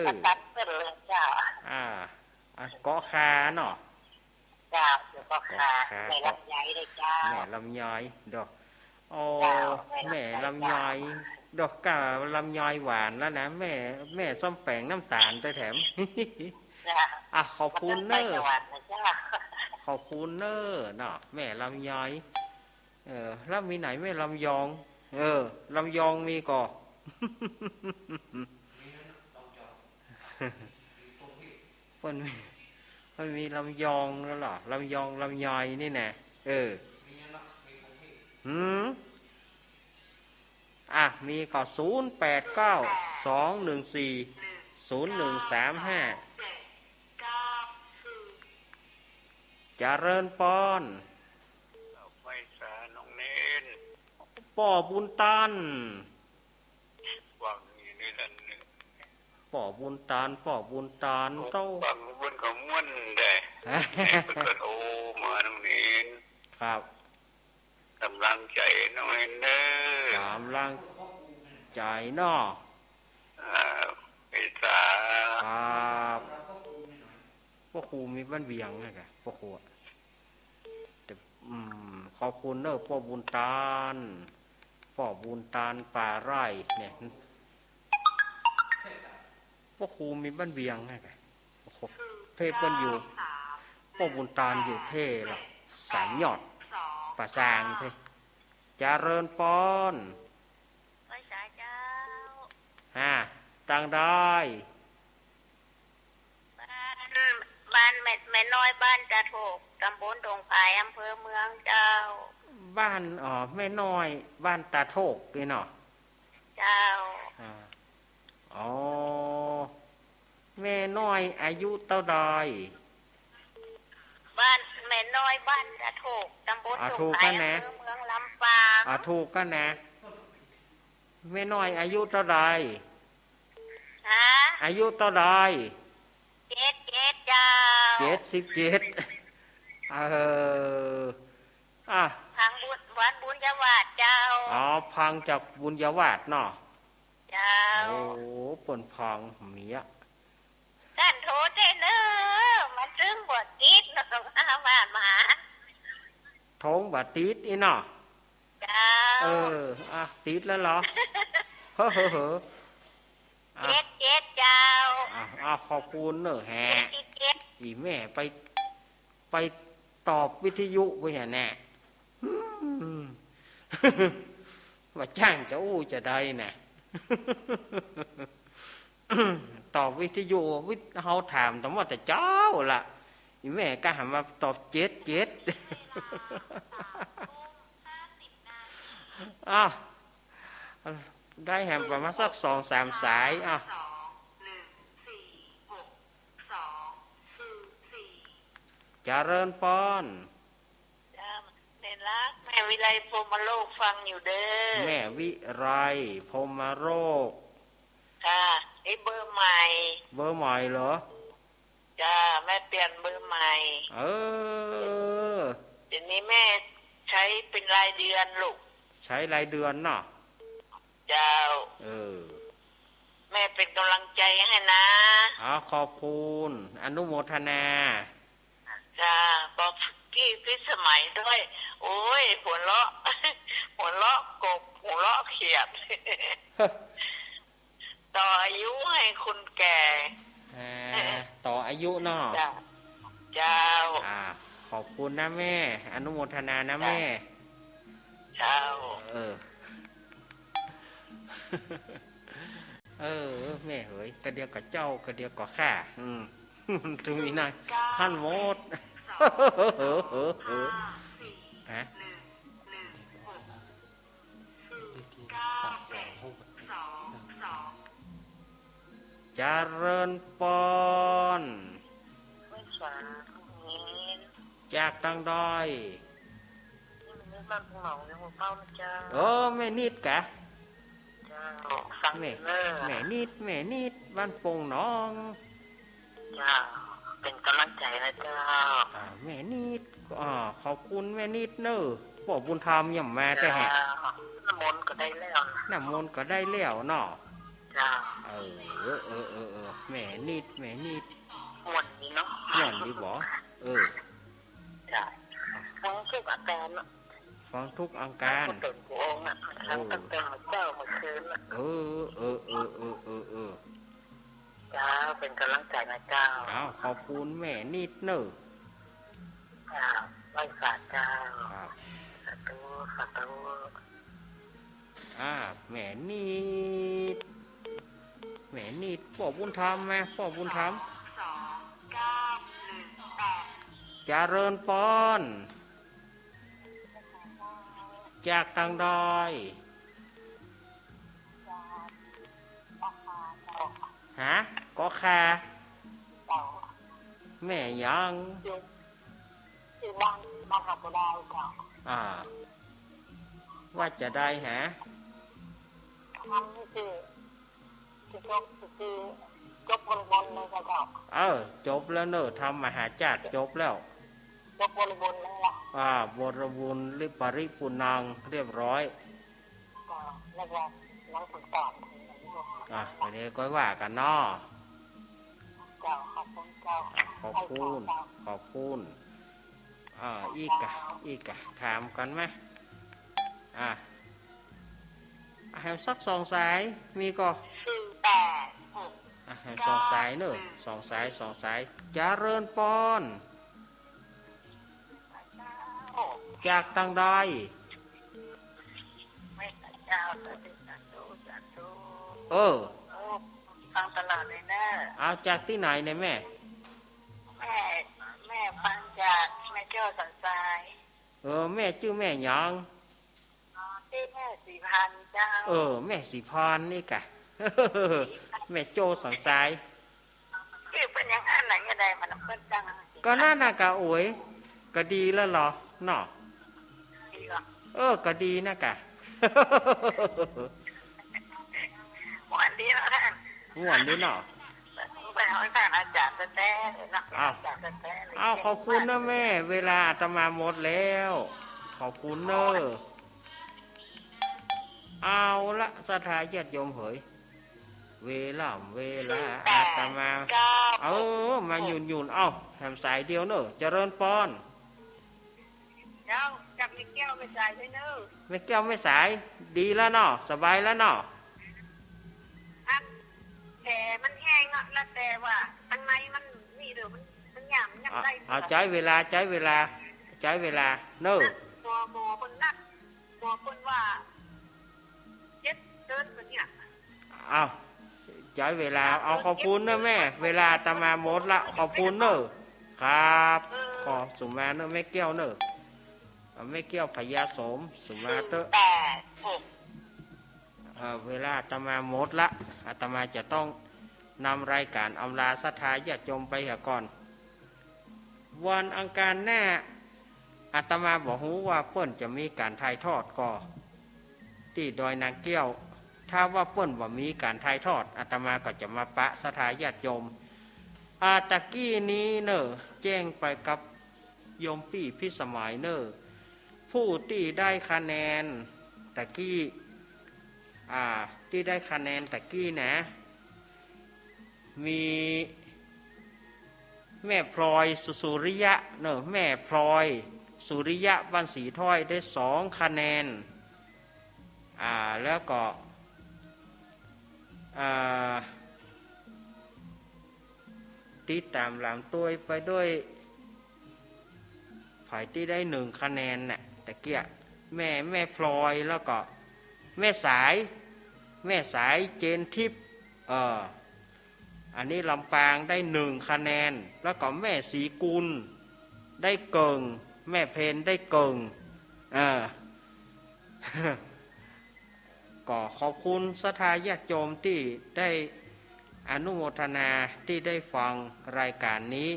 มันตัดเกิดเลยเจ้าเกาะคาเนาะเจ้าอยู่เกาะคาแม่ลำไยเลยเจ้าแม่ลำไยดอกแม่ลำไยดอกกะลำไยหวานแล้วนะแม่ส้มแป้งน้ำตาลได้แถมขอบคุณเนอะขอบคุณเนอะเนาะแม่ลำไยแล้วมีไหนแม่ลำยองลำยองมีก่อเพิ่นมีลำยองแล้วหรอลำยองลำไยนี่แน่มีก่อ0892140135เจริญปอนไม่สาน้องเน้นป่อบุญตันวางอยู่ในนั้นป่อบุญตานเต้าฟังบนของม้วนได้เกิดโอมาน้องเน้นครับกำลังใจน้องเน้นเด้อกำลังใจเนาะไปสาครับพ่อครูมีบ้านเวียงไงกะพ่อครูแต่ขอบคุณเนอะพ่อบุญตานป่าไร่เนี่ยพ่อครูมีบ้านเวียงไงกะเพ่เปิ้นอยู่พ่อบุญตานอยู่เพ่ละสามยอดป่าซางเพ่เจริญปอนต่างได้บ้านแม่น้อยบ้านตาโถกตำบลดงพายอำเภอเมืองเจ้าบ้านแม่น้อยบ้านตาโถกนี่เนาะเจ้าแม่น้อยอายุเท่าใดบ้านแม่น้อยบ้านตาโถกตำบลดงพายอำเภอเมืองลำปางถูกกันนะแม่น้อยอายุเท่าใดอายุเท่าใด77เจ้า77พังวัดบุญยวาสเจ้าพังจากบุญยวาสเนาะเจ้าปนพังเมียท่านโทษเทเนอมันซึ่งบทติดน้องบ้านมาท้องบาติดอีเนาะเจ้าติดแล้วเหรอ77เจ้าขอบคุณเนอะแฮอีแม่ไปตอบวิทยุไปอย่างแน่ว่าจ้างจะจะได้น่ะตอบวิ วิทยุเฮาถามแต่ว่าแต่เจ้าล่ะอีแม่ก็หันมาตอบเจ็ดอ้าวได้แหมประมาณสัก2-3 สายอ้าวเจริญพรเนรักแม่วิไลพรหมโลกฟังอยู่เด้อแม่วิไรพรหมโรคค่ะไอ้เบอร์ใหม่ เบอร์ใหม่เหรอจ้าแม่เปลี่ยนเบอร์ใหม่เดี๋ยวนี้แม่ใช้เป็นรายเดือนลูกใช้รายเดือนเนาะเจ้าแม่เป็นกำลังใจให้นะขอบคุณอนุโมทนาจ้าบอกพี่สมัยด้วยโอ้ยหัวเราะกบหัวเราะเขียด ต่ออายุให้คนแก่ต่ออายุเนาะเจ้าขอบคุณนะแม่อนุโมทนานะแม่เจ้าแม่เฮ้ยกระเดียวกับเจ้ากระเดียวกับข้าถึงมีนายท่านโมดฮะเจริญปอนจากตังดอยแม่นิดกะแม่นิดบ้านปงน้องเป็นกำลังใจนะเจ้าแม่นิดขอบคุณแม่นิดเนอะพ่อบุญธรรมย่ำมาแต่แห่น้ำมนต์ก็ได้แล้วเนาะจ้าแม่นิดม่วนดีเนาะม่วนดีบ่จ้าฟังทุกอาการเนาะฟังทุกอาการตื่นโกงอ่ะทั้งตั้งแต่เจ้ามาคืนจ้าเป็นกำลังใจนะเจ้าขอบคุณแม่นิดเนอะจ้าไหว้ศาลเจ้าสาธุแม่นิดพ่อบุญธรรมไหมพ่อบุญธรรมเจริญปอนจากตังดอยก็ค่ะแม่ยังบ้านขับได้จ้ะว่าจะได้ทำนี่จบบริบทเลยจ้ะจบแล้วเนอะทำมหาจัดจบแล้วจบบริบทเลยล่ะบริบูรณ์ปริปุนังเรียบร้อยแล้วก็น้องฝึกสอนอันนี้ก็ว่ากันเนาะขอบคุณเจ้าขอบคุณอีกะถามกันไหมให้สัก2 สายมีก็ให้2 สายเนอะ2 สายเจริญปอนจากตังใดฟังตลอดเลยนะจากที่ไหนเนี่ยแม่ฟังจากแม่เจ้าสันทรายแม่ชื่อแม่ยังชื่อแม่สีพันเจ้าแม่สีพันนี่กะ แม่โจสันทรายชื่อเป็นยังไงไหนก็ได้มันเพิ่นจังก็น่ากะโอ้ยก็ดีแล้วเหรอเนาะก็ดีนะกะวันดีแล้วท่านวันดีเนาะไปเอาท่านอาจารย์แท้ๆเลยนะอาจารย์แท้ๆเลยขอบคุณนะแม่เวลาอาตมาหมดแล้วขอบคุณเนอะเอาละสถาญาติโยมเหยเวลาอาตมามาหยุ่นแหมสายเดียวเนอะเจริญปอนจับไม่แก้วไม่สายใช่เนอะไม่แก้วไม่สายดีแล้วเนาะสบายแล้วเนาะแต่มันแห้งนะแล้วแต่ว่าข้างในมันนี่เดี๋ยวมันหยาบได้ใจเวลาเนอะหมอคนนักหมอคนว่าเจ็ดเดินแบบเนี้ยใจ ใจเวลาเอาขอบคุณนะแม่เวลาอาตมาหมดละขอบคุณเนอะครับขอสุมาเนอะไม่เกี่ยวเนอะไม่เกี่ยวพญาสมสุมาเตอะ8 6เวลาอาตมาหมดละอาตมาจะต้องนำรายการอำลาศรัทธาญาติโยมไปก่อนวันอังคารหน้าอาตมาบอกฮู้ว่าเปิ้นจะมีการถ่ายทอดก่อที่ดอยนางเกี้ยวถ้าว่าเปิ้นว่ามีการถ่ายทอดอาตมาก็จะมาปะศรัทธาญาติโยมตะกี้นี้เนอะแจ้งไปกับโยมปี่พิสมัยเนอะผู้ที่ได้คะแนนตะกี้ที่ได้คะแนนตะกี้นะมีแม่พลอยสุริยะเนอะแม่พลอยสุริยะบ้านสีถ้อยได้2คะแนนแล้วก็ติดตามหลังตัวไปด้วยฝ่ายที่ได้1คะแนนน่ะตะเกียแม่พลอยแล้วก็แม่สายเจนทิพย์อันนี้ลำปางได้1คะแนนแล้วก็แม่ศรีกุลได้เกิงแม่เพนได้เกิงก็ขอบคุณศรัทธาญาติโยมที่ได้อนุโมทนาที่ได้ฟังรายการนี้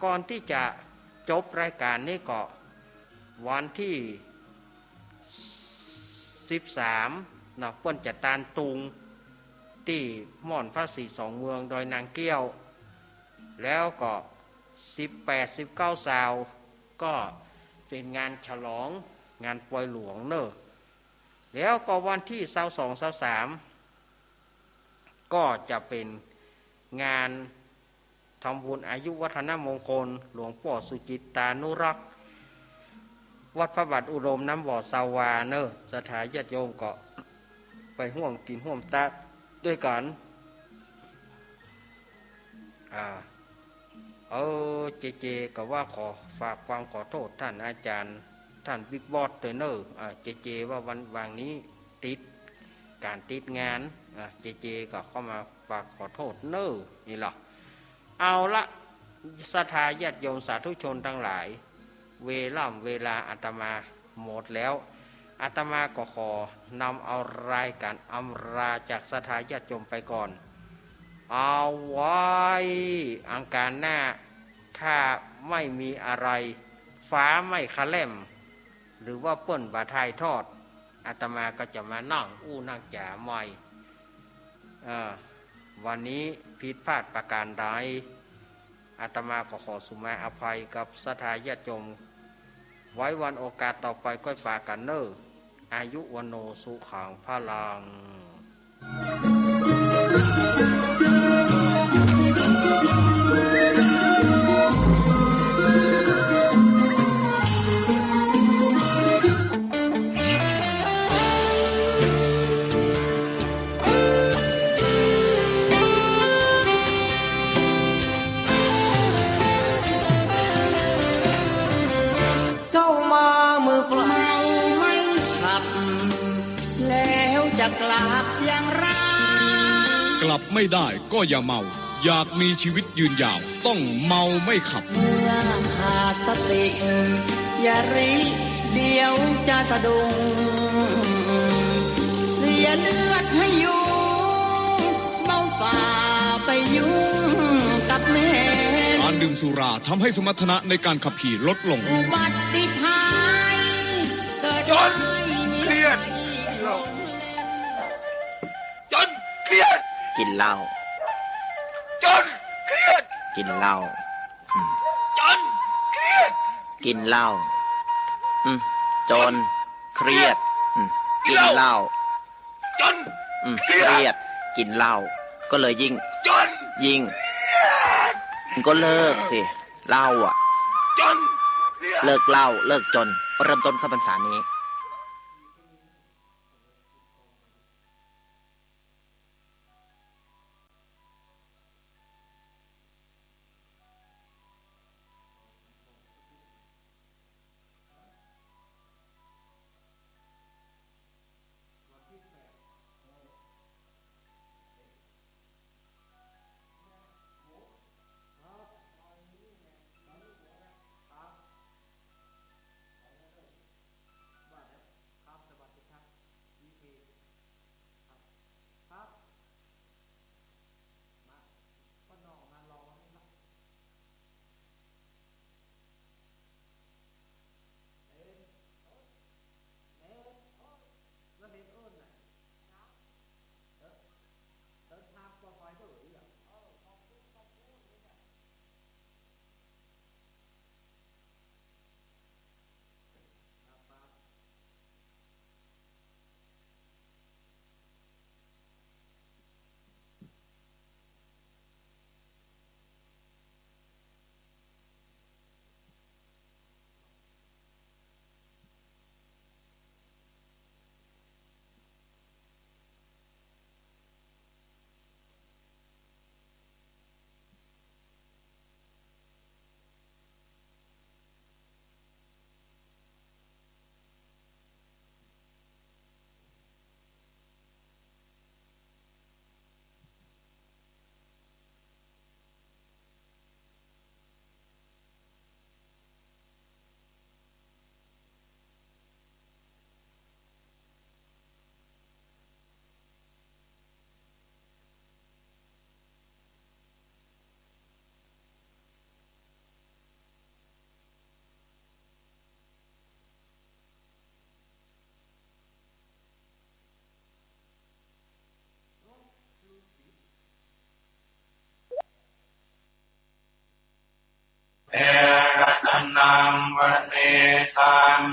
ก่อนที่จะจบรายการนี้ก็วันที่13นะเปิ้นจะตานตุงที่ม่อนพระศรีสองเมืองดอยนางเกี้ยวแล้วก็18-19 สาวก็เป็นงานฉลองงานปล่อยหลวงเนอะแล้วก็วันที่22-23ก็จะเป็นงานทำบุญอายุวัฒนมงคลหลวงพ่อสุจิตตานุรักษ์วัดพระบาทอุดมน้ำบ่อสาวาเนอะสถานญาติโยมก็ไปห่วงกินห่วงตาด้วยกันเจก็ว่าขอฝากความขอโทษท่านอาจารย์ท่านบิ๊กบอสเตอร์เนอร์เจว่าวันนี้ติดงานเจก็เข้ามาฝากขอโทษเนอร์นี่หรอเอาละศรัทธาญาติโยมสาธุชนทั้งหลายเวลาอาตมาหมดแล้วอาตมาก็ขอนำเอารายการอำลาจากศรัทธาญาติโยมไปก่อนเอาไว้อังคารหน้าถ้าไม่มีอะไรฟ้าไม่คะแล่มหรือว่าเปิ้นบาทายทอดอาตมาก็จะมานั่งนั่งจ๋าใหม่วันนี้ผิดพลาดประการใดอาตมาก็ขอสุมาอภัยกับศรัทธาญาติโยมไว้วันโอกาสต่อไปก็ปากันเนออายุวันโนสุขังพลัง กลับอย่างไรกลับไม่ได้ก็อย่าเมาอยากมีชีวิตยืนยาวต้องเมาไม่ขับเมื่อขาดสติอย่ารีเดี๋ยวจะสะดุ้งเสียเลือดให้อยู่เมาฝ่าไปยุ่งกับแม่การดื่มสุราทำให้สมรรถนะในการขับขี่ลดลงอุบัติภัยเกิดจนเครียดกินเหล้าจนเครียดกินเหล้าจนเครียดกินเหล้าจนเครียดกินเหล้าจนเครียดกินเหล้าก็เลยยิ่งก็เลิกสิเหล้าจนเลิกเหล้าเลิกจนเริ่มต้นเข้าพรรษานี้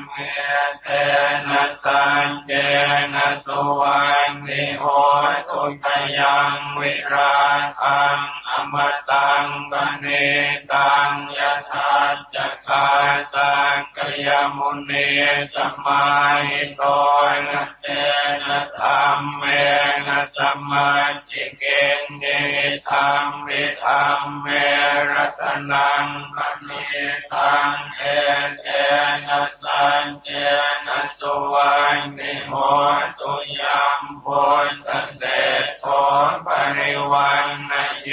เมเตนะสัจเจนะสุวรรณิโหตุทยังวิราทังอมตังปณิตังยถาจักขาสังกยมุนีสมาหิโตนะเตนะธัมเมนะสัมมาจิเกณเนธัมมิธัมเมรัตนังปณิตังเอเตนะสัจเจนะสุวรรณิโหตุยัมโพธิเตโตปริวันนะเย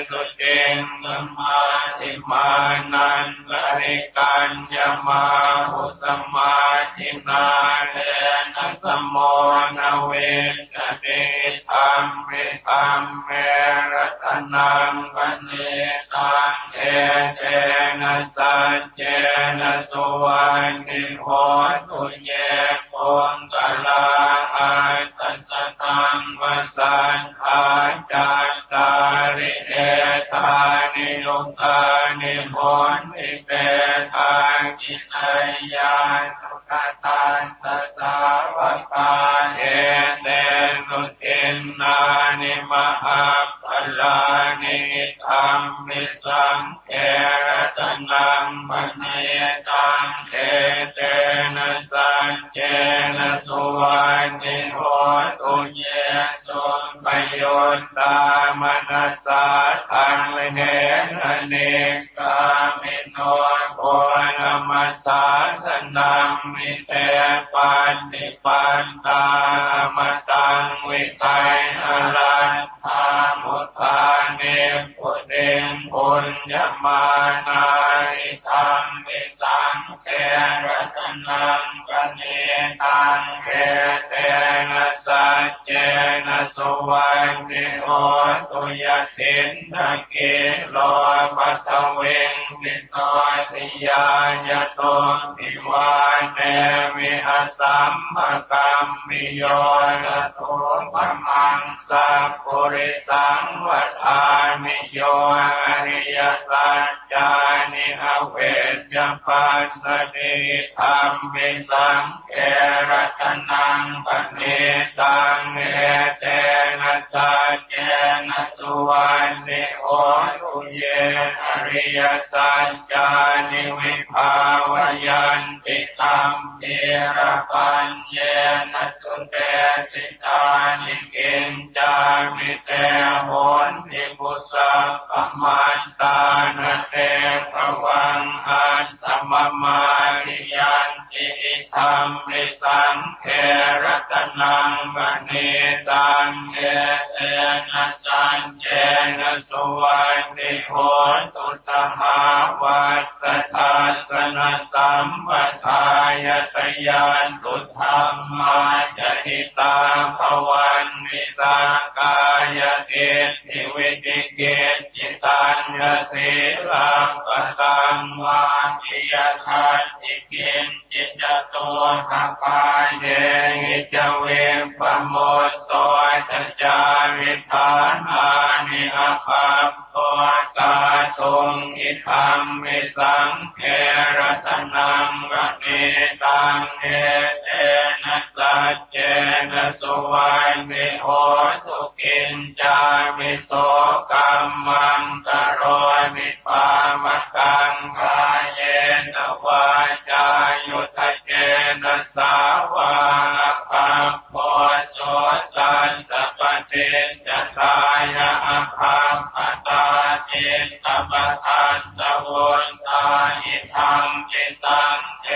สุติงสมาธิมานันปริกัญญมาหุสมาธินาเลนะสมโมนะเวทะเนธัมมิธัมเมรัตนังปณิตังเอเตนะสัจเจนะสุวรรณิโหตุเยโกงกะลาอาสัสสตังวสันขาจัตตาริเอธานิโลกานิโหติเตทากินายาสุขตาสัสสาวกาเอเตสุตินนานิมหาภลานิธัมมิสังเขรัตนังปณิตังเอเตนะสัจเจนะสุวรรณิโหตุเยสุปโยตามนัสสะทังวิเนนะเนกามิโนโภนมัสสะสนัมมิเตปันติปันตามตังวิไทยอรันธามุทาเนปุเตงปุญญมานาริธรรมมิสังเกรัตนังปณิตังเกเตนะสัจเจนะสุวรรณิโหตุยตินนะเกโลปัตเวงสิโตติยายะโตติวาเนวิหสัมภกัมมิโยนะโตปะมังสัพพุริสังวัฏฐามิโยอริยสัจจานิอเวชปัสสติธัมมิสังเขรัตนังปณิตังเอเตนะสัจเจนะสุวรรณิโหตุเยอริยสัจจานิวิภาวยันติตัมเทระปัญเยนะสุเตสิตานิเกณจามิเตโหนติปุสสะปมันตานะเตภวังอันตมมาริยันติธัมมิสังเขรัตนังปณิตังเอเตนะสัจเจนะสุวรรณิโหตุสหาวัสสะทัสสนะสัมปทายตยานสุธรรมาจหิตาภวันวิสากายเกติวิจิเกจิตัญญสีลังปตังวาทิยทัตติเกณจิตตัวหปายเยหิจเวปโมตโตจจาริธานานิอภัพโตกาตุงอิธัมมิสังเขรัตนังปณิตังเอเตนะสัจเจนะสุวรรณิโหตุกินจามิโสกัมมังกโรมิปามกังกายเยนวาจายุทธเจนะสาวาภัพโพโสตัสสะปะเทจตายะอภัพปตาเจตปะทัสสะวุนตาอิธัมมิสังเข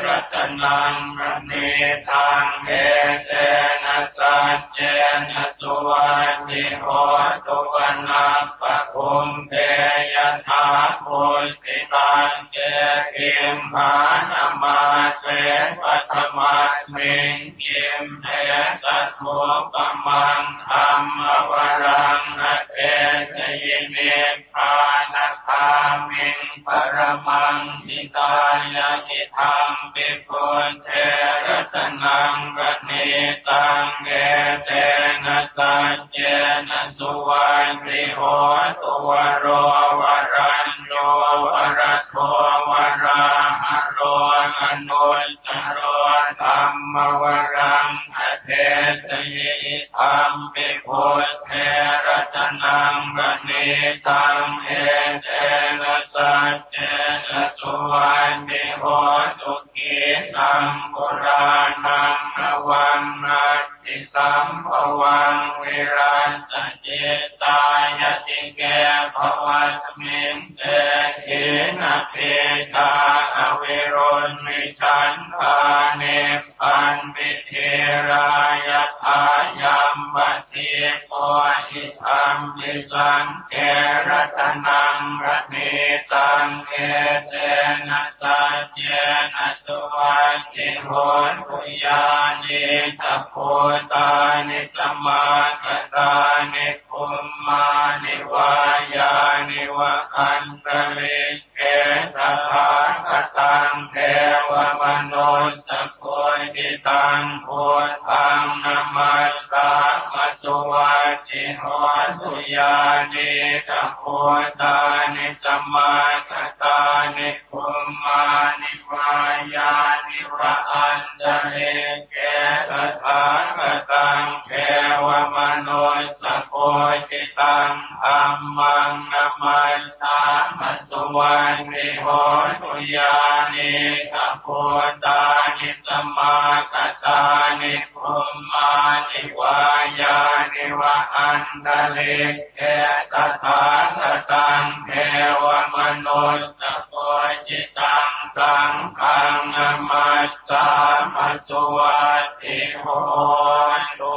รัตนังปณิตังเอเตนะสัจเจนะสุวรรณิโหตุวันนัปปะคุมเทยถาภูสิตังเจกิมหานามาเสปัทมัสมิงกิมเทตัสโมปะมังธัมมวรังนะเตชยิเนภานะคามิงปรมังหิตายะหิธัมปิปุณเทรัตนังปณิตังเอเตนะสัจเจนะสุวรรณิโหตุวโรวรัญโย วรโทวราหะโรอนุต พุทเทระตนังปณิตังเอเตนะสัจเจนะสุวันติโหตุกิตังปุรานังนวังนัตติสัมภวังวิรัตจิตตายติเกภวัสมิงเตหินะเพตาอวิรุณมิฉันทานิปันปิเทรายทายัมปติโกหิธัมปิสังเกรัตนังระเนตังเอเตนะสัจเจนะสุวัตติโหตุยานิทัพโพตานิสัมมาคตานิคุมมานิวายานิวะอันตริเกตถาคตังเทวมนุสสะโพธิตังพุทธังนะมัสสามัสสวัตติโหตุยานิทัพโพตานิสัมมาคตานิคุมมานิวายานิวะอันตริเกตถาคตังเทวมนุสสะโพธิตังธัมมังนะมัสสามัสสวัตติโหตุยานิทัพโพตานิสัมมาคตานิคุมมานิวายานิวะอันตริเกตถาคตังเทวมนุสสะโพธิตังสังฆังนะมัสสามัสสวัตติโหตุ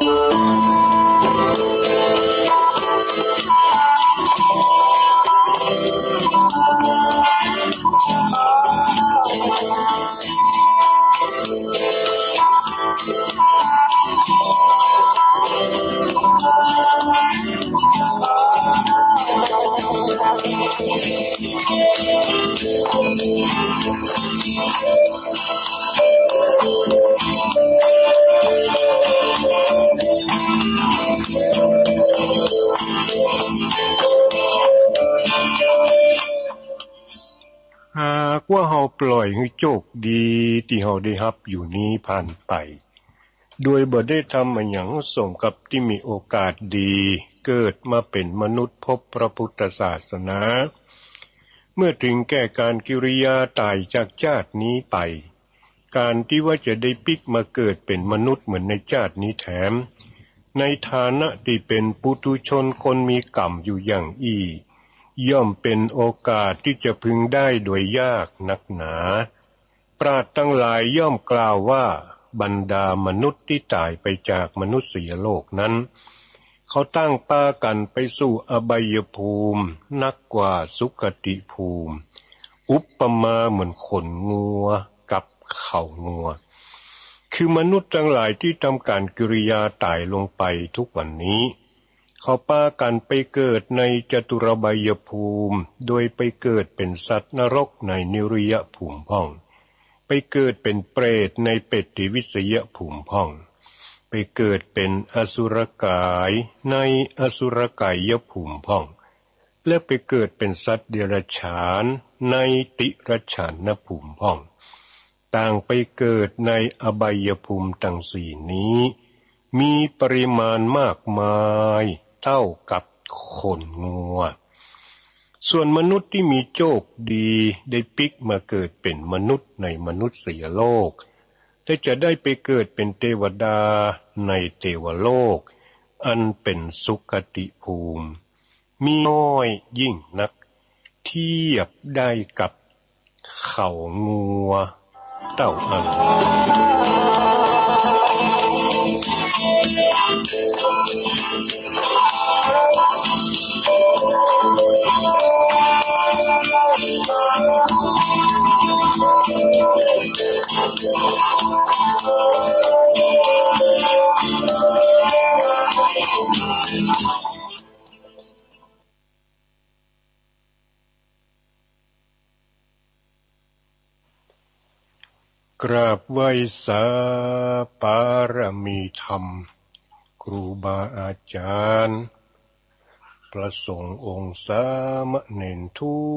หากว่าเฮาปล่อยให้โชคดีที่เฮาได้รับอยู่นี้ผ่านไปโดยบ่ได้ทำหยังสมกับที่มีโอกาสดีเกิดมาเป็นมนุษย์พบพระพุทธศาสนาเมื่อถึงแก่การกิริยาตายจากชาตินี้ไปการที่ว่าจะได้ปิกมาเกิดเป็นมนุษย์เหมือนในชาตินี้แถมในฐานะที่เป็นปุถุชนคนมีกรรมอยู่อย่างย่อมเป็นโอกาสที่จะพึงได้โดยยากนักหนาปราชญ์ทั้งหลายย่อมกล่าวว่าบรรดามนุษย์ที่ตายไปจากมนุษยโลกนั้นเขาตั้งปากันไปสู่อบายภูมินักกว่าสุคติภูมิอุปมาเหมือนขนงัวกับเข่างัวคือมนุษย์ทั้งหลายที่ทำการกิริยาตายลงไปทุกวันนี้เขาปากันไปเกิดในจตุรบายภูมิโดยไปเกิดเป็นสัตว์นรกในนิริยภูมิพ่องไปเกิดเป็นเปรตในเปตติวิสยภูมิพ่องไปเกิดเป็นอสุรกายในอสุรกายภูมิพ่องและไปเกิดเป็นสัตว์เดรัจฉานในติรัจฉานภูมิพ่องต่างไปเกิดในอบายภูมิทั้งสี่นี้มีปริมาณมากมายเท่ากับขนงัวส่วนมนุษย์ที่มีโชคดีได้ปิกมาเกิดเป็นมนุษย์ในมนุษยโลกและจะได้ไปเกิดเป็นเทวดาในเทวโลกอันเป็นสุคติภูมิมีน้อยยิ่งนักเทียบได้กับเข่างัวเต้าอันกราบไหว้สาปารมีธรรมครูบาอาจารย์พระสงฆ์องค์สามเณรทุก